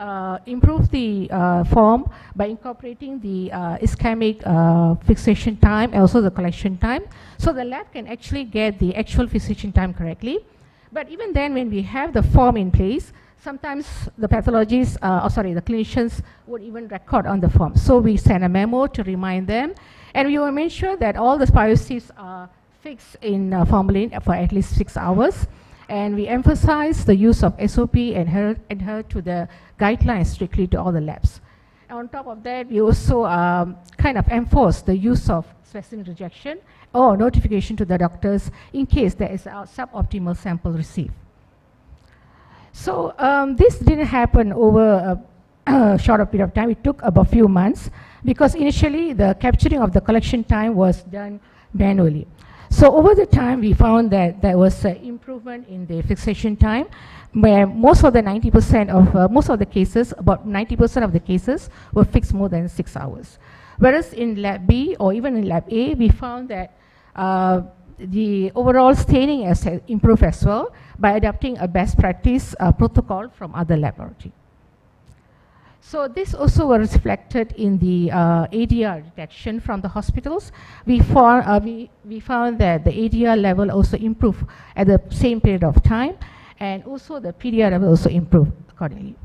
improved the form by incorporating the ischemic fixation time and also the collection time. So the lab can actually get the actual fixation time correctly. But even then, when we have the form in place, sometimes the pathologists, the clinicians would even record on the form. So we send a memo to remind them, and we will make sure that all the biopsies are fixed in formalin for at least 6 hours. And we emphasize the use of SOP and adhere to the guidelines strictly to all the labs. And on top of that, we also kind of enforce the use of specimen rejection or notification to the doctors in case there is a suboptimal sample received. So this didn't happen over a shorter period of time. It took about a few months because initially the capturing of the collection time was done manually. So over the time, we found that there was an improvement in the fixation time, where most of the 90% of most of the cases, about 90% of the cases, were fixed more than 6 hours. Whereas in lab B or even in lab A, we found that the overall staining has improved as well by adopting a best practice protocol from other laboratories. So this also was reflected in the ADR detection from the hospitals. We found that the ADR level also improved at the same period of time, and also the PDR level also improved accordingly.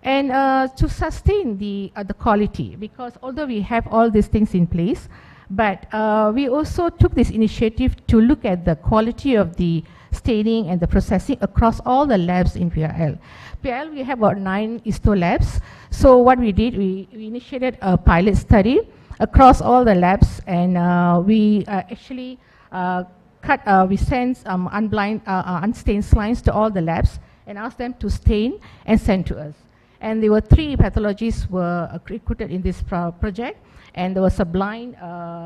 And to sustain the quality, because although we have all these things in place, but we also took this initiative to look at the quality of the staining and the processing across all the labs in PRL. PRL, we have about 9 histo labs. So what we did, we initiated a pilot study across all the labs, and we actually we sent some unstained slides to all the labs and asked them to stain and send to us. And there were 3 pathologies were recruited in this project, and there was a blind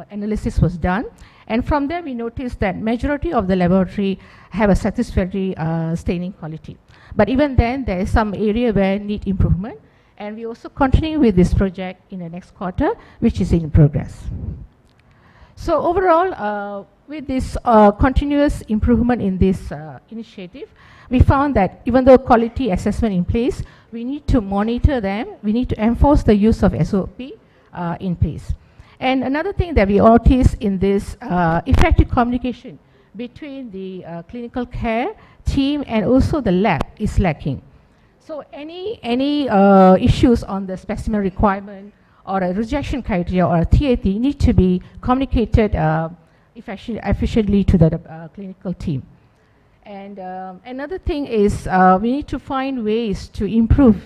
analysis was done. And from there we noticed that majority of the laboratory have a satisfactory staining quality. But even then there is some area where need improvement, and we also continue with this project in the next quarter, which is in progress. So overall, with this continuous improvement in this initiative, we found that even though quality assessment in place, we need to monitor them, we need to enforce the use of SOP in place. And another thing that we noticed in this effective communication between the clinical care team and also the lab is lacking. So any issues on the specimen requirement or a rejection criteria or a TAT need to be communicated efficiently to the clinical team. And another thing is we need to find ways to improve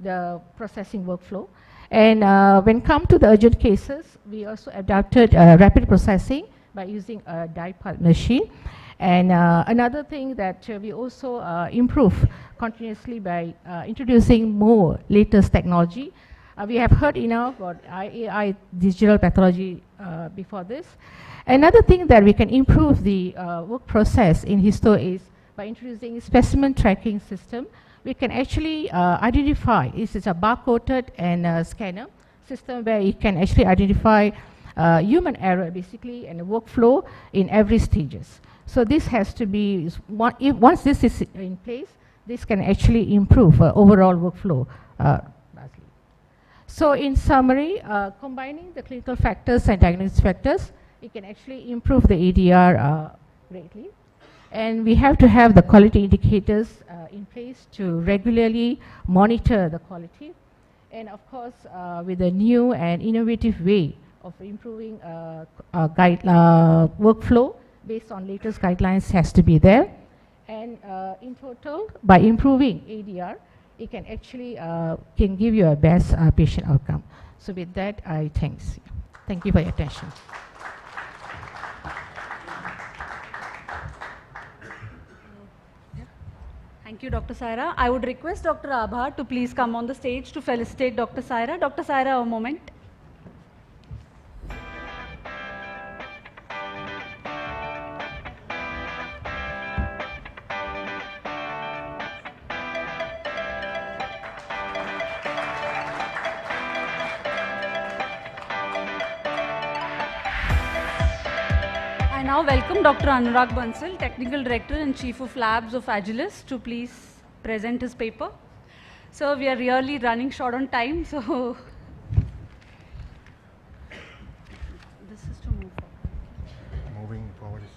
the processing workflow. And when come to the urgent cases, we also adapted rapid processing by using a die-part machine. And another thing that we also improve continuously by introducing more latest technology. We have heard enough about AI digital pathology before this. Another thing that we can improve the work process in histo is by introducing specimen tracking system. We can actually identify, this is a barcoded and scanner system where it can actually identify human error basically and workflow in every stages. So this has to be, once this is in place, this can actually improve overall workflow. So in summary, combining the clinical factors and diagnostic factors, it can actually improve the ADR greatly. And we have to have the quality indicators in place to regularly monitor the quality. And of course, with a new and innovative way of improving workflow based on latest guidelines has to be there. And in total, by improving ADR, it can actually can give you a best patient outcome. So with that, I thanks. Thank you for your attention.
Thank you, Dr. Saira. I would request Dr. Abha to please come on the stage to felicitate Dr. Saira. Dr. Saira, a moment. I now welcome Dr. Anurag Bansal, Technical Director and Chief of Labs of Agilus, to please present his paper. So we are really running short on time, so this is to move forward.
Moving forward is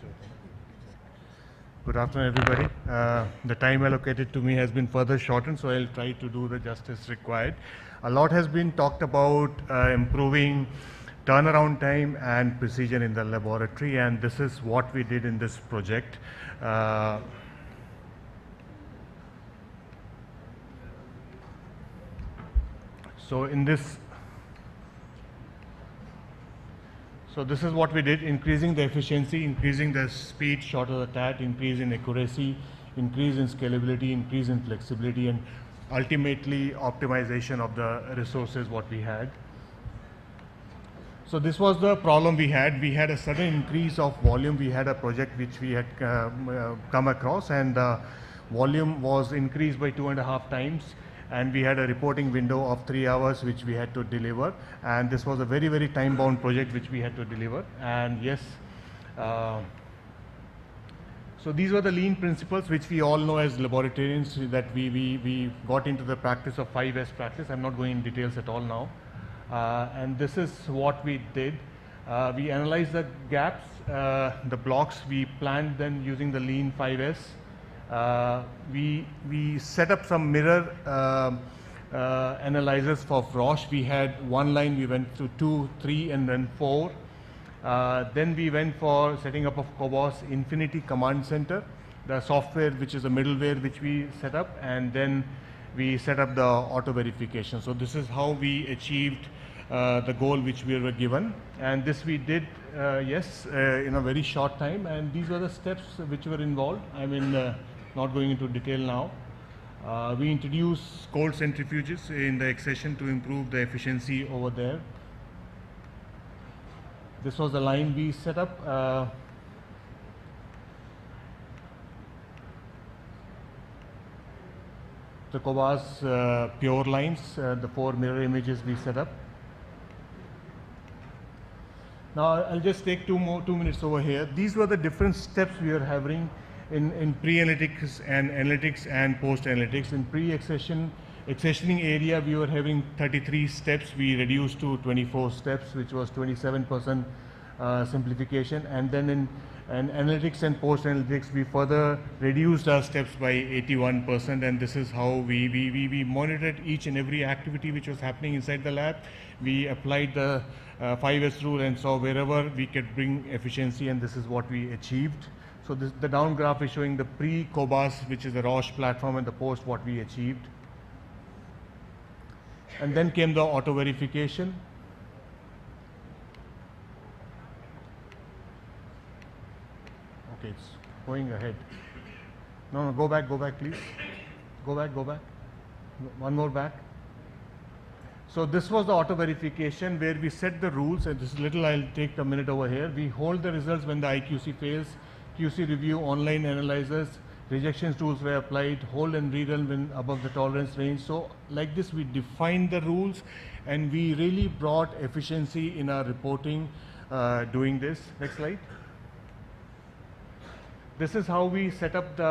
good afternoon, everybody. The time allocated to me has been further shortened, so I'll try to do the justice required. A lot has been talked about improving turnaround time and precision in the laboratory, and this is what we did in this project. So this is what we did: increasing the efficiency, increasing the speed, short of the TAT, increase in accuracy, increase in scalability, increase in flexibility, and ultimately optimization of the resources what we had. So this was the problem we had. We had a sudden increase of volume. We had a project which we had come across, and the volume was increased by 2.5 times. And we had a reporting window of 3 hours which we had to deliver. And this was a very, very time-bound project which we had to deliver. And yes, so these were the lean principles which we all know as laboratorians, that we got into the practice of 5S practice. I'm not going in details at all now. And this is what we did. We analyzed the gaps, the blocks. We planned them using the lean 5S. We set up some mirror analyzers for Roche. We had one line, we went to 2, 3, and then 4. Then we went for setting up of COBOS Infinity Command Center, the software which is a middleware which we set up, and then we set up the auto verification. So this is how we achieved the goal which we were given. And this we did, in a very short time. And these were the steps which were involved. I mean, not going into detail now. We introduced cold centrifuges in the accession to improve the efficiency over there. This was the line we set up. The Cobas pure lines, the 4 mirror images we set up. Now I'll just take 2 minutes over here. These were the different steps we are having in pre-analytics and post-analytics. In accessioning area, we were having 33 steps. We reduced to 24 steps, which was 27% simplification. And then in analytics and post-analytics, we further reduced our steps by 81%. And this is how we monitored each and every activity which was happening inside the lab. We applied the 5S rule and saw wherever we could bring efficiency, and this is what we achieved. So the down graph is showing the pre-Cobas, which is the Roche platform, and the post what we achieved. And then came the auto verification. Okay, it's going ahead. No, go back, please. Go back. One more back. So this was the auto verification where we set the rules, and this is little, I'll take a minute over here. We hold the results when the IQC fails, QC review, online analyzers, rejection tools were applied, hold and rerun when above the tolerance range. So like this, we defined the rules, and we really brought efficiency in our reporting doing this. Next slide. This is how we set up the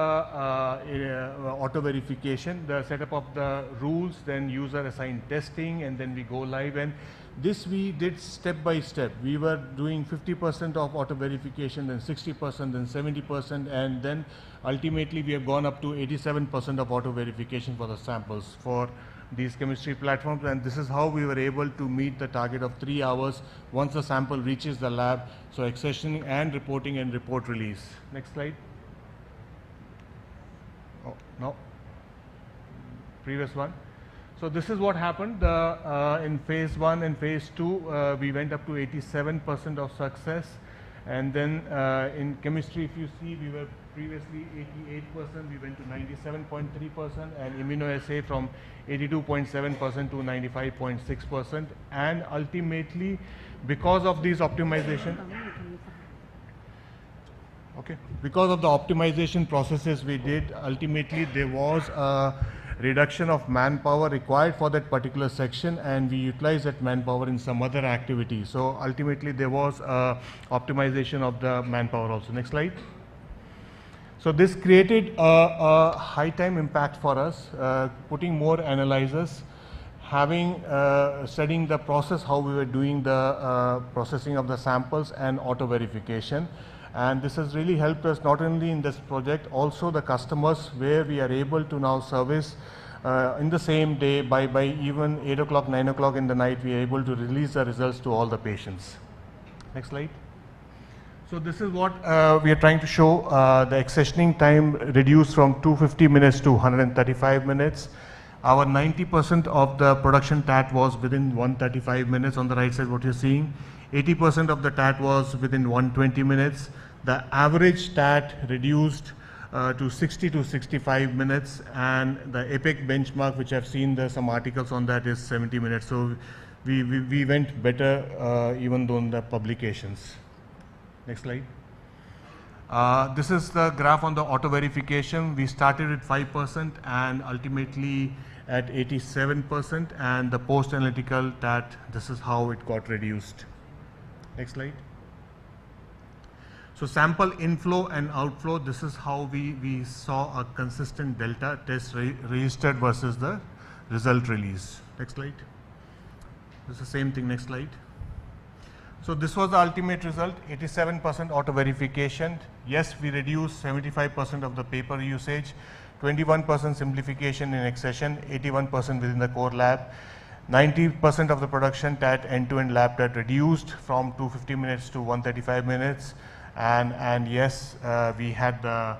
auto verification, the setup of the rules, then user assigned testing, and then we go live. And this we did step by step. We were doing 50% of auto verification, then 60%, then 70%, and then ultimately we have gone up to 87% of auto verification for the samples for these chemistry platforms. And this is how we were able to meet the target of 3 hours once the sample reaches the lab. So accessioning and reporting and report release. Next slide. Oh, no. Previous one. So this is what happened in phase 1 and phase 2. We went up to 87% of success. And then in chemistry, if you see, we were previously 88%, we went to 97.3%, and immunoassay from 82.7% to 95.6%. And ultimately, because of these optimization, because of the optimization processes we did, ultimately there was a reduction of manpower required for that particular section, and we utilized that manpower in some other activity. So ultimately there was a optimization of the manpower also. Next slide. So this created a high time impact for us, putting more analyzers, studying the process, how we were doing the processing of the samples and auto verification. And this has really helped us not only in this project, also the customers, where we are able to now service in the same day by even 8 o'clock, 9 o'clock in the night, we are able to release the results to all the patients. Next slide. So this is what we are trying to show. The accessioning time reduced from 250 minutes to 135 minutes. Our 90% of the production TAT was within 135 minutes on the right side, what you're seeing. 80% of the TAT was within 120 minutes. The average TAT reduced to 60 to 65 minutes, and the EPIC benchmark, which I've seen some articles on that, is 70 minutes. So we went better even though in the publications. Next slide. This is the graph on the auto verification. We started at 5% and ultimately at 87%, and the post-analytical TAT, this is how it got reduced. Next slide. So sample inflow and outflow, this is how we saw a consistent delta test registered versus the result release. Next slide. This is the same thing. Next slide. So this was the ultimate result, 87% auto verification. Yes, we reduced 75% of the paper usage, 21% simplification in accession, 81% within the core lab. 90% of the production TAT end-to-end lab TAT reduced from 250 minutes to 135 minutes. And yes, we had the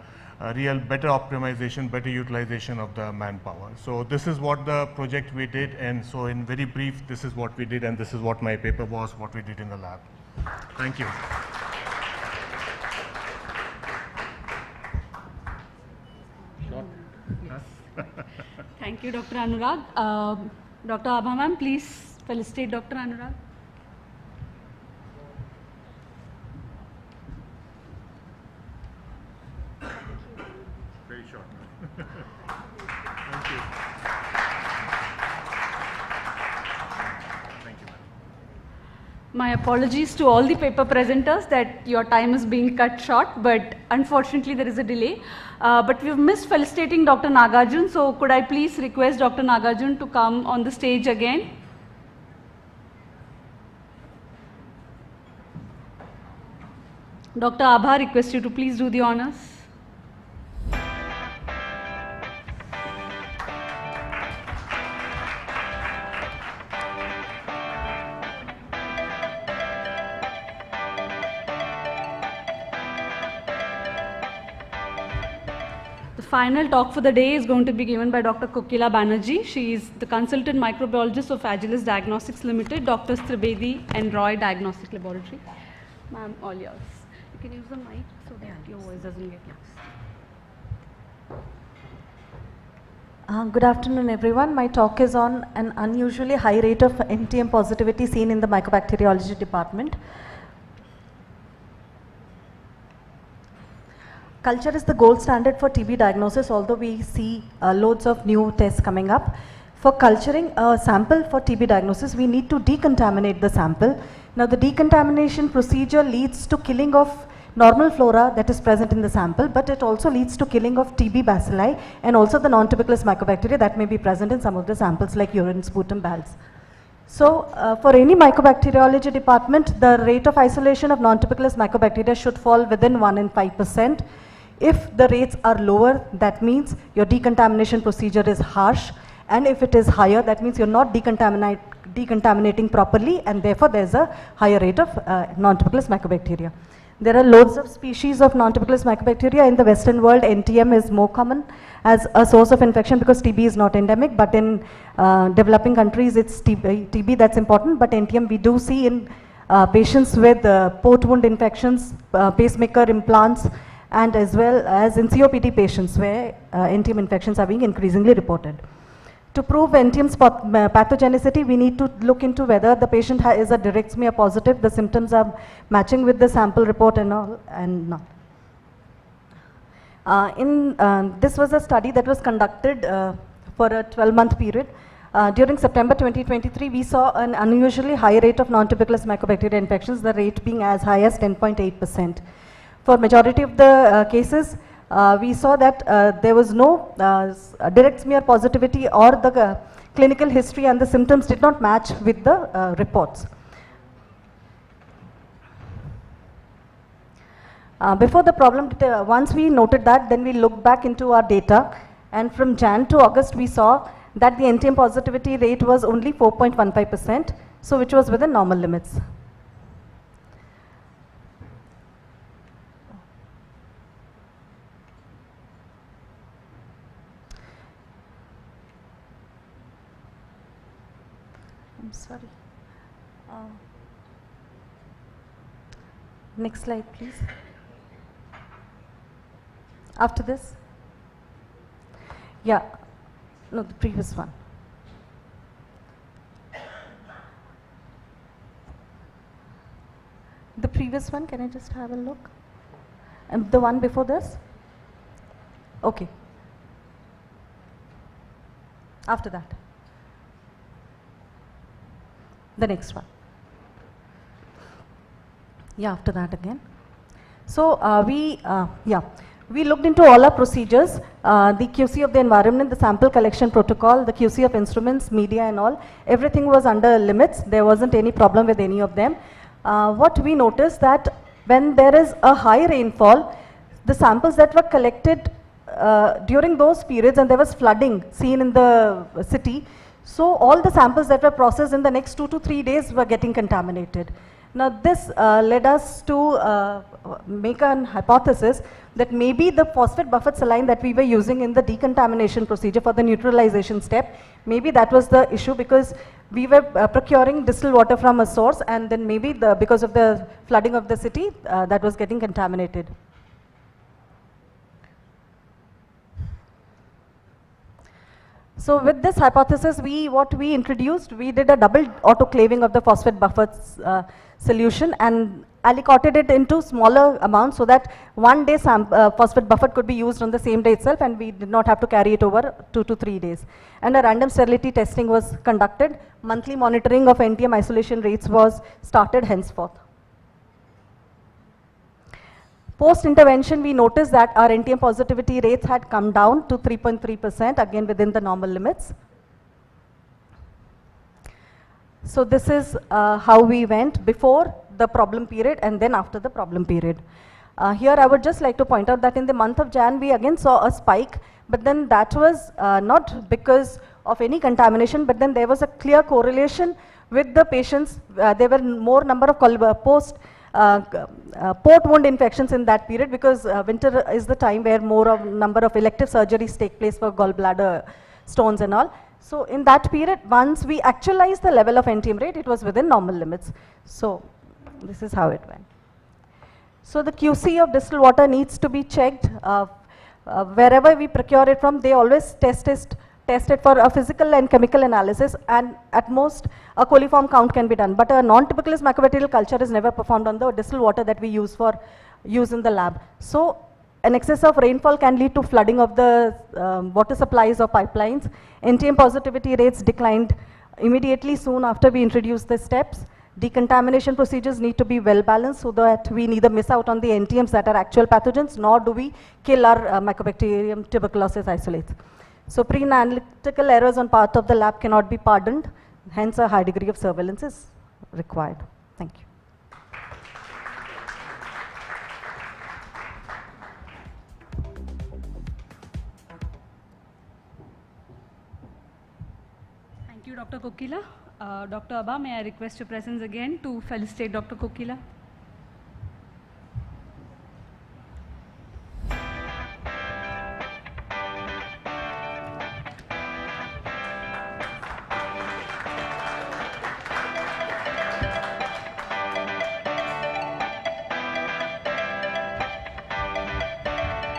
real better optimization, better utilization of the manpower. So this is what the project we did, and so in very brief, this is what we did, and this is what my paper was, what we did in the lab. Thank you.
Thank you, Dr. Anurag. Dr. Abha ma'am, please felicitate Dr. Anurag.
Very short. Thank you. Thank you, ma'am.
My apologies to all the paper presenters that your time is being cut short, but unfortunately there is a delay. But we've missed felicitating Dr. Nagarjun, so could I please request Dr. Nagarjun to come on the stage again? Dr. Abha, request you to please do the honors. The final talk for the day is going to be given by Dr. Kokila Banerjee. She is the consultant microbiologist of Agilus Diagnostics Limited, Dr. Tribedi and Roy Diagnostic Laboratory. Ma'am, all yours. You can use the mic so that your voice doesn't get lost.
Good afternoon, everyone. My talk is on an unusually high rate of NTM positivity seen in the mycobacteriology department. Culture is the gold standard for TB diagnosis, although we see loads of new tests coming up. For culturing a sample for TB diagnosis, we need to decontaminate the sample. Now, the decontamination procedure leads to killing of normal flora that is present in the sample, but it also leads to killing of TB bacilli and also the non-tuberculous mycobacteria that may be present in some of the samples like urine, sputum, bowels. So, for any mycobacteriology department, the rate of isolation of non-tuberculous mycobacteria should fall within 1 in 5%. If the rates are lower, that means your decontamination procedure is harsh, and if it is higher, that means you're not decontaminating properly, and therefore there's a higher rate of non-tuberculous mycobacteria. There are loads of species of non-tuberculous mycobacteria. In the Western world, NTM is more common as a source of infection because TB is not endemic, but in developing countries it's TB that's important, but NTM we do see in patients with port wound infections, pacemaker implants, and as well as in COPD patients where NTM infections are being increasingly reported. To prove NTM's pathogenicity, we need to look into whether the patient is a direct smear positive, the symptoms are matching with the sample report and all, and not. This was a study that was conducted for a 12-month period. During September 2023, we saw an unusually high rate of non-tuberculous mycobacteria infections, the rate being as high as 10.8%. For majority of the cases, we saw that there was no direct smear positivity or the clinical history and the symptoms did not match with the reports. Before the problem, once we noted that, then we looked back into our data, and from Jan to August we saw that the NTM positivity rate was only 4.15%, so which was within normal limits. I'm sorry. Next slide, please. After this? Yeah, no, the previous one. The previous one, can I just have a look? And the one before this? Okay. After that. The next one. Yeah, after that again. So we looked into all our procedures, the QC of the environment, the sample collection protocol, the QC of instruments, media and all. Everything was under limits. There wasn't any problem with any of them. What we noticed that when there is a high rainfall, the samples that were collected during those periods, and there was flooding seen in the city, so all the samples that were processed in the next 2 to 3 days were getting contaminated. Now this led us to make an hypothesis that maybe the phosphate buffered saline that we were using in the decontamination procedure for the neutralization step, maybe that was the issue, because we were procuring distilled water from a source, and then maybe because of the flooding of the city, that was getting contaminated. So with this hypothesis, what we introduced, we did a double autoclaving of the phosphate buffer solution and aliquoted it into smaller amounts so that one day phosphate buffer could be used on the same day itself, and we did not have to carry it over 2 to 3 days. And a random sterility testing was conducted. Monthly monitoring of NTM isolation rates was started henceforth. Post-intervention, we noticed that our NTM positivity rates had come down to 3.3%, again within the normal limits. So this is how we went before the problem period and then after the problem period. Here I would just like to point out that in the month of Jan, we again saw a spike, but then that was not because of any contamination, but then there was a clear correlation with the patients. There were more number of port wound infections in that period, because winter is the time where number of elective surgeries take place for gallbladder stones and all. So in that period, once we actualized the level of NTM rate, it was within normal limits. So this is how it went. So the QC of distilled water needs to be checked. Wherever we procure it from, they always test it for a physical and chemical analysis, and at most a coliform count can be done. But a non-typicalist microbacterial culture is never performed on the distilled water that we use in the lab. So an excess of rainfall can lead to flooding of the water supplies or pipelines. NTM positivity rates declined immediately soon after we introduced the steps. Decontamination procedures need to be well balanced so that we neither miss out on the NTMs that are actual pathogens, nor do we kill our Mycobacterium tuberculosis isolates. So pre-analytical errors on part of the lab cannot be pardoned, hence a high degree of surveillance is required. Thank you.
Thank you, Dr. Kokila. Dr. Abha, may I request your presence again to felicitate Dr. Kokila?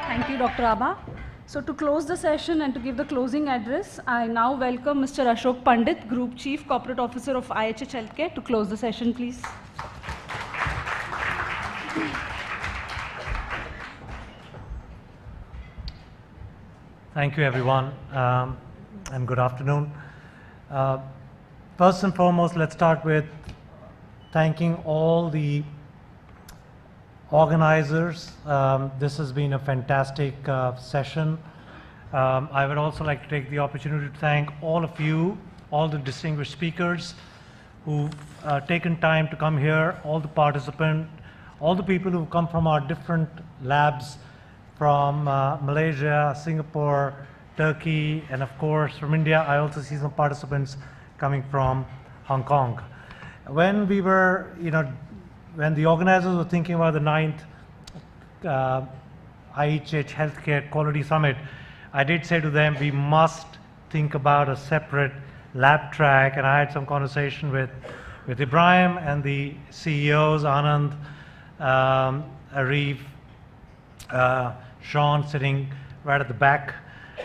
Thank you, Dr. Abha. So to close the session and to give the closing address, I now welcome Mr. Ashok Pandit, Group Chief Corporate Officer of IHH Healthcare, to close the session, please.
Thank you, everyone, and good afternoon. First and foremost, let's start with thanking all the organizers. This has been a fantastic session. I would also like to take the opportunity to thank all of you, all the distinguished speakers who've taken time to come here, all the participants, all the people who've come from our different labs from Malaysia, Singapore, Turkey, and of course from India. I also see some participants coming from Hong Kong. When we were, when the organizers were thinking about the 9th IHH Healthcare Quality Summit, I did say to them, we must think about a separate lab track, and I had some conversation with Ibrahim and the CEOs, Anand, Arif, Sean sitting right at the back,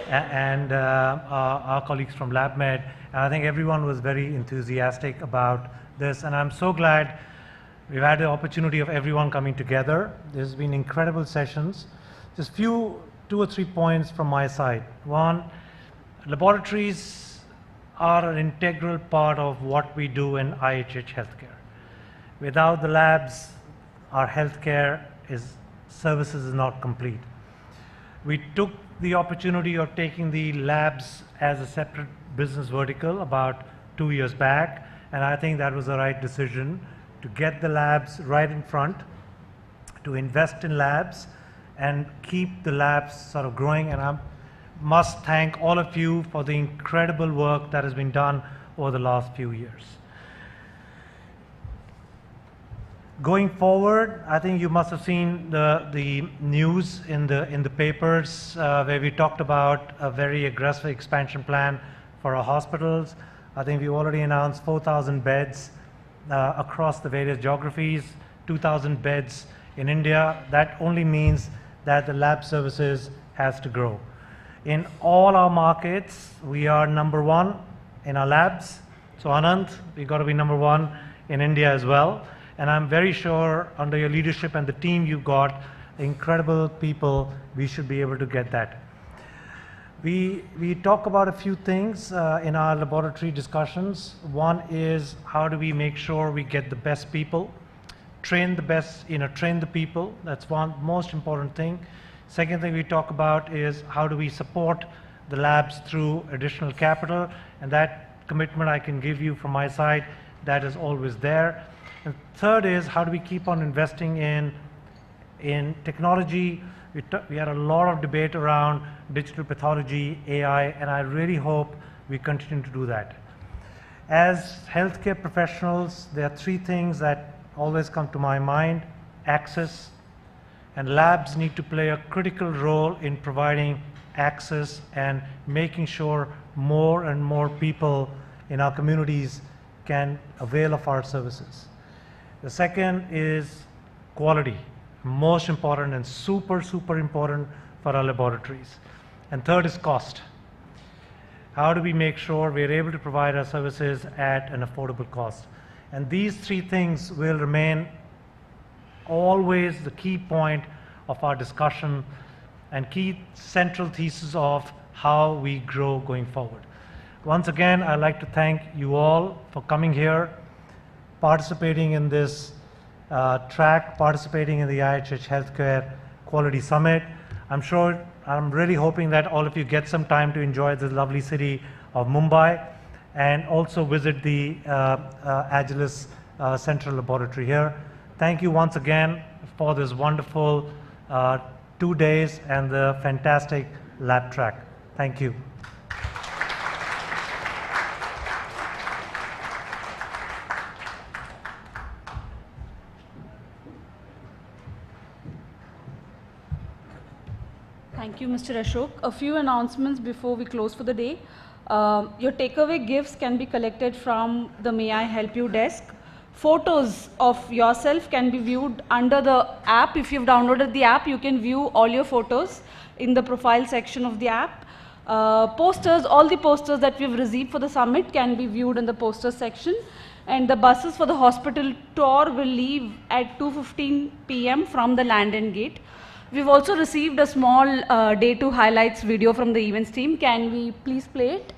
and our colleagues from LabMed, and I think everyone was very enthusiastic about this, and I'm so glad we've had the opportunity of everyone coming together. There's been incredible sessions. Just two or three points from my side. One, laboratories are an integral part of what we do in IHH Healthcare. Without the labs, our healthcare services is not complete. We took the opportunity of taking the labs as a separate business vertical about 2 years back, and I think that was the right decision, to get the labs right in front, to invest in labs and keep the labs sort of growing. And I must thank all of you for the incredible work that has been done over the last few years. Going forward, I think you must have seen the news in the papers where we talked about a very aggressive expansion plan for our hospitals. I think we already announced 4,000 beds across the various geographies, 2,000 beds in India. That only means that the lab services has to grow. In all our markets, we are number one in our labs. So Anand, we got to be number one in India as well. And I'm very sure under your leadership and the team you've got, incredible people, we should be able to get that. We talk about a few things in our laboratory discussions. One is how do we make sure we get the best people, train the people. That's one most important thing. Second thing we talk about is how do we support the labs through additional capital, and that commitment I can give you from my side, that is always there. And third is how do we keep on investing in technology. We had a lot of debate around digital pathology, AI, and I really hope we continue to do that. As healthcare professionals, there are three things that always come to my mind: access, and labs need to play a critical role in providing access and making sure more and more people in our communities can avail of our services. The second is quality, most important and super important for our laboratories. And third is cost. How do we make sure we're able to provide our services at an affordable cost? And these three things will remain always the key point of our discussion and key central thesis of how we grow going forward. Once again, I'd like to thank you all for coming here, participating in this track, participating in the IHH Healthcare Quality Summit. I'm really hoping that all of you get some time to enjoy the lovely city of Mumbai and also visit the Agilus Central Laboratory here. Thank you once again for this wonderful 2 days and the fantastic lab track. Thank you.
Thank you, Mr. Ashok. A few announcements before we close for the day. Your takeaway gifts can be collected from the May I Help You desk. Photos of yourself can be viewed under the app. If you've downloaded the app, you can view all your photos in the profile section of the app. Posters, all the posters that we've received for the summit can be viewed in the posters section. And the buses for the hospital tour will leave at 2:15 p.m. from the landing gate. We've also received a small day 2 highlights video from the events team. Can we please play it?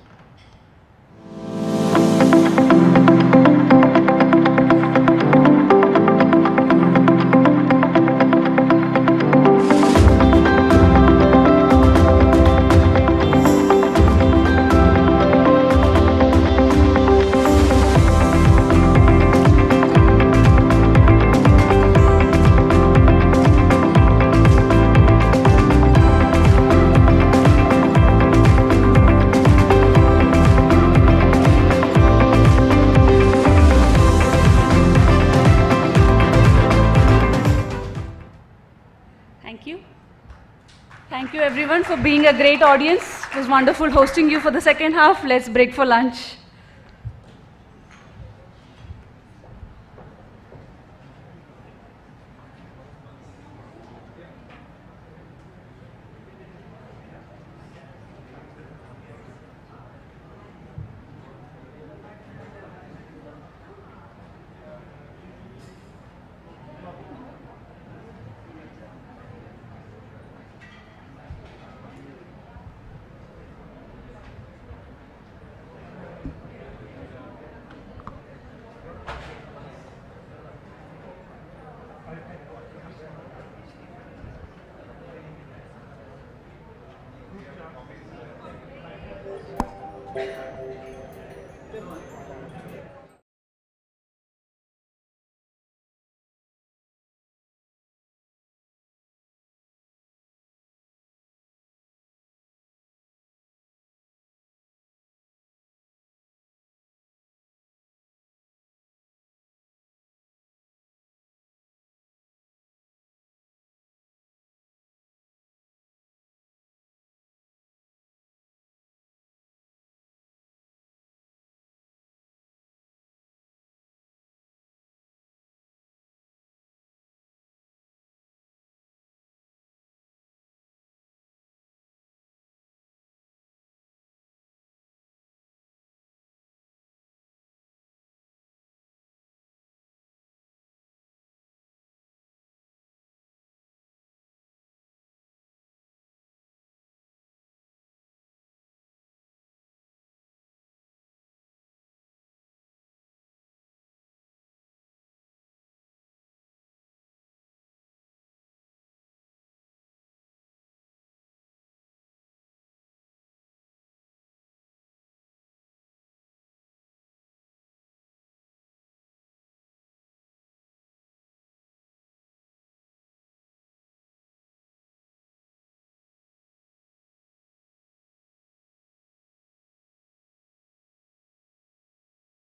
Thank you everyone for being a great audience. It was wonderful hosting you for the second half. Let's break for lunch.
Thank you.